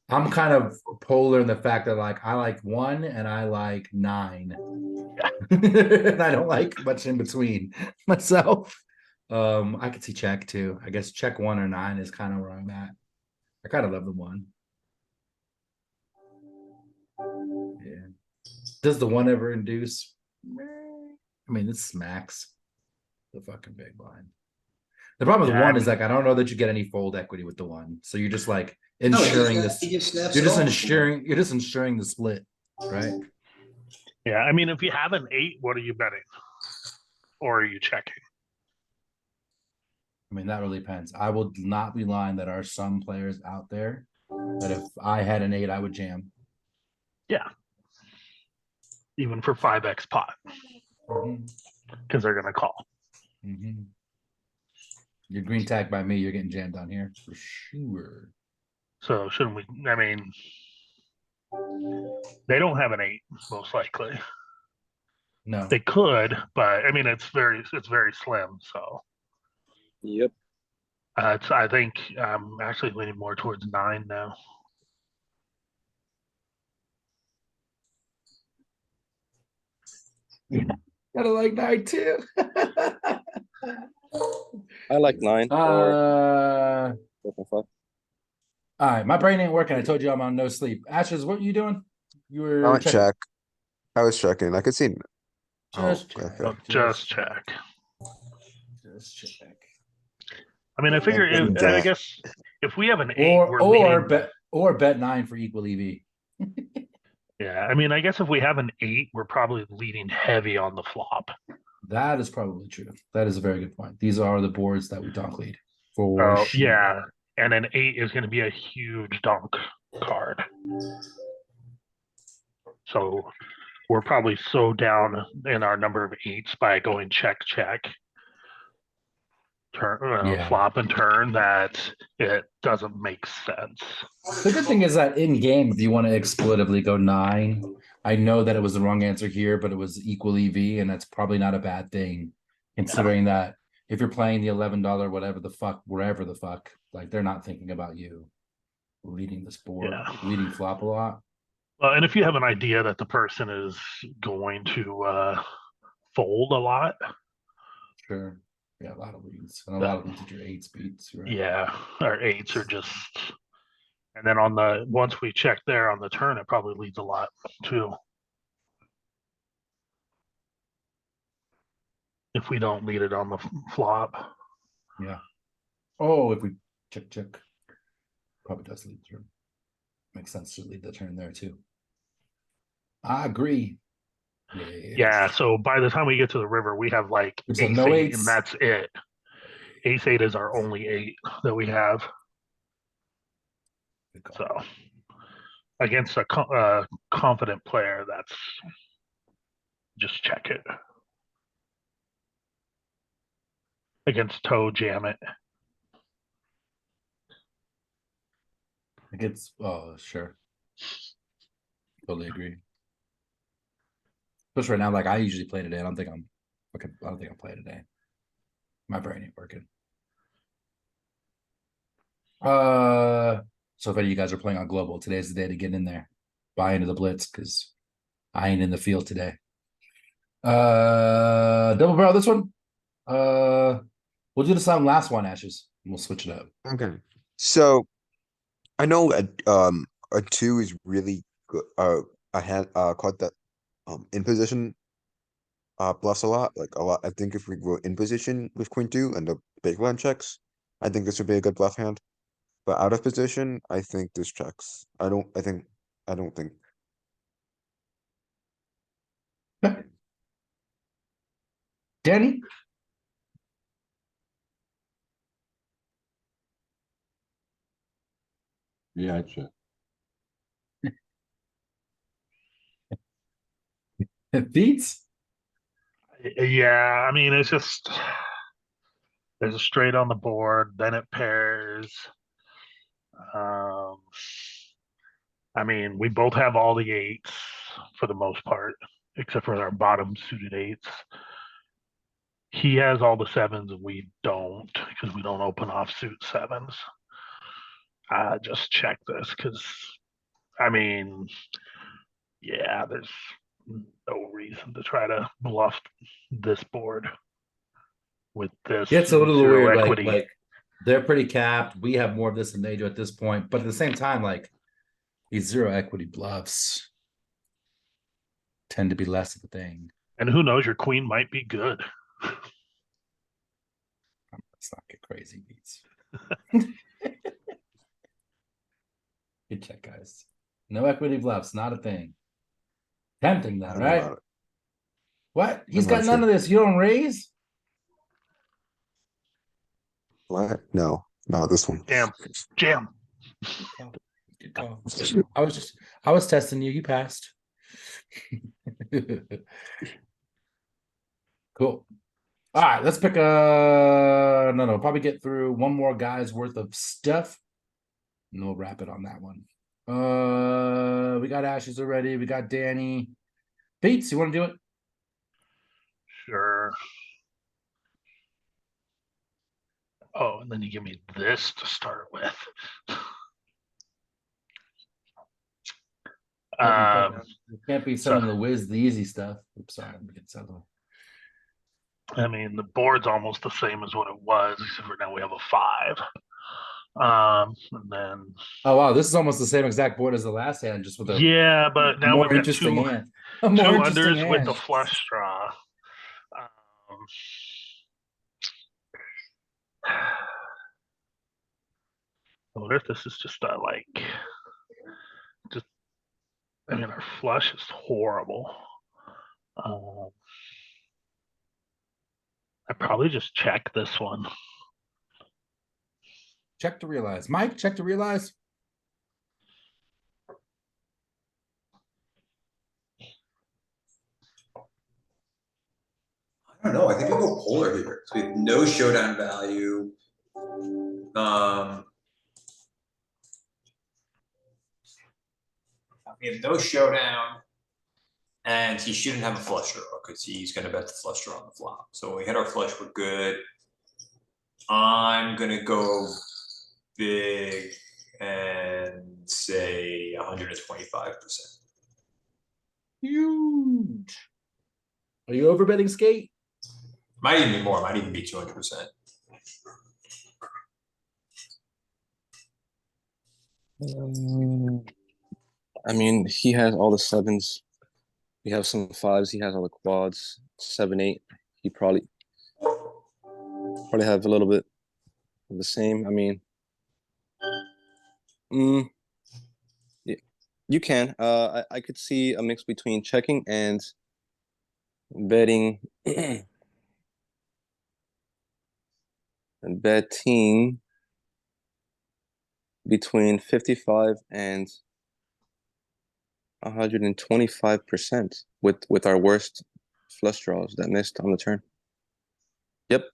Speaker 1: I'm kind of polar in the fact that like I like 1 and I like 9. And I don't like much in between myself. I could see check too. I guess check 1 or 9 is kind of where I'm at. I kind of love the 1. Yeah. Does the 1 ever induce? I mean, this smacks the fucking big blind. The problem with
Speaker 7: Yeah,
Speaker 1: 1 is like I don't know that you get any fold equity with the 1. So you're just like ensuring this.
Speaker 3: He just snaps
Speaker 1: You're
Speaker 3: it
Speaker 1: just
Speaker 3: off.
Speaker 1: ensuring the split, right?
Speaker 7: Yeah, I mean, if you have an 8, what are you betting? Or are you checking?
Speaker 1: I mean, that really depends. I will not be lying that there are some players out there that if I had an 8, I would jam.
Speaker 7: Yeah. Even for 5x pot. Because they're going to call.
Speaker 1: Your green tag by me, you're getting jammed on here for sure.
Speaker 7: So shouldn't we? I mean, they don't have an 8, most likely.
Speaker 1: No.
Speaker 7: They could, but I mean, it's very slim. So
Speaker 8: Yep.
Speaker 7: I think I'm actually leaning more towards 9 now.
Speaker 1: Gotta like 9 too.
Speaker 8: I like 9 or
Speaker 1: All
Speaker 8: 4.5.
Speaker 1: right, my brain ain't working. I told you I'm on no sleep. Ashes, what were you doing? You
Speaker 5: I
Speaker 1: were
Speaker 5: went
Speaker 1: checking.
Speaker 5: check. I was checking. I could see.
Speaker 1: Just
Speaker 5: Oh,
Speaker 1: check.
Speaker 5: okay.
Speaker 7: Just check.
Speaker 1: Just check.
Speaker 7: I mean, I figure
Speaker 5: then
Speaker 7: I
Speaker 5: jack.
Speaker 7: guess if we have an 8, we're
Speaker 1: Or
Speaker 7: leaning.
Speaker 1: bet 9 for equal EV.
Speaker 7: Yeah, I mean, I guess if we have an 8, we're probably leaning heavy on the flop.
Speaker 1: That is probably true. That is a very good point. These are the boards that we donk lead for
Speaker 7: So
Speaker 1: sure.
Speaker 7: yeah, and an 8 is going to be a huge donk card. So we're probably so down in our number of 8s by going check, turn,
Speaker 1: Yeah.
Speaker 7: flop and turn that it doesn't make sense.
Speaker 1: The good thing is that in game, if you want to expletively go 9, I know that it was the wrong answer here, but it was equal EV, and that's probably not a bad thing, considering that if you're playing the $11, whatever the fuck, wherever the fuck, like they're not thinking about you leading this board, leading flop a lot.
Speaker 7: And if you have an idea that the person is going to fold a lot,
Speaker 1: Sure. Yeah, a lot of leads. And a lot of leads at your 8 speeds, right?
Speaker 7: yeah, our 8s are just. And then on the once we check there on the turn, it probably leads a lot too. If we don't lead it on the flop.
Speaker 1: Yeah. Oh, if we check. Probably does lead through. Makes sense to lead the turn there too. I agree.
Speaker 7: Yeah, so by the time we get to the river, we have like
Speaker 1: We have
Speaker 7: ace
Speaker 1: no
Speaker 7: 8,
Speaker 1: 8s.
Speaker 7: and that's it. Ace 8 is our only 8 that we have. So against a confident player, that's just check it. Against toe, jam it.
Speaker 1: Against, oh, sure. Totally agree. Especially right now, like I usually play today. I don't think I'm playing today. My brain ain't working. So if any of you guys are playing on global, today's the day to get in there. Buy into the blitz because I ain't in the field today. Double barrel this one. We'll do the same last one, Ashes. And we'll switch it up.
Speaker 5: Okay. So I know a 2 is really good. A hand card that in position bluffs a lot. Like a lot. I think if we go in position with Queen 2 and the big blind checks, I think this would be a good bluff hand. But out of position, I think this checks. I don't think.
Speaker 1: Danny?
Speaker 4: Yeah, I check.
Speaker 1: It beats?
Speaker 7: Yeah, I mean, it's just there's a straight on the board, then it pairs. Um, I mean, we both have all the 8s for the most part, except for our bottom suited 8s. He has all the 7s and we don't because we don't open offsuit 7s. Just check this because, I mean, yeah, there's no reason to try to bluff this board with this
Speaker 1: Yeah, it's a little
Speaker 7: zero
Speaker 1: weird.
Speaker 7: equity.
Speaker 1: Like they're pretty capped. We have more of this than they do at this point. But at the same time, like these zero equity bluffs tend to be less of a thing.
Speaker 7: And who knows, your queen might be good.
Speaker 1: Let's not get crazy, beats. Good check, guys. No equity bluffs, not a thing. Tempting
Speaker 5: I
Speaker 1: then,
Speaker 5: don't know
Speaker 1: right?
Speaker 5: about it.
Speaker 1: What? He's
Speaker 5: I'm
Speaker 1: got
Speaker 5: not
Speaker 1: none
Speaker 5: sure.
Speaker 1: of this. You don't raise?
Speaker 5: What? No, this one.
Speaker 7: Jam.
Speaker 1: Good call. I was testing you. You passed. Cool. All right, let's pick no, probably get through one more guy's worth of stuff. And we'll wrap it on that one. We got Ashes already. We got Danny. Beats, you want to do it?
Speaker 7: Sure. Oh, and then you give me this to start with.
Speaker 1: It can't be
Speaker 7: so-
Speaker 1: sending the whiz the easy stuff. Oops, sorry, I'm getting settled.
Speaker 7: I mean, the board's almost the same as what it was, except for now we have a 5. And then
Speaker 1: Oh wow, this is almost the same exact board as the last hand, just with a
Speaker 7: yeah, but now
Speaker 1: more
Speaker 7: we've got
Speaker 1: interesting
Speaker 7: two
Speaker 1: hand. A more
Speaker 7: two
Speaker 1: interesting
Speaker 7: unders with
Speaker 1: hand.
Speaker 7: the flush draw. What if this is just just I mean our flush is horrible. I probably just check this one.
Speaker 1: Check to realize. Mike, check to realize.
Speaker 3: I don't know. I think we go polar here. So we have no showdown value. We have no showdown, and he shouldn't have a flush draw because he's going to bet the flush draw on the flop. So when we hit our flush, we're good. I'm going to go big and say 125%.
Speaker 1: Huge. Are you overbetting skate?
Speaker 3: Might even be more. Might even be 200%.
Speaker 8: I mean, he has all the 7s. We have some 5s. He has all the quads. 7, 8. He probably have a little bit of the same. I mean, yeah, you can. I could see a mix between checking and betting. And betting between 55 and 125% with our worst flush draws that missed on the turn. Yep.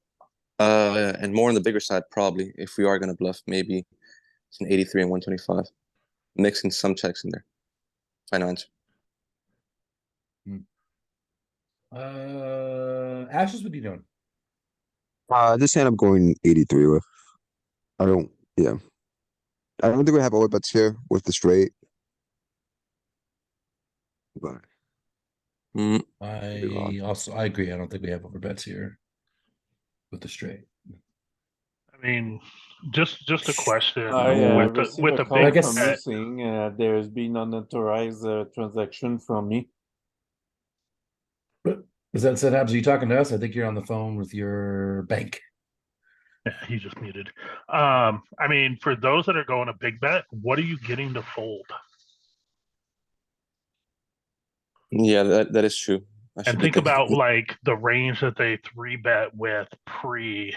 Speaker 8: And more on the bigger side, probably, if we are going to bluff, maybe it's an 83 and 125, mixing some checks in there. Final answer.
Speaker 1: Ashes, what are you doing?
Speaker 5: This hand I'm going 83 with. I don't think we have overbets here with the straight. But
Speaker 8: Mm,
Speaker 1: I agree. I don't think we have overbets here with the straight.
Speaker 7: I mean, just a question
Speaker 9: I
Speaker 7: with
Speaker 9: received
Speaker 7: with
Speaker 9: a
Speaker 7: a
Speaker 9: call
Speaker 7: big
Speaker 9: from you
Speaker 7: bet.
Speaker 9: saying there's been unauthorized transaction from me.
Speaker 1: Is that said, Abs? Are you talking to us? I think you're on the phone with your bank.
Speaker 7: Yeah, he just muted. I mean, for those that are going a big bet, what are you getting to fold?
Speaker 8: yeah, that is true. I should
Speaker 7: And
Speaker 8: be
Speaker 7: think
Speaker 8: thinking.
Speaker 7: about like the range that they 3-bet with pre.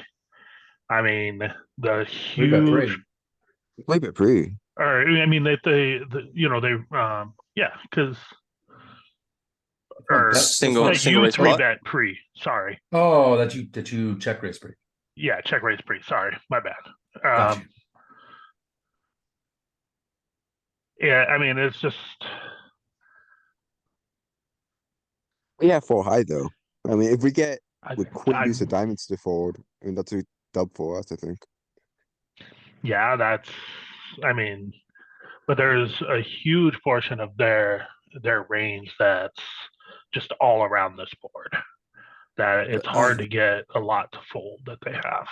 Speaker 7: I mean, the
Speaker 1: We bet
Speaker 7: huge,
Speaker 1: pretty.
Speaker 5: play bet pre.
Speaker 7: or I mean that they yeah, because or
Speaker 8: Single
Speaker 7: that you
Speaker 8: raise pot.
Speaker 7: 3-bet pre. Sorry,
Speaker 1: Oh, that you check raise pre.
Speaker 7: yeah, check raise pre. Sorry, my bad.
Speaker 1: Gotcha.
Speaker 7: Yeah, I mean it's just
Speaker 5: We have 4 high though. I mean, if we get
Speaker 7: I,
Speaker 5: with queen
Speaker 7: I
Speaker 5: deuce of diamonds to fold, I mean that's a dub for us, I think.
Speaker 7: yeah, that's I mean, but there's a huge portion of their range that's just all around this board that it's hard to get a lot to fold that they have.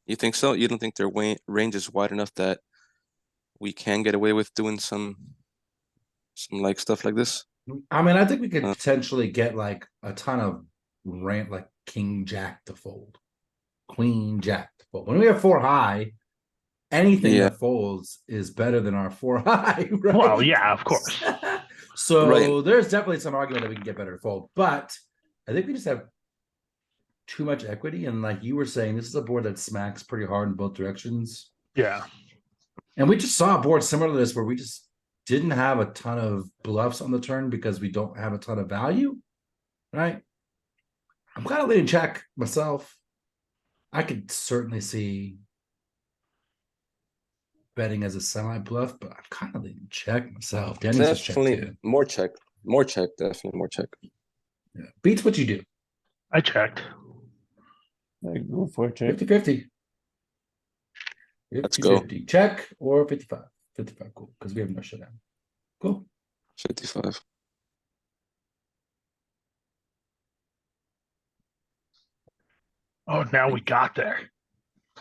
Speaker 8: You think so? You don't think their range is wide enough that we can get away with doing some like stuff like this?
Speaker 1: I mean, I think we could potentially get like a ton of rant like king jack to fold, queen jack to fold. When we have 4 high, anything that folds is better than our 4 high, right?
Speaker 7: Well, yeah, of course.
Speaker 1: So there's definitely some argument that we can get better to fold, but I think we just have too much equity. And like you were saying, this is a board that smacks pretty hard in both directions.
Speaker 7: Yeah.
Speaker 1: And we just saw a board similar to this where we just didn't have a ton of bluffs on the turn because we don't have a ton of value, right? I'm kind of leaning check myself. I could certainly see betting as a semi bluff, but I'm kind of leaning check myself. Danny's just check
Speaker 8: Definitely
Speaker 1: too.
Speaker 8: more check, definitely more check.
Speaker 1: Yeah. Beats what you do.
Speaker 7: I checked.
Speaker 9: I go for a check.
Speaker 1: 50-50.
Speaker 8: Let's go.
Speaker 1: 50-50. Check or 55. 55, cool. Because we have no showdown. Cool.
Speaker 8: 55.
Speaker 7: Oh, now we got there.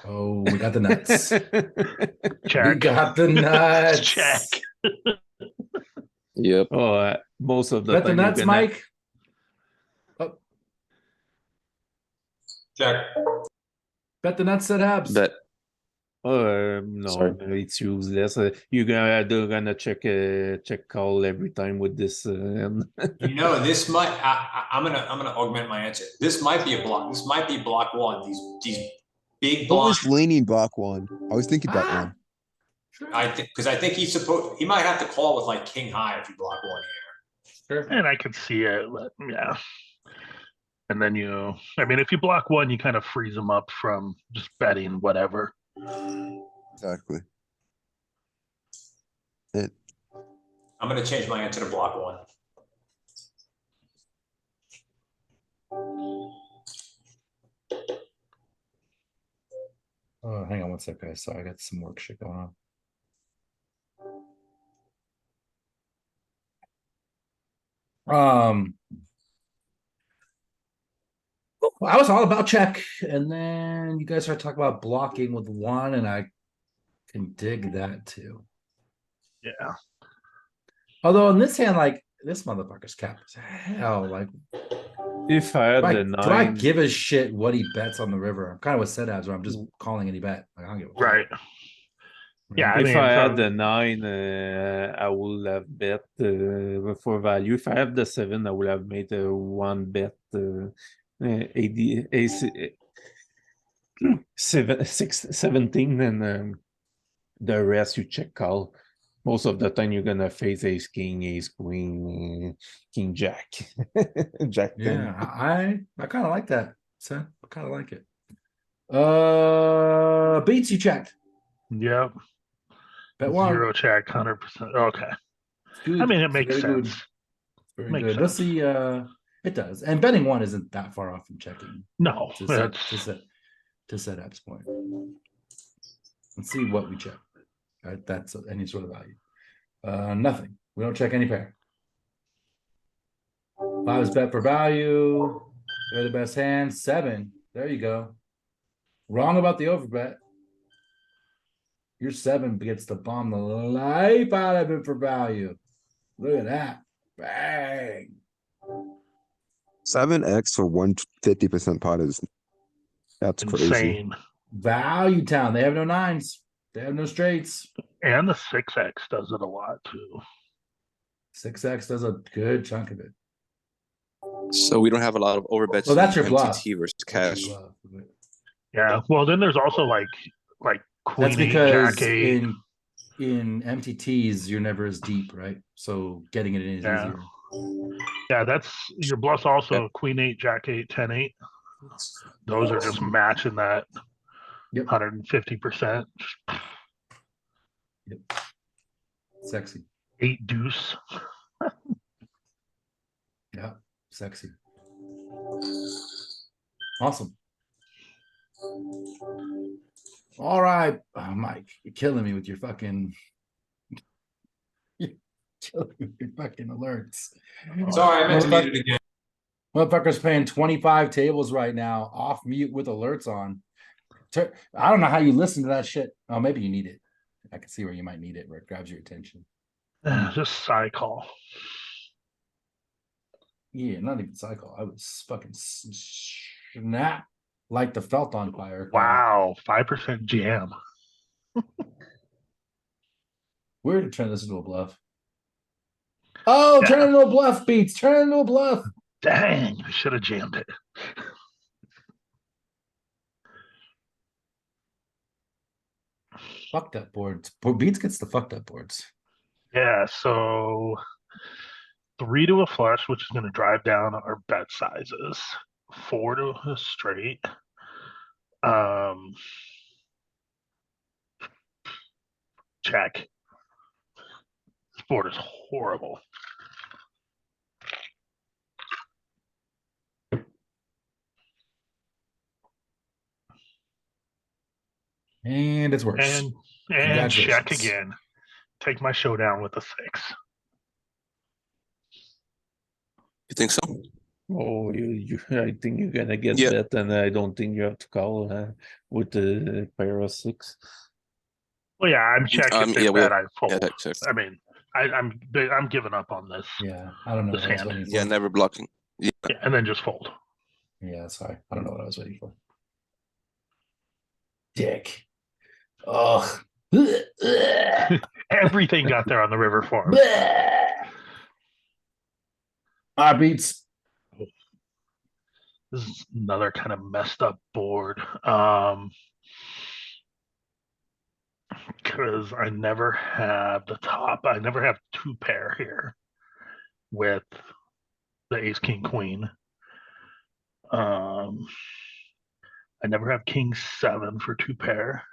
Speaker 1: Oh, we got the nuts. We
Speaker 7: Check.
Speaker 1: got the nuts.
Speaker 7: Check.
Speaker 8: Yep.
Speaker 9: Oh, most of the
Speaker 1: Bet the
Speaker 9: time you're
Speaker 1: nuts,
Speaker 9: gonna-
Speaker 1: Mike. Oh,
Speaker 3: Check.
Speaker 1: bet the nuts, said Habs.
Speaker 8: Bet.
Speaker 9: No,
Speaker 8: Sorry.
Speaker 9: it's useless. They're gonna check call every time with this.
Speaker 3: You know, this might. I'm gonna augment my answer. This might be a block. This might be block one. These big
Speaker 5: I was
Speaker 3: blinds.
Speaker 5: leaning block one. I was thinking bet
Speaker 1: Ah.
Speaker 5: one.
Speaker 1: Sure.
Speaker 3: I think because I think he might have to call with like king high if you block one here.
Speaker 1: Sure.
Speaker 7: And I could see it, but yeah. And then I mean, if you block one, you kind of freeze them up from just betting whatever.
Speaker 5: Exactly.
Speaker 3: I'm gonna change my answer to block one.
Speaker 1: Oh, hang on one sec, guys. Sorry, I got some work shit going on. I was all about check, and then you guys started talking about blocking with one, and I can dig that too.
Speaker 7: Yeah.
Speaker 1: Although in this hand, like this motherfucker's capped as hell. Like,
Speaker 9: If I had
Speaker 1: do I,
Speaker 9: the
Speaker 1: do I
Speaker 9: nine,
Speaker 1: give a shit what he bets on the river? I'm kind of with set abs where I'm just calling any bet. Like, I don't give a fuck.
Speaker 7: Right. Yeah. I
Speaker 9: if
Speaker 7: mean,
Speaker 9: I had
Speaker 7: from-
Speaker 9: the nine, I would have bet for value. If I have the seven, I would have made a one bet. AD, ace, 17, and the rest you check call. Most of the time you're gonna face ace king, ace queen, king jack, jack 10.
Speaker 1: Yeah, I kind of like that. So I kind of like it. Beats you checked.
Speaker 7: Yep.
Speaker 1: Bet one.
Speaker 7: Zero check, 100%. Okay.
Speaker 1: It's good.
Speaker 7: I mean, it
Speaker 1: It's
Speaker 7: makes
Speaker 1: very good.
Speaker 7: sense.
Speaker 1: It's very
Speaker 7: Makes
Speaker 1: good. Let's
Speaker 7: sense.
Speaker 1: see. It does. And betting one isn't that far off from checking.
Speaker 7: No,
Speaker 1: To
Speaker 7: that's
Speaker 1: set app's point. Let's see what we check. That's any sort of value. Nothing. We don't check any pair. 5 is bet for value. They're the best hand. 7. There you go. Wrong about the overbet. Your 7 gets to bomb the life out of it for value. Look at that. Bang.
Speaker 5: 7x for 150% pot is that's crazy.
Speaker 7: insane.
Speaker 1: Value town. They have no 9s. They have no straights.
Speaker 7: And the 6x does it a lot too.
Speaker 1: 6x does a good chunk of it.
Speaker 8: So we don't have a lot of overbets.
Speaker 1: Well, that's
Speaker 8: in
Speaker 1: your bluff.
Speaker 8: MTT versus
Speaker 1: That's
Speaker 8: cash.
Speaker 1: your bluff.
Speaker 7: Yeah. Well, then there's also like queen
Speaker 1: That's
Speaker 7: eight,
Speaker 1: because
Speaker 7: jack eight.
Speaker 1: in MTTs you're never as deep, right? So getting it in is
Speaker 7: Yeah.
Speaker 1: easier.
Speaker 7: Yeah, that's your bluff's also queen eight, jack eight, 10-8. Those are just matching that
Speaker 1: Yep.
Speaker 7: 150%.
Speaker 1: Sexy.
Speaker 7: 8 deuce.
Speaker 1: Yeah, sexy. Awesome. All right, Mike, you're killing me with your fucking. You're killing me with your fucking alerts.
Speaker 3: Sorry, I meant to
Speaker 1: Motherfucker-
Speaker 3: mute it again.
Speaker 1: Motherfucker's playing 25 tables right now, off mute with alerts on. I don't know how you listen to that shit. Oh, maybe you need it. I can see where you might need it, where it grabs your attention.
Speaker 7: Just side call.
Speaker 1: Yeah, not even cycle. I was fucking snap like the felt on fire.
Speaker 7: Wow, 5% jam.
Speaker 1: We're to turn this into a bluff. Oh, turn it into a bluff, Beats. Turn it into a bluff.
Speaker 7: Dang, I should have jammed it.
Speaker 1: Fucked up boards. Beats gets the fucked up boards.
Speaker 7: Yeah, so 3 to a flush, which is going to drive down our bet sizes. 4 to a straight. Check. This board is horrible.
Speaker 1: And it's worse.
Speaker 7: And check
Speaker 1: Congratulations.
Speaker 7: again. Take my showdown with a 6.
Speaker 8: You think so?
Speaker 9: Oh, I think you're gonna get
Speaker 8: Yeah.
Speaker 9: bet, and I don't think you have to call with the pair of 6.
Speaker 7: Well, yeah, I'm checking. If they
Speaker 8: yeah,
Speaker 7: bet, I fold.
Speaker 8: yeah, check.
Speaker 7: I mean, I'm giving up on this.
Speaker 1: Yeah, I don't know
Speaker 7: This
Speaker 1: what I was
Speaker 7: hand.
Speaker 1: waiting for.
Speaker 8: Yeah, never blocking. Yeah.
Speaker 7: Yeah, and then just fold.
Speaker 1: Yeah, sorry. I don't know what I was waiting for. Dick. Ugh.
Speaker 7: Everything got there on the river for him.
Speaker 1: Beats.
Speaker 7: This is another kind of messed up board. Because I never have the top. I never have 2 pair here with the ace, king, queen. I never have king 7 for 2 pair.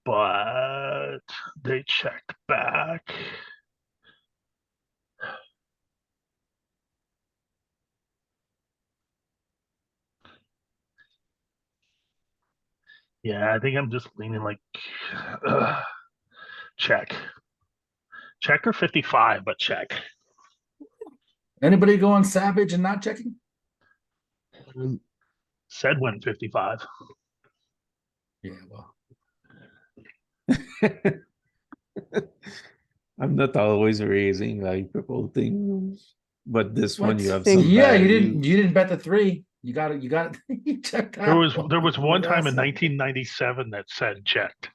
Speaker 7: But they checked back. Yeah, I think I'm just leaning like check. Check or 55, but check.
Speaker 1: Anybody going savage and not checking?
Speaker 7: Said win 55.
Speaker 1: Yeah, well.
Speaker 9: I'm not always raising like purple things, but this one you have
Speaker 1: Yeah,
Speaker 9: some
Speaker 1: you
Speaker 9: value.
Speaker 1: didn't bet the 3. You got it. You checked out.
Speaker 7: There was one time in
Speaker 1: awesome.
Speaker 7: 1997 that said checked.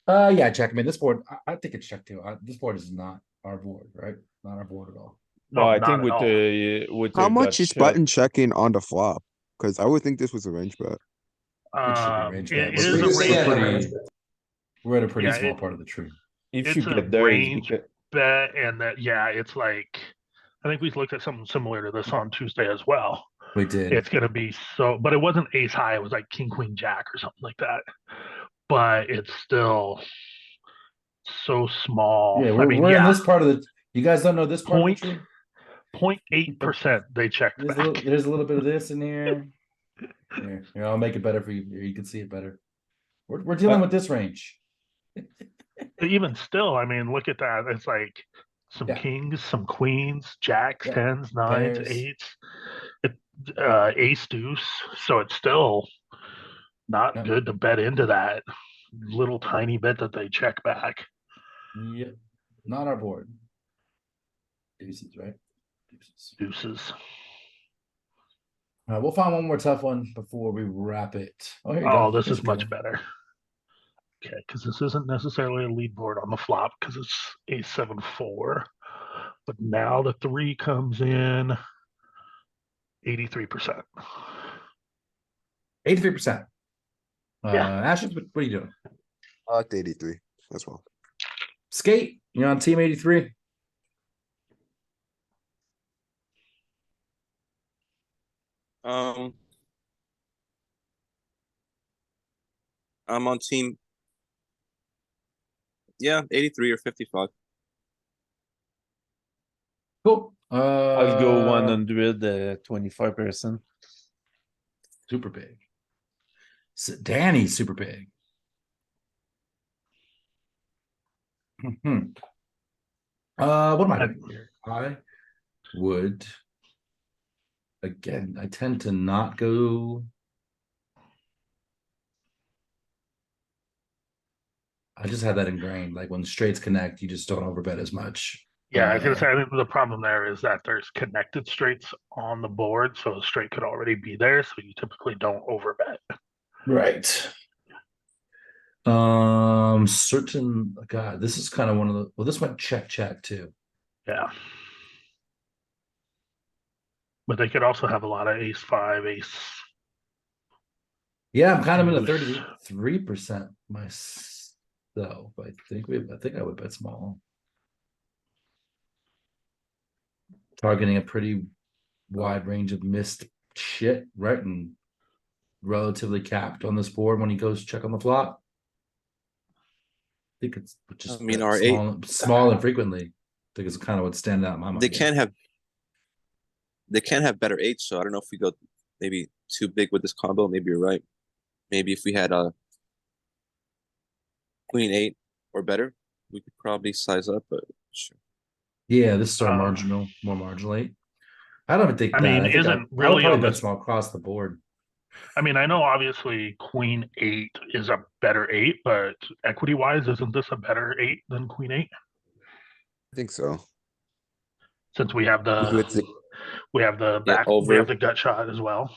Speaker 1: Yeah, check. I mean, this board, I think it's checked too. This board is not our board, right? Not our board at all.
Speaker 7: No,
Speaker 9: I
Speaker 7: not
Speaker 9: think
Speaker 7: at
Speaker 9: with
Speaker 7: all.
Speaker 9: the
Speaker 5: How much
Speaker 9: gut
Speaker 5: is
Speaker 9: shot-
Speaker 5: button checking on the flop? Because I would think this was a range bet.
Speaker 1: It should be range bet.
Speaker 7: It is a
Speaker 1: We're
Speaker 7: range
Speaker 1: pretty-
Speaker 7: bet.
Speaker 1: We're at a pretty
Speaker 7: Yeah,
Speaker 1: small part of the tree.
Speaker 9: If
Speaker 7: It's
Speaker 9: you
Speaker 7: a
Speaker 9: get there, it's
Speaker 7: range
Speaker 9: because
Speaker 7: bet, and that it's like I think we looked at something similar to this on Tuesday as well.
Speaker 1: We did.
Speaker 7: It's gonna be so, but it wasn't ace high. It was like king, queen, jack, or something like that. But it's still so small.
Speaker 1: Yeah,
Speaker 7: I
Speaker 1: we're,
Speaker 7: mean,
Speaker 1: we're in this part of the. You guys don't know this part
Speaker 7: Point-
Speaker 1: of the tree.
Speaker 7: 0.8% they checked
Speaker 1: There's
Speaker 7: back.
Speaker 1: there's a little bit of this in here. Here, I'll make it better for you. Here, you can see it better. We're dealing with this range.
Speaker 7: But even still, I mean, look at that. It's like some
Speaker 1: Yeah.
Speaker 7: kings, some queens, jacks,
Speaker 1: Yeah.
Speaker 7: 10s, 9s,
Speaker 1: Pairs.
Speaker 7: 8s, ace deuce. So it's still not
Speaker 1: Yeah.
Speaker 7: good to bet into that little tiny bit that they check back.
Speaker 1: Yep, not our board. Deuces, right? Deuces.
Speaker 7: Deuces.
Speaker 1: We'll find one more tough one before we wrap it. Oh, here you
Speaker 7: Oh,
Speaker 1: go.
Speaker 7: this
Speaker 1: Here's
Speaker 7: is
Speaker 1: a
Speaker 7: much
Speaker 1: good one.
Speaker 7: better. Okay, because this isn't necessarily a lead board on the flop because it's ace 7-4. But now the 3 comes in 83%.
Speaker 1: 83%.
Speaker 7: Yeah.
Speaker 1: Ashes, what are you doing?
Speaker 5: I like the 83 as well.
Speaker 1: Skate, you're on team 83.
Speaker 8: I'm on team. Yeah, 83 or 55.
Speaker 1: Cool.
Speaker 9: I'll go 100, 25%.
Speaker 1: Super big. Danny's super big. What am I doing here? I would again. I tend to not go. I just have that ingrained. Like when straights connect, you just don't overbet as much.
Speaker 7: Yeah, I was gonna say I think the problem there is that there's connected straights on the board, so a straight could already be there, so you typically don't overbet.
Speaker 1: Right. Certain God, this is kind of one of the. Well, this went check too.
Speaker 7: Yeah. But they could also have a lot of ace 5, ace.
Speaker 1: Yeah, I'm kind of in the
Speaker 7: Deuce.
Speaker 1: 33% myself. I think I would bet small. Targeting a pretty wide range of missed shit, right? And relatively capped on this board when he goes check on the flop. I think it's just
Speaker 8: I mean,
Speaker 1: bet
Speaker 8: our
Speaker 1: small and frequently. I think it's kind of what's standing out in my mind.
Speaker 8: They can't have they can have better eights, so I don't know if we go maybe too big with this combo. Maybe you're right. Maybe if we had a queen eight or better, we could probably size up, but sure.
Speaker 1: Yeah, this is our
Speaker 7: Uh,
Speaker 1: more marginal eight. I don't even think
Speaker 7: I
Speaker 1: that.
Speaker 7: mean,
Speaker 1: I think
Speaker 7: isn't
Speaker 1: I would
Speaker 7: really
Speaker 1: probably
Speaker 7: on
Speaker 1: bet
Speaker 7: this.
Speaker 1: small across the board.
Speaker 7: I mean, I know obviously queen eight is a better eight, but equity wise, isn't this a better eight than queen eight?
Speaker 5: I think so.
Speaker 7: Since we have
Speaker 5: Even with the
Speaker 7: the we have the
Speaker 8: Yeah,
Speaker 7: back, we
Speaker 8: over.
Speaker 7: have the gut shot as well.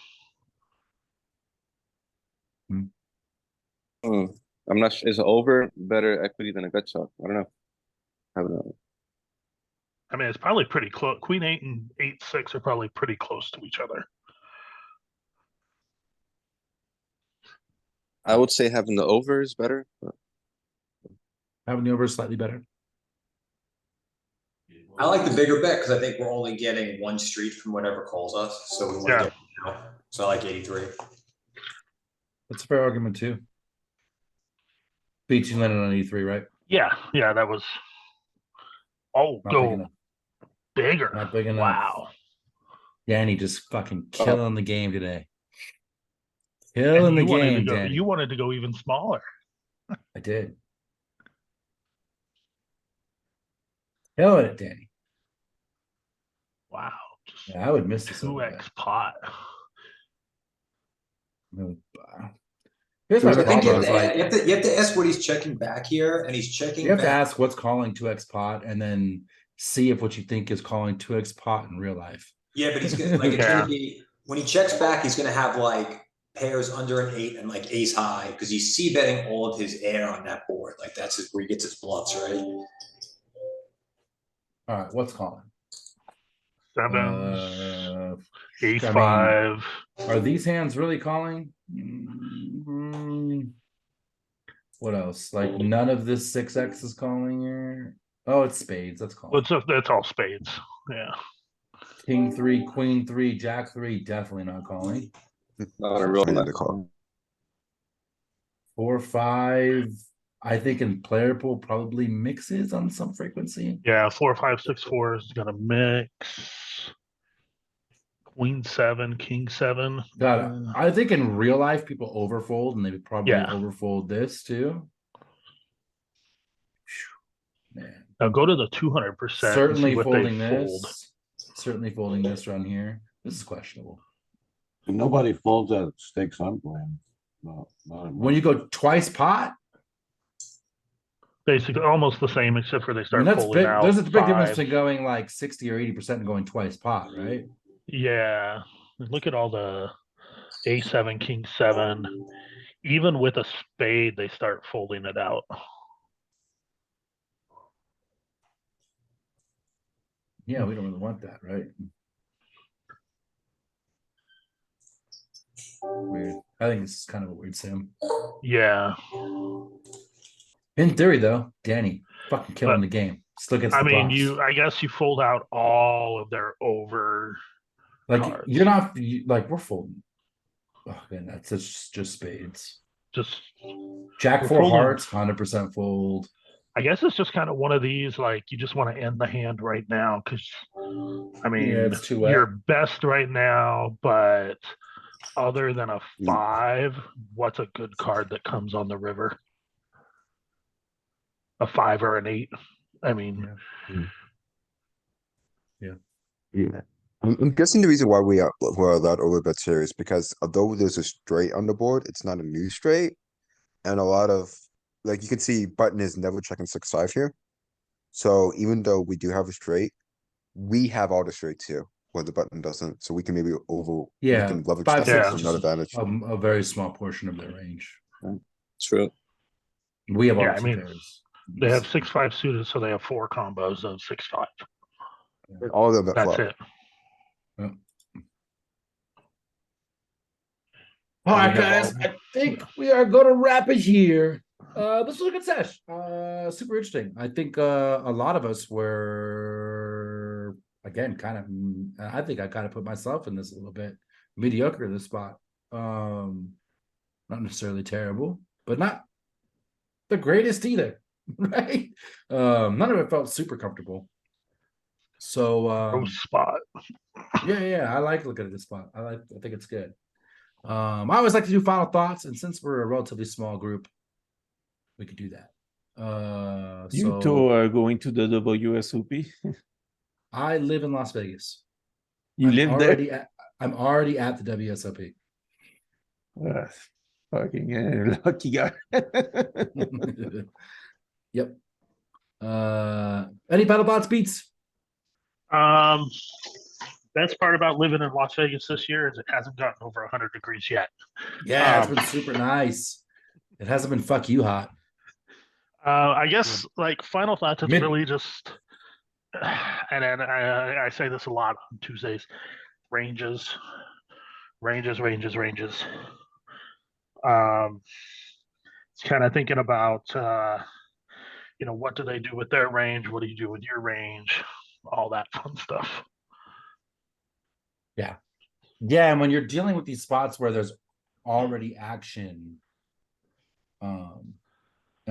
Speaker 8: I'm not sure. Is over better equity than a gut shot? I don't know. I don't know.
Speaker 7: I mean, it's probably pretty close. Queen eight and 8-6 are probably pretty close to each other.
Speaker 8: I would say having the over is better. But
Speaker 1: Having the over is slightly better.
Speaker 3: I like the bigger bet because I think we're only getting one street from whatever calls us, so we want to
Speaker 7: Yeah.
Speaker 3: get. So I like 83.
Speaker 1: That's a fair argument too. Beach, you landed on 83, right?
Speaker 7: Yeah, yeah, that was. Oh,
Speaker 1: Not big
Speaker 7: go
Speaker 1: enough.
Speaker 7: bigger.
Speaker 1: Not big enough.
Speaker 7: Wow.
Speaker 1: Danny just fucking
Speaker 8: Oh.
Speaker 1: killing the game today.
Speaker 7: And
Speaker 1: Killing the
Speaker 7: you wanted to
Speaker 1: game,
Speaker 7: go.
Speaker 1: Danny.
Speaker 7: You wanted to go even smaller.
Speaker 1: I did. Killing it, Danny.
Speaker 7: Wow. Just
Speaker 1: Yeah, I would miss this.
Speaker 7: 2x pot.
Speaker 1: Here's my
Speaker 3: I think you
Speaker 1: problem.
Speaker 3: have,
Speaker 1: Is like,
Speaker 3: you have to ask what he's checking back here, and he's checking.
Speaker 1: you have to
Speaker 3: back.
Speaker 1: ask what's calling 2x pot, and then see if what you think is calling 2x pot in real life.
Speaker 3: Yeah, but he's gonna like it's
Speaker 7: Yeah.
Speaker 3: gonna be when he checks back, he's gonna have like pairs under an 8 and like ace high because he's c-betting all of his air on that board. Like that's where he gets his bluffs, right?
Speaker 1: All right, what's calling?
Speaker 7: Sevens, ace
Speaker 1: I mean,
Speaker 7: five.
Speaker 1: are these hands really calling? Mm, what else? Like none of this 6x is calling here. Oh, it's spades. That's calling.
Speaker 7: That's all spades. Yeah.
Speaker 1: King 3, queen 3, jack 3, definitely not calling.
Speaker 8: not a real
Speaker 5: Putting in
Speaker 8: nice
Speaker 5: the call.
Speaker 1: 4, 5. I think in player pool probably mixes on some frequency.
Speaker 7: Yeah, 4, 5, 6, 4 is gonna mix. Queen 7, king 7.
Speaker 1: God, I think in real life people overfold, and they would probably
Speaker 7: Yeah.
Speaker 1: overfold this too. Man,
Speaker 7: Now go to the 200%.
Speaker 1: certainly
Speaker 7: what
Speaker 1: folding
Speaker 7: they
Speaker 1: this.
Speaker 7: fold.
Speaker 1: Certainly folding this around here. This is questionable.
Speaker 4: And nobody folds at stakes I'm playing. Not
Speaker 1: When you go twice pot,
Speaker 7: Basically, almost the same, except for they
Speaker 1: I
Speaker 7: start
Speaker 1: mean, that's
Speaker 7: folding
Speaker 1: big.
Speaker 7: out.
Speaker 1: There's a big difference
Speaker 7: 5.
Speaker 1: between going like 60 or 80% and going twice pot, right?
Speaker 7: Yeah. Look at all the A7, king 7. Even with a spade, they start folding it out.
Speaker 1: Yeah, we don't really want that, right? Weird. I think this is kind of a weird sim.
Speaker 7: Yeah.
Speaker 1: In theory, though, Danny fucking killing
Speaker 7: But,
Speaker 1: the game. Still gets
Speaker 7: I
Speaker 1: the
Speaker 7: mean,
Speaker 1: props.
Speaker 7: I guess you fold out all of their over
Speaker 1: Like
Speaker 7: cards.
Speaker 1: you're not like we're folding. Oh man, that's just spades.
Speaker 7: Just
Speaker 1: Jack
Speaker 7: we're
Speaker 1: 4
Speaker 7: folding.
Speaker 1: hearts, 100% fold.
Speaker 7: I guess it's just kind of one of these, like you just want to end the hand right now because, I mean,
Speaker 1: it's too wet.
Speaker 7: you're best right now, but other than a 5, what's a good card that comes on the river? A 5 or an 8. I mean,
Speaker 5: Yeah. I'm guessing the reason why we're allowed overbets here is because although there's a straight on the board, it's not a new straight. And a lot of, like you can see button is never checking 6-5 here. So even though we do have a straight, we have all the straights here where the button doesn't. So we can maybe we
Speaker 1: Yeah,
Speaker 5: can leverage
Speaker 1: 5,
Speaker 5: that
Speaker 1: 6
Speaker 5: to
Speaker 1: is
Speaker 5: not
Speaker 1: just
Speaker 5: advantage.
Speaker 1: a very small portion of their range.
Speaker 8: True.
Speaker 1: We have all
Speaker 7: Yeah,
Speaker 1: the
Speaker 7: I mean,
Speaker 1: pairs.
Speaker 7: they have 6-5 suited, so they have 4 combos of 6-5.
Speaker 5: All of them at
Speaker 7: That's
Speaker 5: flop.
Speaker 7: it.
Speaker 1: Yep.
Speaker 7: And
Speaker 1: All
Speaker 7: we
Speaker 1: right,
Speaker 7: have
Speaker 1: guys.
Speaker 7: all-
Speaker 1: I think we are going to wrap it here. This was a good sesh. Super interesting. I think a lot of us were again kind of. I think I kind of put myself in this a little bit mediocre in this spot. Not necessarily terrible, but not the greatest either, right? None of it felt super comfortable. So
Speaker 7: Gross spot.
Speaker 1: yeah, I like looking at this spot. I think it's good. I always like to do final thoughts, and since we're a relatively small group, we could do that.
Speaker 9: You two
Speaker 1: So
Speaker 9: are going to the WSOP.
Speaker 1: I live in Las Vegas.
Speaker 9: You
Speaker 1: I'm
Speaker 9: live
Speaker 1: already I'm already at the WSOP.
Speaker 9: there. Fucking lucky guy.
Speaker 1: Yep. Any battle bots beats?
Speaker 7: Best part about living in Las Vegas this year is it hasn't gotten over 100 degrees yet.
Speaker 1: Yeah, it's
Speaker 7: Um,
Speaker 1: been super nice. It hasn't been fuck you hot.
Speaker 7: I guess like final thoughts, it's
Speaker 1: Mid-
Speaker 7: really just, and then I say this a lot on Tuesdays, ranges. It's kind of thinking about, what do they do with their range? What do you do with your range? All that fun stuff.
Speaker 1: Yeah, and when you're dealing with these spots where there's already action, and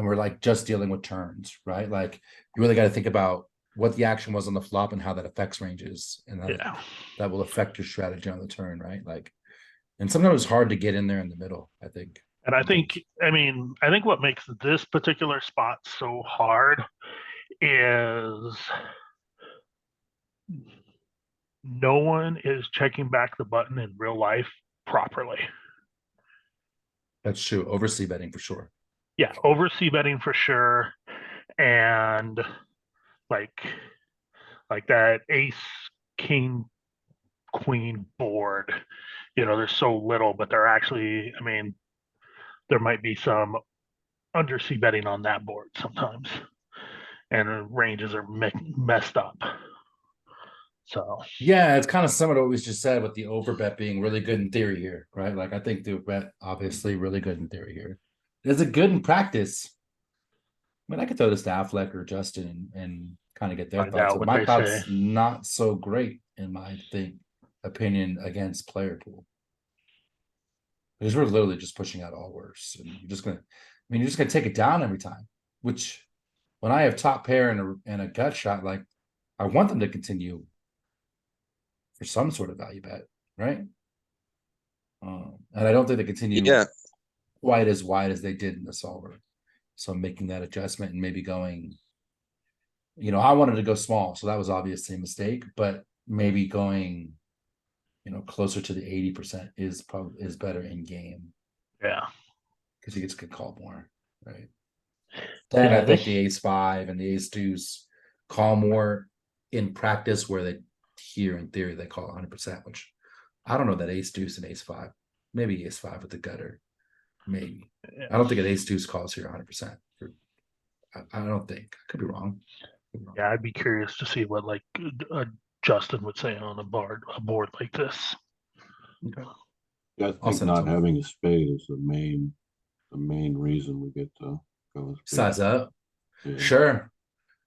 Speaker 1: we're like just dealing with turns, right? Like you really got to think about what the action was on the flop and how that affects ranges, and
Speaker 7: Yeah.
Speaker 1: that will affect your strategy on the turn, right? Like, and sometimes it's hard to get in there in the middle, I think.
Speaker 7: And I think what makes this particular spot so hard is no one is checking back the button in real life properly.
Speaker 1: That's true. Oversee betting for sure.
Speaker 7: Yeah, oversee betting for sure. And like that ace, king, queen board, there's so little, but they're actually, there might be some undersea betting on that board sometimes. And ranges are messed up. So
Speaker 1: yeah, it's kind of similar to what we just said with the overbet being really good in theory here, right? Like I think the bet obviously really good in theory here. Is it good in practice? I mean, I could throw this to Affleck or Justin and kind of get their
Speaker 7: Find
Speaker 1: thoughts.
Speaker 7: out what
Speaker 1: My
Speaker 7: they
Speaker 1: thoughts
Speaker 7: say.
Speaker 1: not so great in my opinion against player pool. Because we're literally just pushing out all worse. And you're just gonna take it down every time. Which when I have top pair and a gut shot, like I want them to continue for some sort of value bet, right? And I don't think they continue
Speaker 8: Yeah.
Speaker 1: quite as wide as they did in the solver. So making that adjustment and maybe going, I wanted to go small, so that was obviously a mistake, but maybe going, closer to the 80% is better in game
Speaker 7: Yeah.
Speaker 1: because he gets good call more, right? Then
Speaker 7: Yeah,
Speaker 1: I think the ace five and the ace deuce call more in practice, where they here in theory they call 100%, which I don't know that ace deuce and ace five, maybe ace five with the gutter, maybe.
Speaker 7: Yeah.
Speaker 1: I don't think an ace deuce calls here 100%. I don't think. I could be wrong.
Speaker 7: Yeah, I'd be curious to see what like Justin would say on a board like this.
Speaker 1: Okay.
Speaker 4: Yeah, I
Speaker 1: I'll
Speaker 4: think
Speaker 1: send it to
Speaker 4: not
Speaker 1: him.
Speaker 4: having a spade is the main reason we get to go with spade.
Speaker 1: Size up.
Speaker 4: Yeah.
Speaker 1: Sure.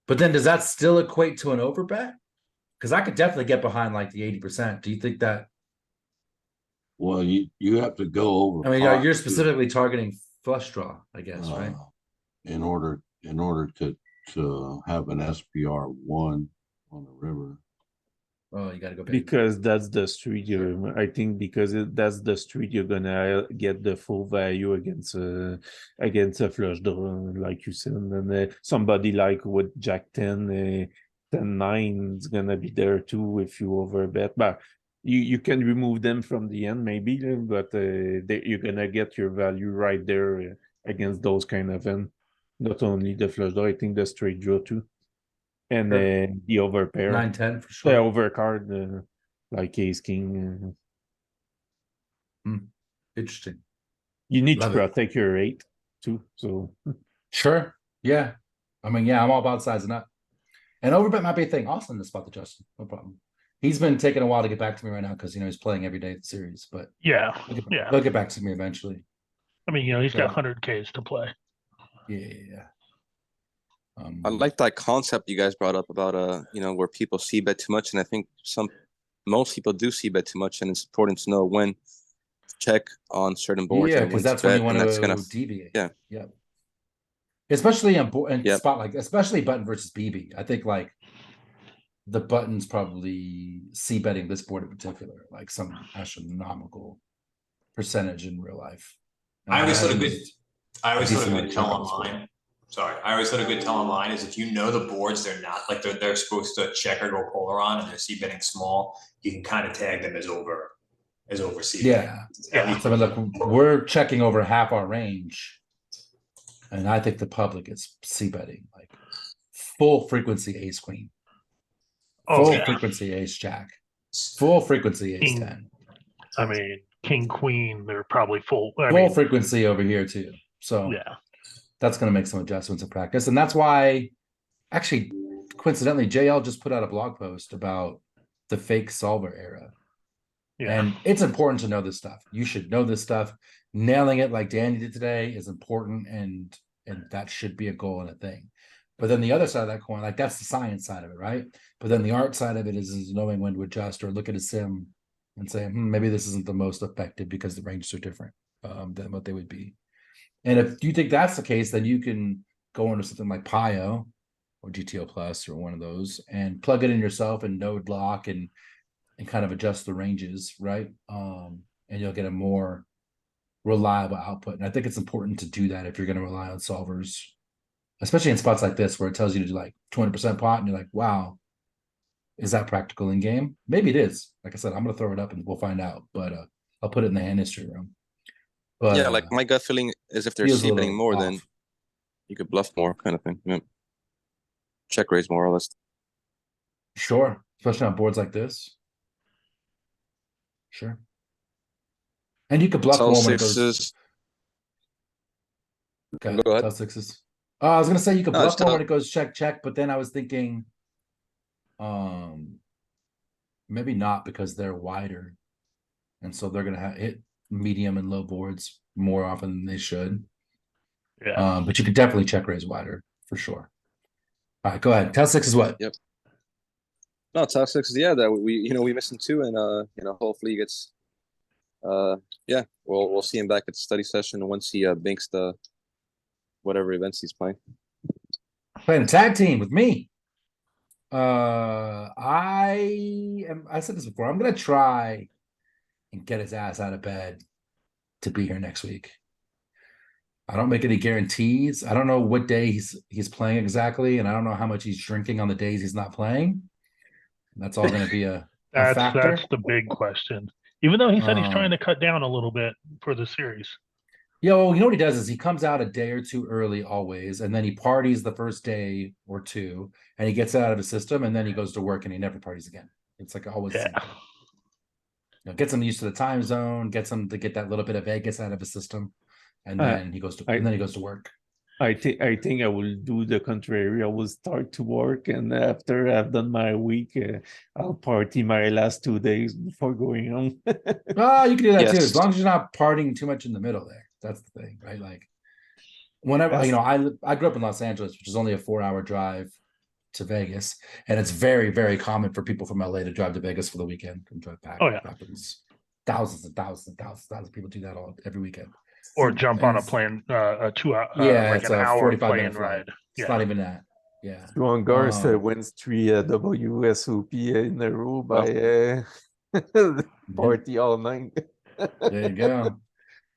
Speaker 1: But then does that still equate to an overbet? Because I could definitely get behind like the 80%. Do you think that?
Speaker 4: Well, you have to go over.
Speaker 1: I mean,
Speaker 4: pot
Speaker 1: you're
Speaker 4: too,
Speaker 1: specifically targeting flush draw, I guess, right?
Speaker 4: in order to have an SPR one on the river.
Speaker 1: Oh, you got to go big.
Speaker 9: Because that's the street I think because that's the street you're gonna get the full value against a flush draw, like you said, and somebody like with Jack 10, 10-9 is gonna be there too if you overbet. But you can remove them from the end maybe, but you're gonna get your value right there against those kind of end. Not only the flush draw, I think the straight draw too, and
Speaker 1: Sure.
Speaker 9: the overpair.
Speaker 1: 9-10 for
Speaker 9: The
Speaker 1: sure.
Speaker 9: overcard, like ace king.
Speaker 1: Interesting.
Speaker 9: You need
Speaker 1: Love
Speaker 9: to
Speaker 1: it.
Speaker 9: protect your 8 too. So
Speaker 1: Sure. Yeah. I mean, yeah, I'm all about sizing up. And overbet might be a thing. I'll send this spot to Justin. No problem. He's been taking a while to get back to me right now because he's playing every day of the series, but
Speaker 7: Yeah.
Speaker 1: he'll get back to me eventually.
Speaker 7: I mean, he's got
Speaker 1: Yeah.
Speaker 7: 100Ks to play.
Speaker 1: Yeah.
Speaker 8: I like that concept you guys brought up about where people see bet too much, and I think most people do see bet too much, and it's important to know when to check on certain boards.
Speaker 1: Yeah,
Speaker 8: and
Speaker 1: because
Speaker 8: when
Speaker 1: that's
Speaker 8: to
Speaker 1: when
Speaker 8: bet,
Speaker 1: you want
Speaker 8: and that's
Speaker 1: to
Speaker 8: gonna
Speaker 1: deviate.
Speaker 8: yeah.
Speaker 1: Yep. Especially in
Speaker 8: Yep.
Speaker 1: spot like especially button versus BB. I think like the button's probably c-betting this board in particular, like some astronomical percentage in real life.
Speaker 3: I always thought a
Speaker 1: think
Speaker 3: good,
Speaker 1: it's
Speaker 3: I always thought a
Speaker 1: decent
Speaker 3: good
Speaker 1: amount of
Speaker 3: tell
Speaker 1: check on this board.
Speaker 3: online. Sorry, I always thought a good tell online is if you know the boards they're not like they're supposed to check or go polar on, and they're c-betting small, you can kind of tag them as over c-betting.
Speaker 1: Yeah.
Speaker 3: At least
Speaker 1: So I mean, look, we're checking over half our range. And I think the public is c-betting, like full frequency ace queen,
Speaker 7: Oh,
Speaker 1: full
Speaker 7: yeah.
Speaker 1: frequency ace jack, full frequency ace
Speaker 7: King,
Speaker 1: 10,
Speaker 7: I mean, king, queen, they're probably full. I
Speaker 1: full
Speaker 7: mean,
Speaker 1: frequency over here too. So
Speaker 7: yeah.
Speaker 1: that's going to make some adjustments in practice. And that's why, actually, coincidentally, JL just put out a blog post about the fake solver era.
Speaker 7: Yeah.
Speaker 1: And it's important to know this stuff. You should know this stuff. Nailing it like Danny did today is important, and that should be a goal and a thing. But then the other side of that coin, like that's the science side of it, right? But then the art side of it is knowing when to adjust or look at a sim and say, maybe this isn't the most effective because the ranges are different than what they would be. And if you think that's the case, then you can go into something like Pio or GTO Plus or one of those and plug it in yourself and node lock and kind of adjust the ranges, right? And you'll get a more reliable output. And I think it's important to do that if you're going to rely on solvers, especially in spots like this where it tells you to do like 20% pot and you're like, wow, is that practical in game? Maybe it is. Like I said, I'm going to throw it up and we'll find out, but I'll put it in the hand history room. But
Speaker 8: Yeah, like my gut feeling is if they're
Speaker 1: feels a
Speaker 8: c-betting
Speaker 1: little
Speaker 8: more,
Speaker 1: off.
Speaker 8: then you could bluff more, kind of thing. Yeah. Check raise more or less.
Speaker 1: Sure, especially on boards like this. Sure. And you could bluff
Speaker 8: Tell
Speaker 1: more when it goes.
Speaker 8: sixes.
Speaker 1: Okay,
Speaker 8: Go ahead.
Speaker 1: tell sixes. I was gonna say you could
Speaker 8: No,
Speaker 1: bluff
Speaker 8: just
Speaker 1: more
Speaker 8: tell-
Speaker 1: when it goes check, check, but then I was thinking, maybe not because they're wider, and so they're gonna hit medium and low boards more often than they should.
Speaker 7: Yeah.
Speaker 1: But you could definitely check raise wider for sure. All right, go ahead. Tell six is what?
Speaker 8: Yep. No, top sixes. Yeah, that we missed him too, and hopefully he gets. Yeah, we'll see him back at the study session once he binks the whatever events he's playing.
Speaker 1: Playing a tag team with me. I said this before. I'm gonna try and get his ass out of bed to be here next week. I don't make any guarantees. I don't know what day he's playing exactly, and I don't know how much he's drinking on the days he's not playing. That's all going to be a factor.
Speaker 7: That's the big question. Even though he said he's trying to cut down a little bit for the series.
Speaker 1: Yeah, well, you know what he does is he comes out a day or two early always, and then he parties the first day or two, and he gets it out of his system, and then he goes to work and he never parties again. It's like always.
Speaker 7: Yeah.
Speaker 1: Gets him used to the time zone, gets him to get that little bit of Vegas out of his system, and then he goes to work.
Speaker 9: I think I will do the contrary. I will start to work, and after I've done my week, I'll party my last 2 days before going home.
Speaker 1: Oh, you can do that too,
Speaker 8: Yes.
Speaker 1: as long as you're not partying too much in the middle there. That's the thing, right? Like whenever I grew up in Los Angeles, which is only a 4-hour drive to Vegas, and it's very, very common for people from LA to drive to Vegas for the weekend and drive back.
Speaker 7: Oh, yeah.
Speaker 1: Happens. Thousands and thousands and thousands of people do that every weekend.
Speaker 7: Or jump on a plane, a 2 hour, like
Speaker 1: it's
Speaker 7: an
Speaker 1: a
Speaker 7: hour
Speaker 1: 45-minute
Speaker 7: plane ride.
Speaker 1: It's not even that. Yeah.
Speaker 9: Juan Garza wins 3 WSOP in a row by party all night.
Speaker 1: There you go.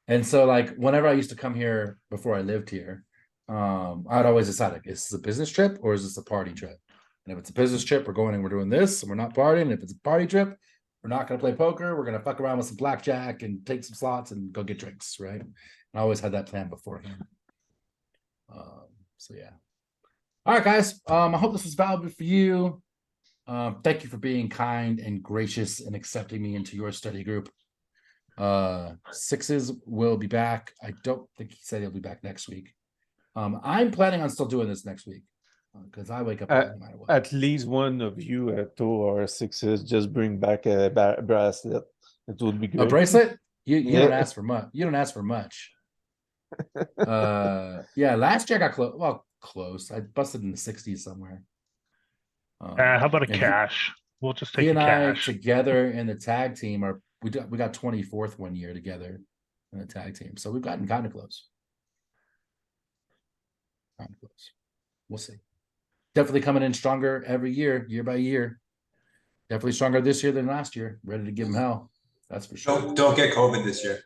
Speaker 1: And so, like, whenever I used to come here before I lived here, I'd always decide, like, is this a business trip or is this a party trip? And if it's a business trip, we're going and we're doing this and we're not partying. And if it's a party trip, we're not going to play poker. We're going to fuck around with some blackjack and take some slots and go get drinks, right? And I always had that plan beforehand. So, yeah. All right, guys. I hope this was valuable for you. Thank you for being kind and gracious and accepting me into your study group. Sixes will be back. I don't think he said he'll be back next week. I'm planning on still doing this next week because I wake up early no matter what.
Speaker 9: At least one of you at 2 or 6s just bring back a bracelet. It would be good.
Speaker 1: A bracelet? You don't ask for much. You don't ask for much. Yeah, last year I got close. Well, close. I busted in the 60s somewhere.
Speaker 7: How about a cash? We'll just take
Speaker 1: he and
Speaker 7: cash.
Speaker 1: I together in the tag team we got 24th one year together in the tag team. So we've gotten kind of close. We'll see. Definitely coming in stronger every year, year by year. Definitely stronger this year than last year. Ready to give him hell. That's for sure.
Speaker 3: Don't get COVID this year.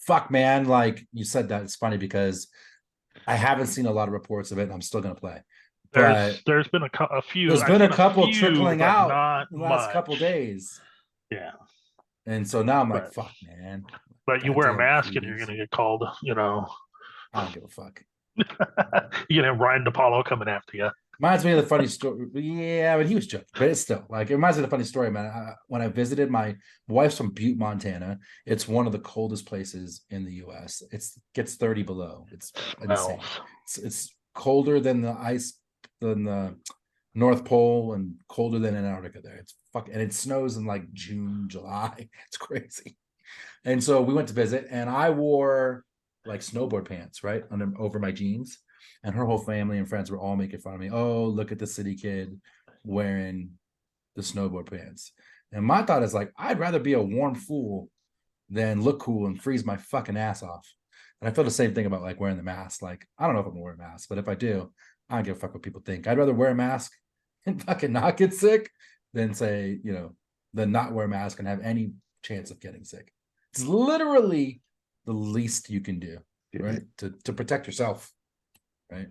Speaker 1: Fuck, man. Like you said that, it's funny because I haven't seen a lot of reports of it and I'm still going to play. But
Speaker 7: There's been a few.
Speaker 1: there's
Speaker 7: I've
Speaker 1: been a
Speaker 7: seen
Speaker 1: couple
Speaker 7: few,
Speaker 1: trickling
Speaker 7: but
Speaker 1: out
Speaker 7: not
Speaker 1: in the last couple
Speaker 7: much.
Speaker 1: days.
Speaker 7: Yeah,
Speaker 1: And so now I'm like,
Speaker 7: But-
Speaker 1: fuck, man.
Speaker 7: but you wear a
Speaker 1: Goddamn
Speaker 7: mask and you're
Speaker 1: Cubes.
Speaker 7: gonna get called. You know,
Speaker 1: I don't give a fuck.
Speaker 7: you know Ryan DePaulo coming after you.
Speaker 1: Reminds me of the funny story. Yeah, but he was joking. But it's still like it reminds me of the funny story, man. When I visited, my wife's from Butte, Montana. It's one of the coldest places in the U.S. It's gets 30 below. It's insane.
Speaker 7: Smells.
Speaker 1: It's colder than the ice than the North Pole and colder than Antarctica. There, it's fucking and it snows in like June, July. It's crazy. And so we went to visit, and I wore like snowboard pants, right, over my jeans. And her whole family and friends were all making fun of me. Oh, look at the city kid wearing the snowboard pants. And my thought is like, I'd rather be a warm fool than look cool and freeze my fucking ass off. And I feel the same thing about like wearing the mask. Like, I don't know if I'm gonna wear a mask, but if I do, I don't give a fuck what people think. I'd rather wear a mask and fucking not get sick than say, than not wear a mask and have any chance of getting sick. It's literally the least you can do, right? To protect yourself. Right.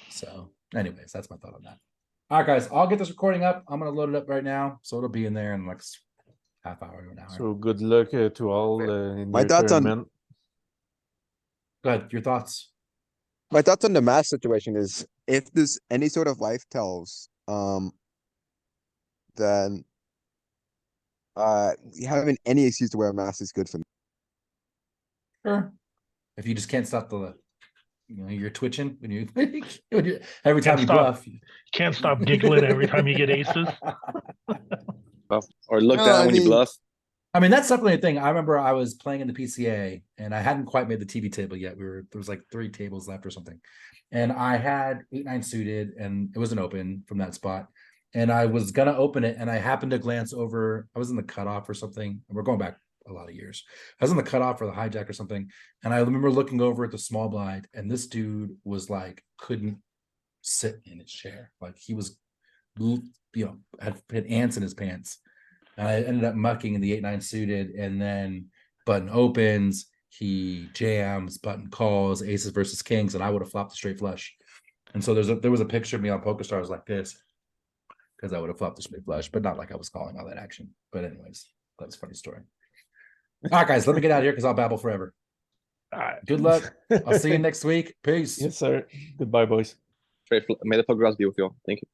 Speaker 1: So, anyways, that's my thought on that. All right, guys, I'll get this recording up. I'm gonna load it up right now, so it'll be in there in like half hour to an hour.
Speaker 9: So good luck to all in
Speaker 5: My
Speaker 9: your
Speaker 5: thoughts on-
Speaker 9: tournament.
Speaker 1: Go ahead, your thoughts.
Speaker 5: My thoughts on the mask situation is if there's any sort of life tells, then having any excuse to wear a mask is good for me.
Speaker 1: Sure. If you just can't stop you're twitching when you every time
Speaker 7: Can't
Speaker 1: you
Speaker 7: stop.
Speaker 1: bluff.
Speaker 7: Can't stop giggling every time you get aces.
Speaker 8: Or look
Speaker 5: No,
Speaker 8: down
Speaker 5: I
Speaker 8: when you
Speaker 5: mean-
Speaker 8: bluff.
Speaker 1: I mean, that's definitely a thing. I remember I was playing in the PCA and I hadn't quite made the TV table yet. There was like 3 tables left or something. And I had 8-9 suited and it was an open from that spot. And I was gonna open it and I happened to glance over. I was in the cutoff or something. We're going back a lot of years. I was in the cutoff or the hijack or something. And I remember looking over at the small blind and this dude was like, couldn't sit in his chair. Like he was, had ants in his pants. And I ended up mucking in the 8-9 suited, and then button opens, he jams, button calls, aces versus kings, and I would have flopped a straight flush. And so there was a picture of me on PokerStars like this, because I would have flopped a straight flush, but not like I was calling all that action. But anyways, that was a funny story. All right, guys, let me get out of here because I'll babble forever.
Speaker 7: All right.
Speaker 1: Good luck. I'll see you next week. Peace.
Speaker 9: Yes, sir. Goodbye, boys.
Speaker 8: May the poker gods be with you all. Thank you.